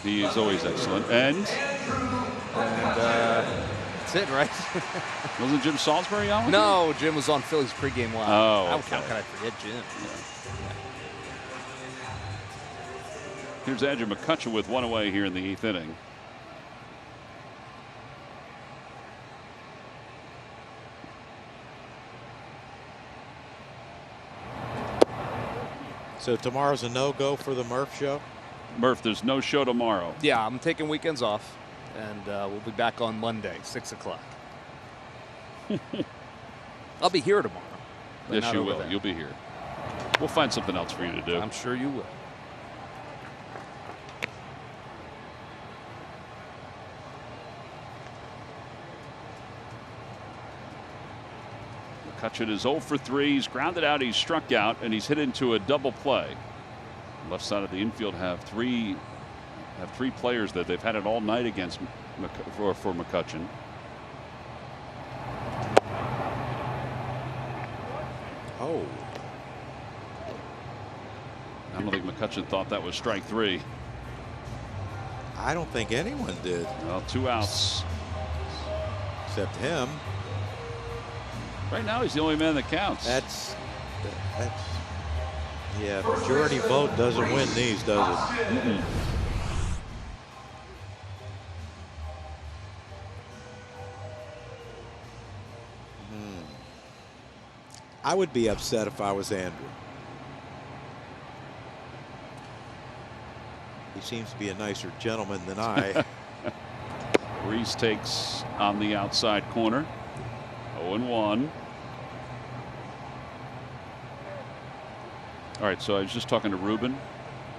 He is always excellent. And that's it, right? Wasn't Jim Salisbury on with No, you? Jim was on Phillies pregame live. Oh, okay. How can I forget Jim? Yeah. Here's Andrew McCutchen with one away here in the 8th inning. So tomorrow's a no-go for the Murph show? Murph, there's no show tomorrow. Yeah, I'm taking weekends off, and we'll be back on Monday, 6 o'clock. I'll be here tomorrow. Yes, you will. There. You'll be here. We'll find something else for you to do. I'm sure you will. McCutchen is 0 for 3. He's grounded out. He's struck out, and he's hit into a double play. Left side of the infield have three players that they've had it all night against for McCutchen. Oh. I don't think McCutchen thought that was strike 3. I don't think anyone did. Well, 2 outs. Except him. Right now, he's the only man that counts. That's yeah, majority vote doesn't win these, does it? Mm-mm. I would be upset if I was Andrew. He seems to be a nicer gentleman than I. Reese takes on the outside corner. 0-1. All right, so I was just talking to Ruben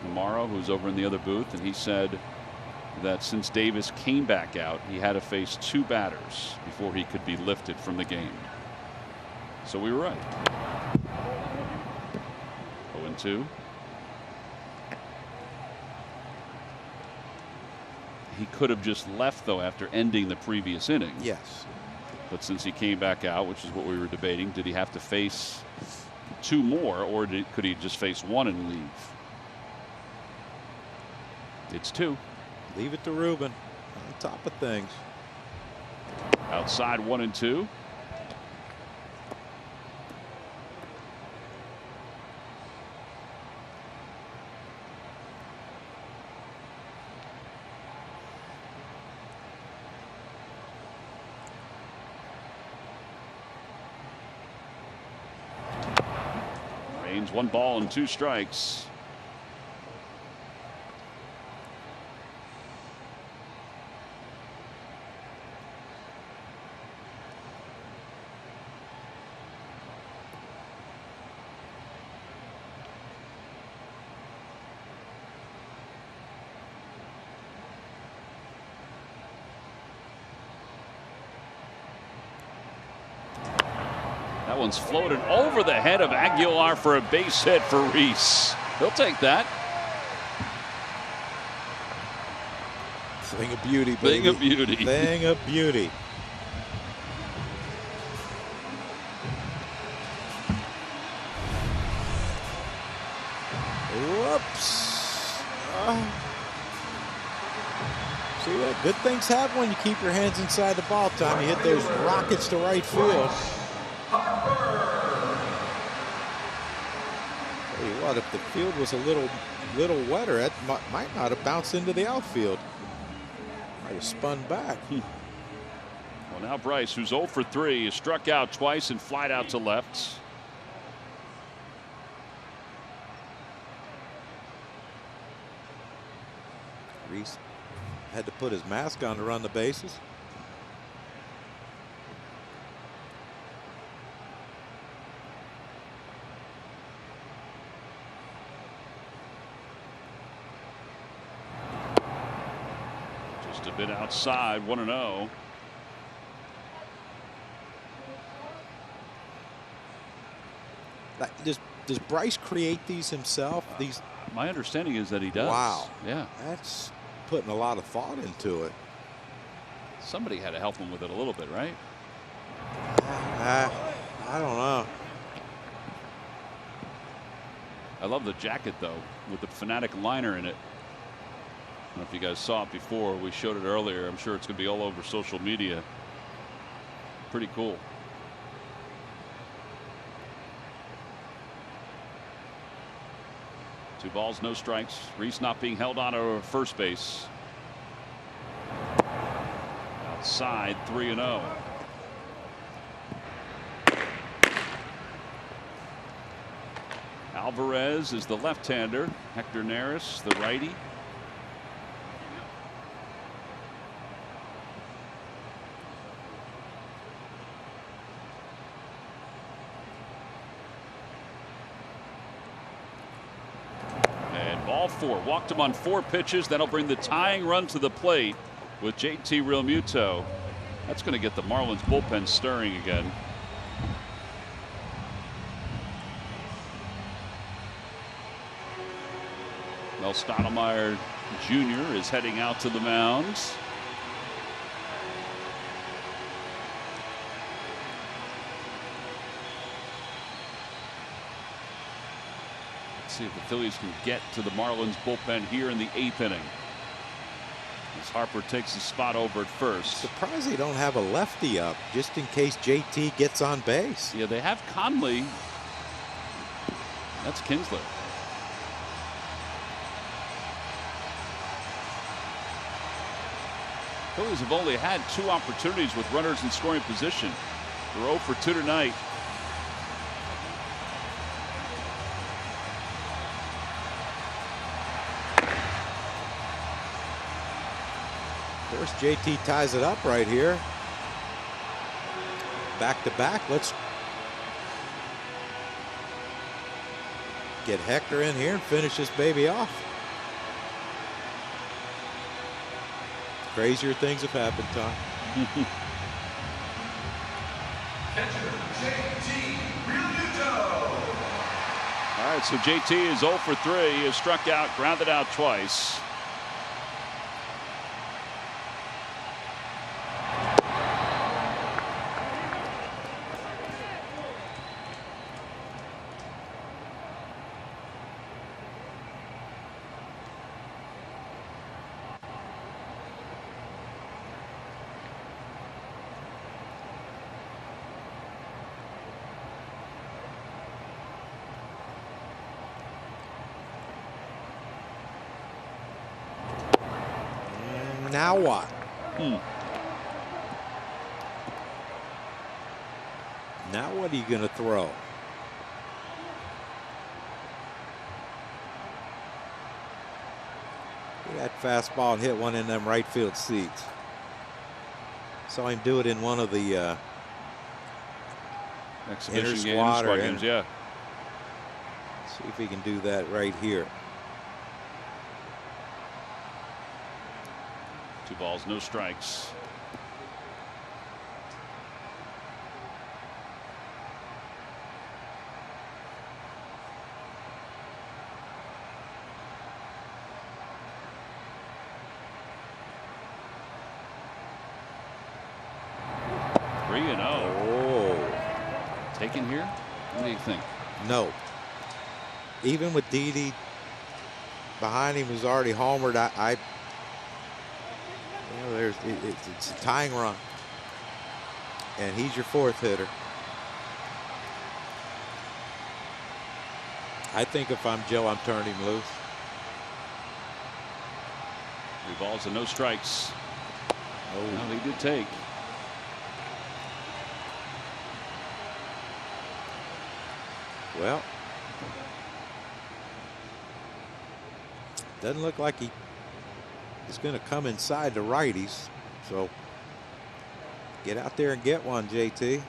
Amaro, who's over in the other booth, and he said that since Davis came back out, he had to face 2 batters before he could be lifted from the game. So we were right. 0-2. He could have just left, though, after ending the previous inning. Yes. But since he came back out, which is what we were debating, did he have to face 2 more, or could he just face 1 and leave? It's 2. Leave it to Ruben on top of things. Outside 1-2. Raines 1 ball and 2 strikes. That one's floated over the head of Aguilar for a base hit for Reese. He'll take that. Thing of beauty, baby. Thing of beauty. Thing of beauty. Whoops. See what good things happen when you keep your hands inside the ball, Tom. You hit those rockets to right field. Tell you what, if the field was a little wetter, that might not have bounced into the outfield. Might have spun back. Well, now Bryce, who's 0 for 3, is struck out twice and flied out to left. Reese had to put his mask on to run the bases. Just a bit outside, 1-0. Does Bryce create these himself? My understanding is that he does. Wow. Yeah. That's putting a lot of thought into it. Somebody had to help him with it a little bit, right? I don't know. I love the jacket, though, with the Fanatic liner in it. I don't know if you guys saw it before. We showed it earlier. I'm sure it's going to be all over social media. Pretty cool. Two balls, no strikes. Reese not being held on to first base. Outside, 3-0. Alvarez is the left-hander. Hector Neris, the righty. And ball 4. Walked him on 4 pitches. That'll bring the tying run to the plate with JT Realmuto. That's going to get the Marlins bullpen stirring again. Mel Stottlemyre Jr. is heading out to the mound. Let's see if the Phillies can get to the Marlins bullpen here in the 8th inning. As Harper takes the spot over at first. Surprised they don't have a lefty up just in case JT gets on base. Yeah, they have Conley. That's Kinsler. Phillies have only had 2 opportunities with runners in scoring position. They're 0 for 2 tonight. Of course, JT ties it up right here. Back to back. Let's get Hector in here and finish this baby off. Crazier things have happened, Tom. All right, so JT is 0 for 3. He has struck out, grounded out twice. Now what? Now what are you going to throw? That fastball and hit one in them right field seats. Saw him do it in one of the exhibition games. Yeah. See if he can do that right here. 2 balls, no strikes. Three and 0. Oh. Taken here? What do you think? No. Even with Didi behind him, who's already homered, it's a tying run, and he's your 4th hitter. I think if I'm Joe, I'm turning him loose. 3 balls and no strikes. Oh, well, he did take. Well, doesn't look like he is going to come inside the righties. So get out there and get one, JT.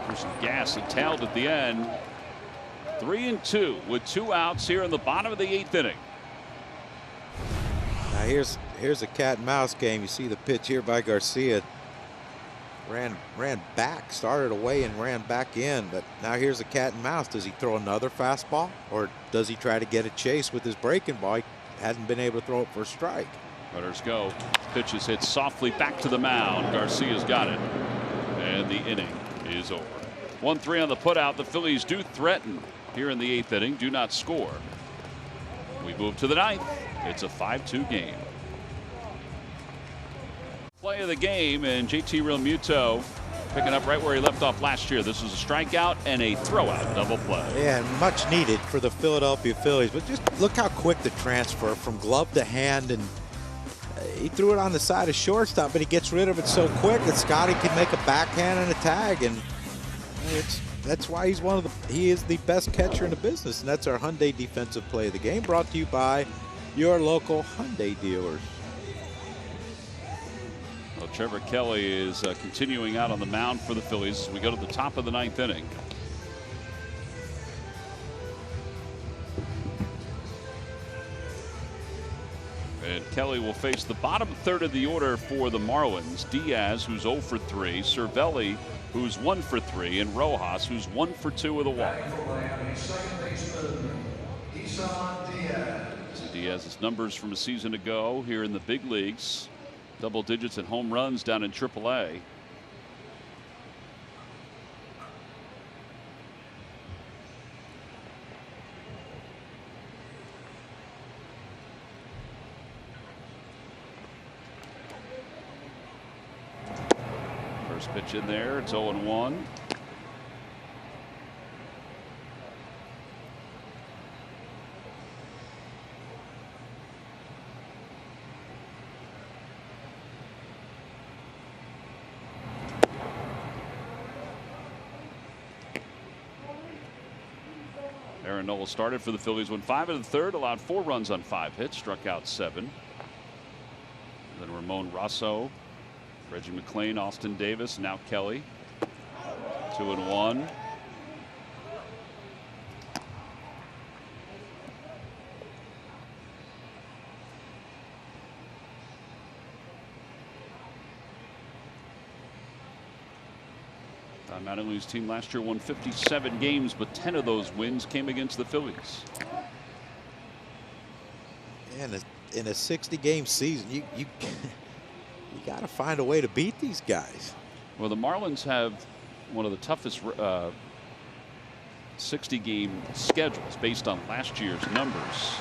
There's some gas. He tailed at the end. 3-2 with 2 outs here in the bottom of the 8th inning. Now here's a cat and mouse game. You see the pitch here by Garcia. Ran back, started away and ran back in, but now here's a cat and mouse. Does he throw another fastball, or does he try to get a chase with his breaking ball? He hasn't been able to throw it for a strike. Runners go. Pitch is hit softly back to the mound. Garcia's got it, and the inning is over. 1-3 on the putout. The Phillies do threaten here in the 8th inning, do not score. We move to the 9th. It's a 5-2 game. Play of the game, and JT Realmuto picking up right where he left off last year. This was a strikeout and a throwout double play. Yeah, and much needed for the Philadelphia Phillies. But just look how quick the transfer from glove to hand, and he threw it on the side of shortstop, but he gets rid of it so quick that Scotty can make a backhand and a tag, and that's why he is the best catcher in the business. And that's our Hyundai defensive play of the game, brought to you by your local Hyundai dealers. Well, Trevor Kelly is continuing out on the mound for the Phillies as we go to the top of the 9th inning. And Kelly will face the bottom 3rd of the order for the Marlins. Diaz, who's 0 for 3, Cervelli, who's 1 for 3, and Rojas, who's 1 for 2 with a walk. So Diaz's numbers from a season ago here in the big leagues. Double digits and home runs down in AAA. First pitch in there. It's 0-1. Aaron Nola started for the Phillies, went 5 in the 3rd, allowed 4 runs on 5 hits, struck out 7. Then Ramon Rosso, Reggie McClain, Austin Davis, now Kelly. 2-1. Mattingly's team last year won 57 games, but 10 of those wins came against the Phillies. And in a 60-game season, you got to find a way to beat these guys. Well, the Marlins have one of the toughest 60-game schedules based on last year's numbers.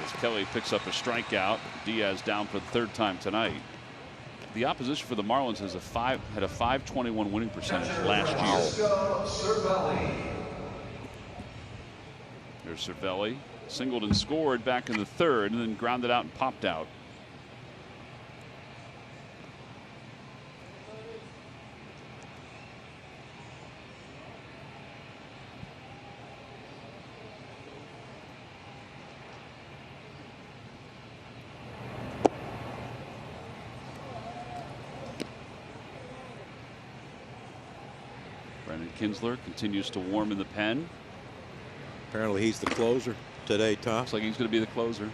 As Kelly picks up a strikeout, Diaz down for the third time tonight. The opposition for the Marlins had a .521 winning percentage last year. There's Cervelli. Singled and scored back in the third, and then grounded out and popped out. Brendan Kinsler continues to warm in the pen. Apparently he's the closer today, Tom. Looks like he's going to be the closer.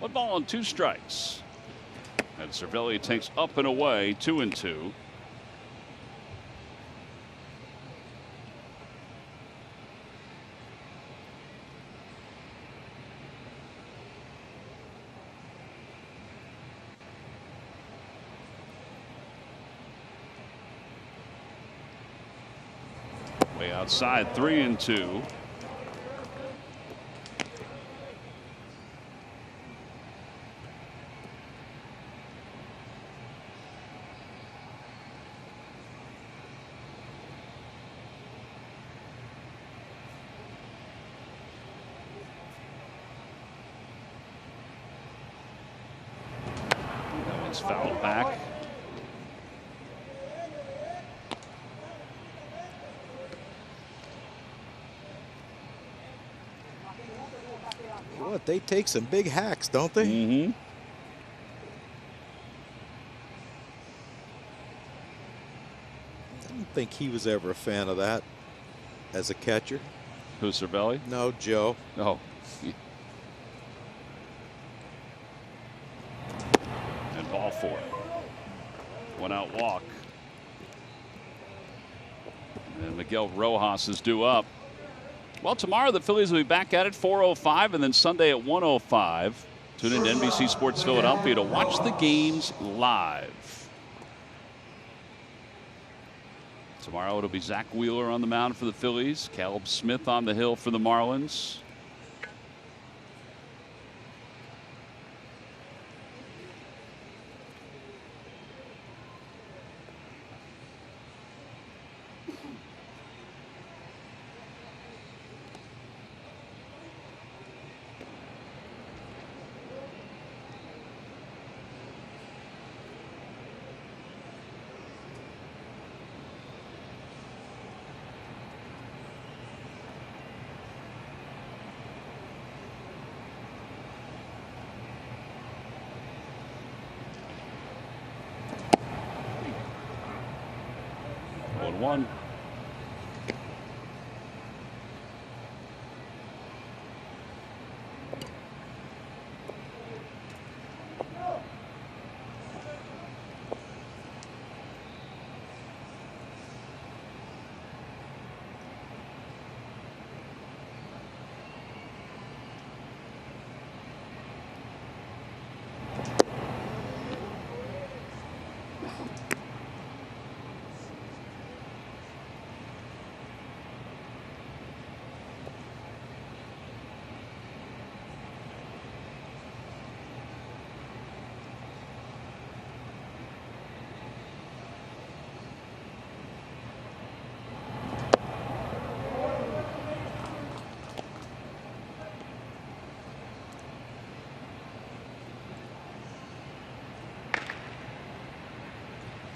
One ball and 2 strikes. And Cervelli takes up and away, 2-2. Way outside, 3-2. Fouled back. What, they take some big hacks, don't they? Mm-hmm. I don't think he was ever a fan of that as a catcher. Who's Cervelli? No, Joe. Oh. Ball 4. 1 out walk. And Miguel Rojas is due up. Well, tomorrow the Phillies will be back at it 4:05, and then Sunday at 1:05. Tune in to NBC Sports Philadelphia to watch the games live. Tomorrow it'll be Zach Wheeler on the mound for the Phillies, Caleb Smith on the hill for the Marlins. One.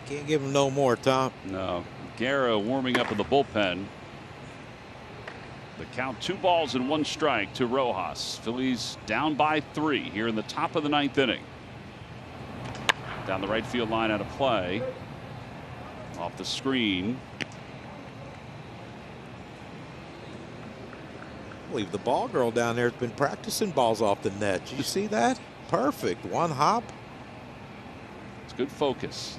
Can't give him no more, Tom. No. Guerra warming up in the bullpen. The count 2 balls and 1 strike to Rojas. Phillies down by 3 here in the top of the 9th inning. Down the right field line out of play. Off the screen. I believe the ball girl down there has been practicing balls off the net. Did you see that? Perfect. 1 hop. It's good focus.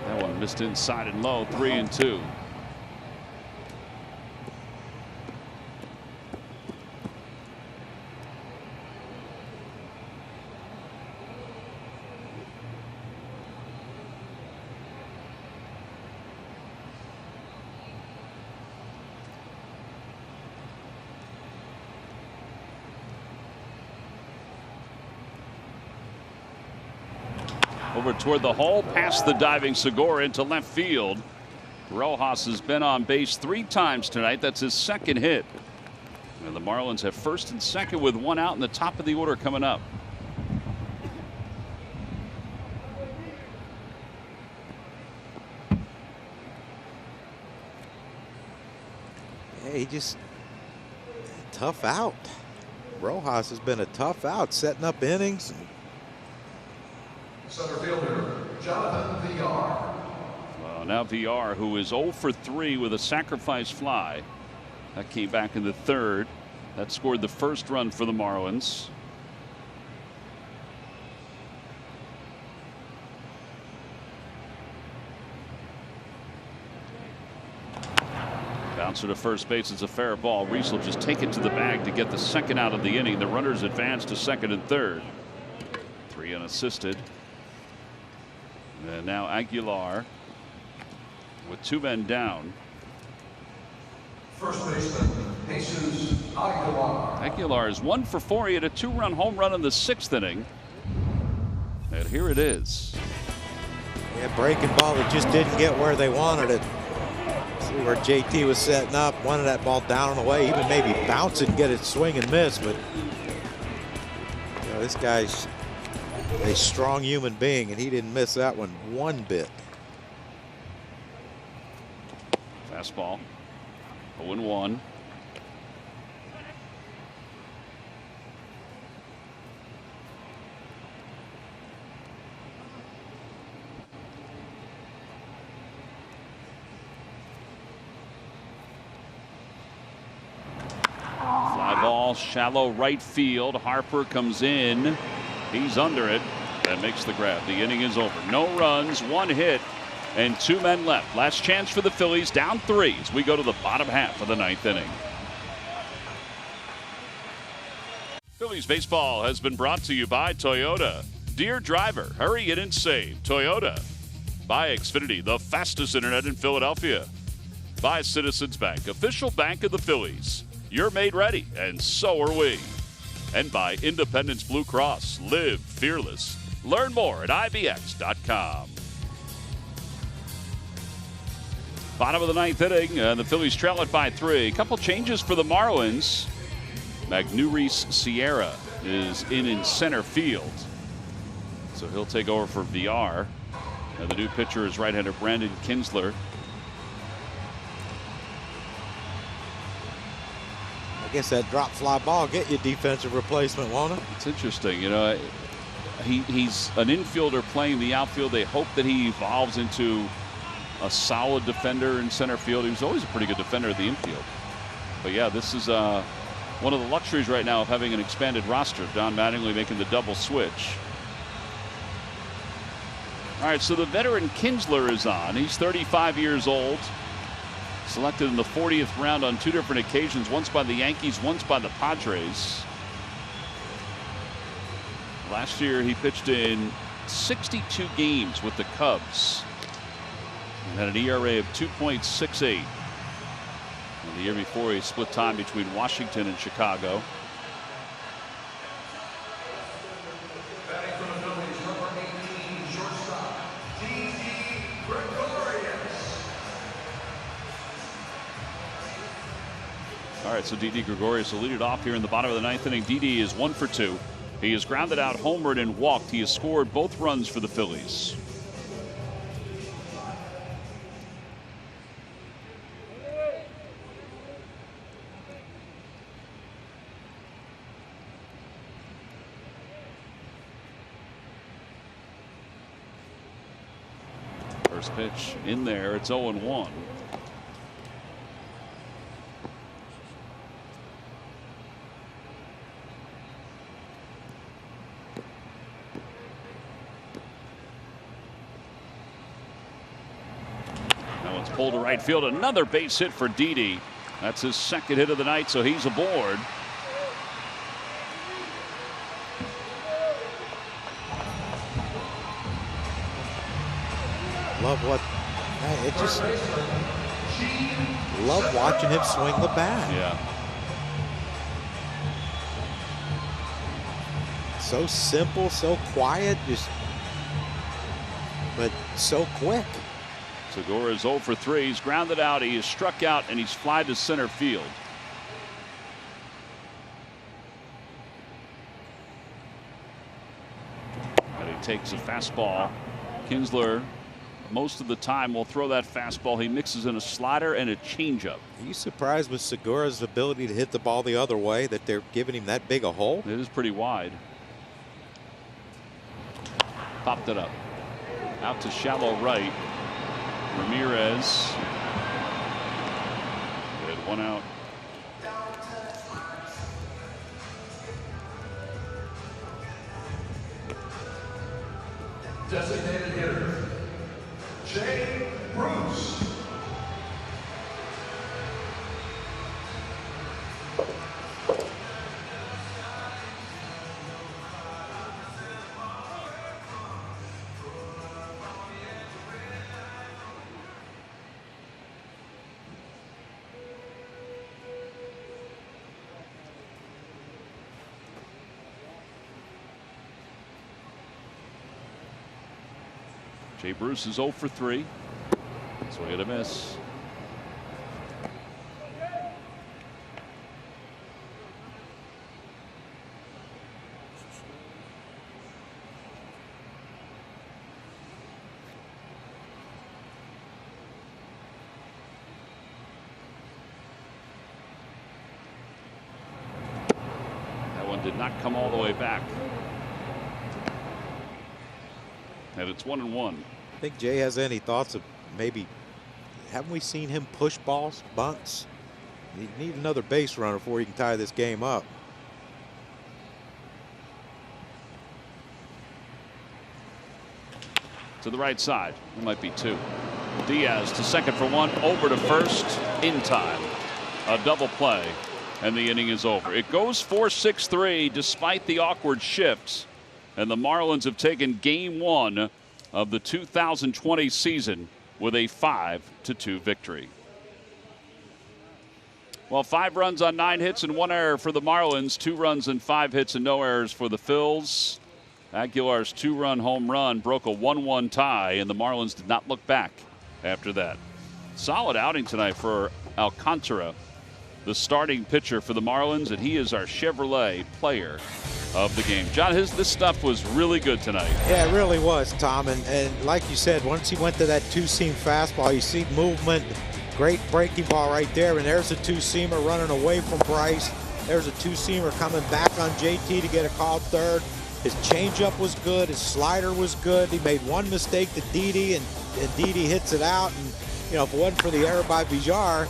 That one missed inside and low. 3-2. Over toward the hole, past the diving Segura into left field. Rojas has been on base 3 times tonight. That's his 2nd hit. And the Marlins have 1st and 2nd with 1 out in the top of the order coming up. Yeah, he just tough out. Rojas has been a tough out, setting up innings. Center fielder, Jonathan Villar. Well, now Villar, who is 0 for 3 with a sacrifice fly. That came back in the 3rd. That scored the 1st run for the Marlins. Bouncer to first base. It's a fair ball. Reese will just take it to the bag to get the 2nd out of the inning. The runners advance to 2nd and 3rd. 3 unassisted. And now Aguilar with 2 men down. First baseman, Jesus Aguilar. Aguilar is 1 for 4. He had a 2-run home run in the 6th inning. And here it is. Yeah, breaking ball that just didn't get where they wanted it. See where JT was setting up, wanted that ball down and away, even maybe bounce it and get it swing and miss. But you know, this guy's a strong human being, and he didn't miss that one bit. Fastball. 0-1. Fly ball, shallow right field. Harper comes in. He's under it and makes the grab. The inning is over. No runs, 1 hit, and 2 men left. Last chance for the Phillies, down 3 as we go to the bottom half of the 9th inning. Phillies baseball has been brought to you by Toyota. Dear driver, hurry in and save. Toyota. By Xfinity, the fastest internet in Philadelphia. By Citizens Bank, official bank of the Phillies. You're made ready, and so are we. And by Independence Blue Cross. Live fearless. Learn more at IBX.com. Bottom of the 9th inning, the Phillies trail it by 3. A couple changes for the Marlins. Magneuris Sierra is in center field. So he'll take over for VR. And the new pitcher is right-hander Brandon Kinsler. I guess that drop fly ball get you defensive replacement, won't it? It's interesting, you know. He's an infielder playing the outfield. They hope that he evolves into a solid defender in center field. He was always a pretty good defender at the infield. But yeah, this is one of the luxuries right now of having an expanded roster. Don Mattingly making the double switch. All right, so the veteran Kinsler is on. He's 35 years old. Selected in the 40th round on 2 different occasions, once by the Yankees, once by the Padres. Last year he pitched in 62 games with the Cubs and had an ERA of 2.68. And the year before he split time between Washington and Chicago. Batting for the Phillies, number 18, shortstop, All right, so Didi Gregorius will lead it off here in the bottom of the 9th inning. Didi is 1 for 2. He has grounded out, homered, and walked. He has scored both runs for the Phillies. First pitch in there. It's 0-1. That one's pulled to right field. Another base hit for Didi. That's his second hit of the night, so he's aboard. Love what it just love watching him swing the bat. Yeah. So simple, so quiet, but so quick. Segura is 0 for 3. He's grounded out. He is struck out, and he's fly to center field. And he takes a fastball. Kinsler, most of the time, will throw that fastball. He mixes in a slider and a changeup. Are you surprised with Segura's ability to hit the ball the other way that they're giving him that big a hole? It is pretty wide. Popped it up. Out to shallow right. Ramirez. Good, 1 out. Designated hitter, Jay Bruce. Jay Bruce is 0 for 3. Swing and a miss. That one did not come all the way back. And it's 1-1. Think Jay has any thoughts of maybe, haven't we seen him push balls, bunts? You need another base runner before you can tie this game up. To the right side. It might be 2. Diaz to second for 1. Over to first in time. A double play. And the inning is over. It goes 4-6-3 despite the awkward shifts. And the Marlins have taken game 1 of the 2020 season with a 5-2 victory. Well, 5 runs on 9 hits and 1 error for the Marlins. 2 runs and 5 hits and no errors for the Phils. Aguilar's 2-run home run broke a 1-1 tie, and the Marlins did not look back after that. Solid outing tonight for Alcantara, the starting pitcher for the Marlins, and he is our Chevrolet player of the game. John, this stuff was really good tonight. Yeah, it really was, Tom. And like you said, once he went to that 2-seam fastball, you see movement, great breaking ball right there. And there's a 2-seamer running away from Bryce. There's a 2-seamer coming back on JT to get a called third. His changeup was good. His slider was good. He made one mistake to Didi, and Didi hits it out. And, you know, if it wasn't for the error by Villar,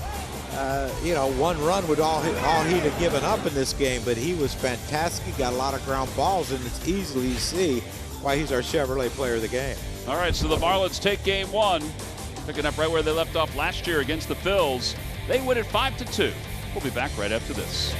you know, 1 run would all he'd have given up in this game, but he was fantastic. He got a lot of ground balls, and it's easily to see why he's our Chevrolet player of the game. All right, so the Marlins take game 1, picking up right where they left off last year against the Phils. They win it 5-2. We'll be back right after this.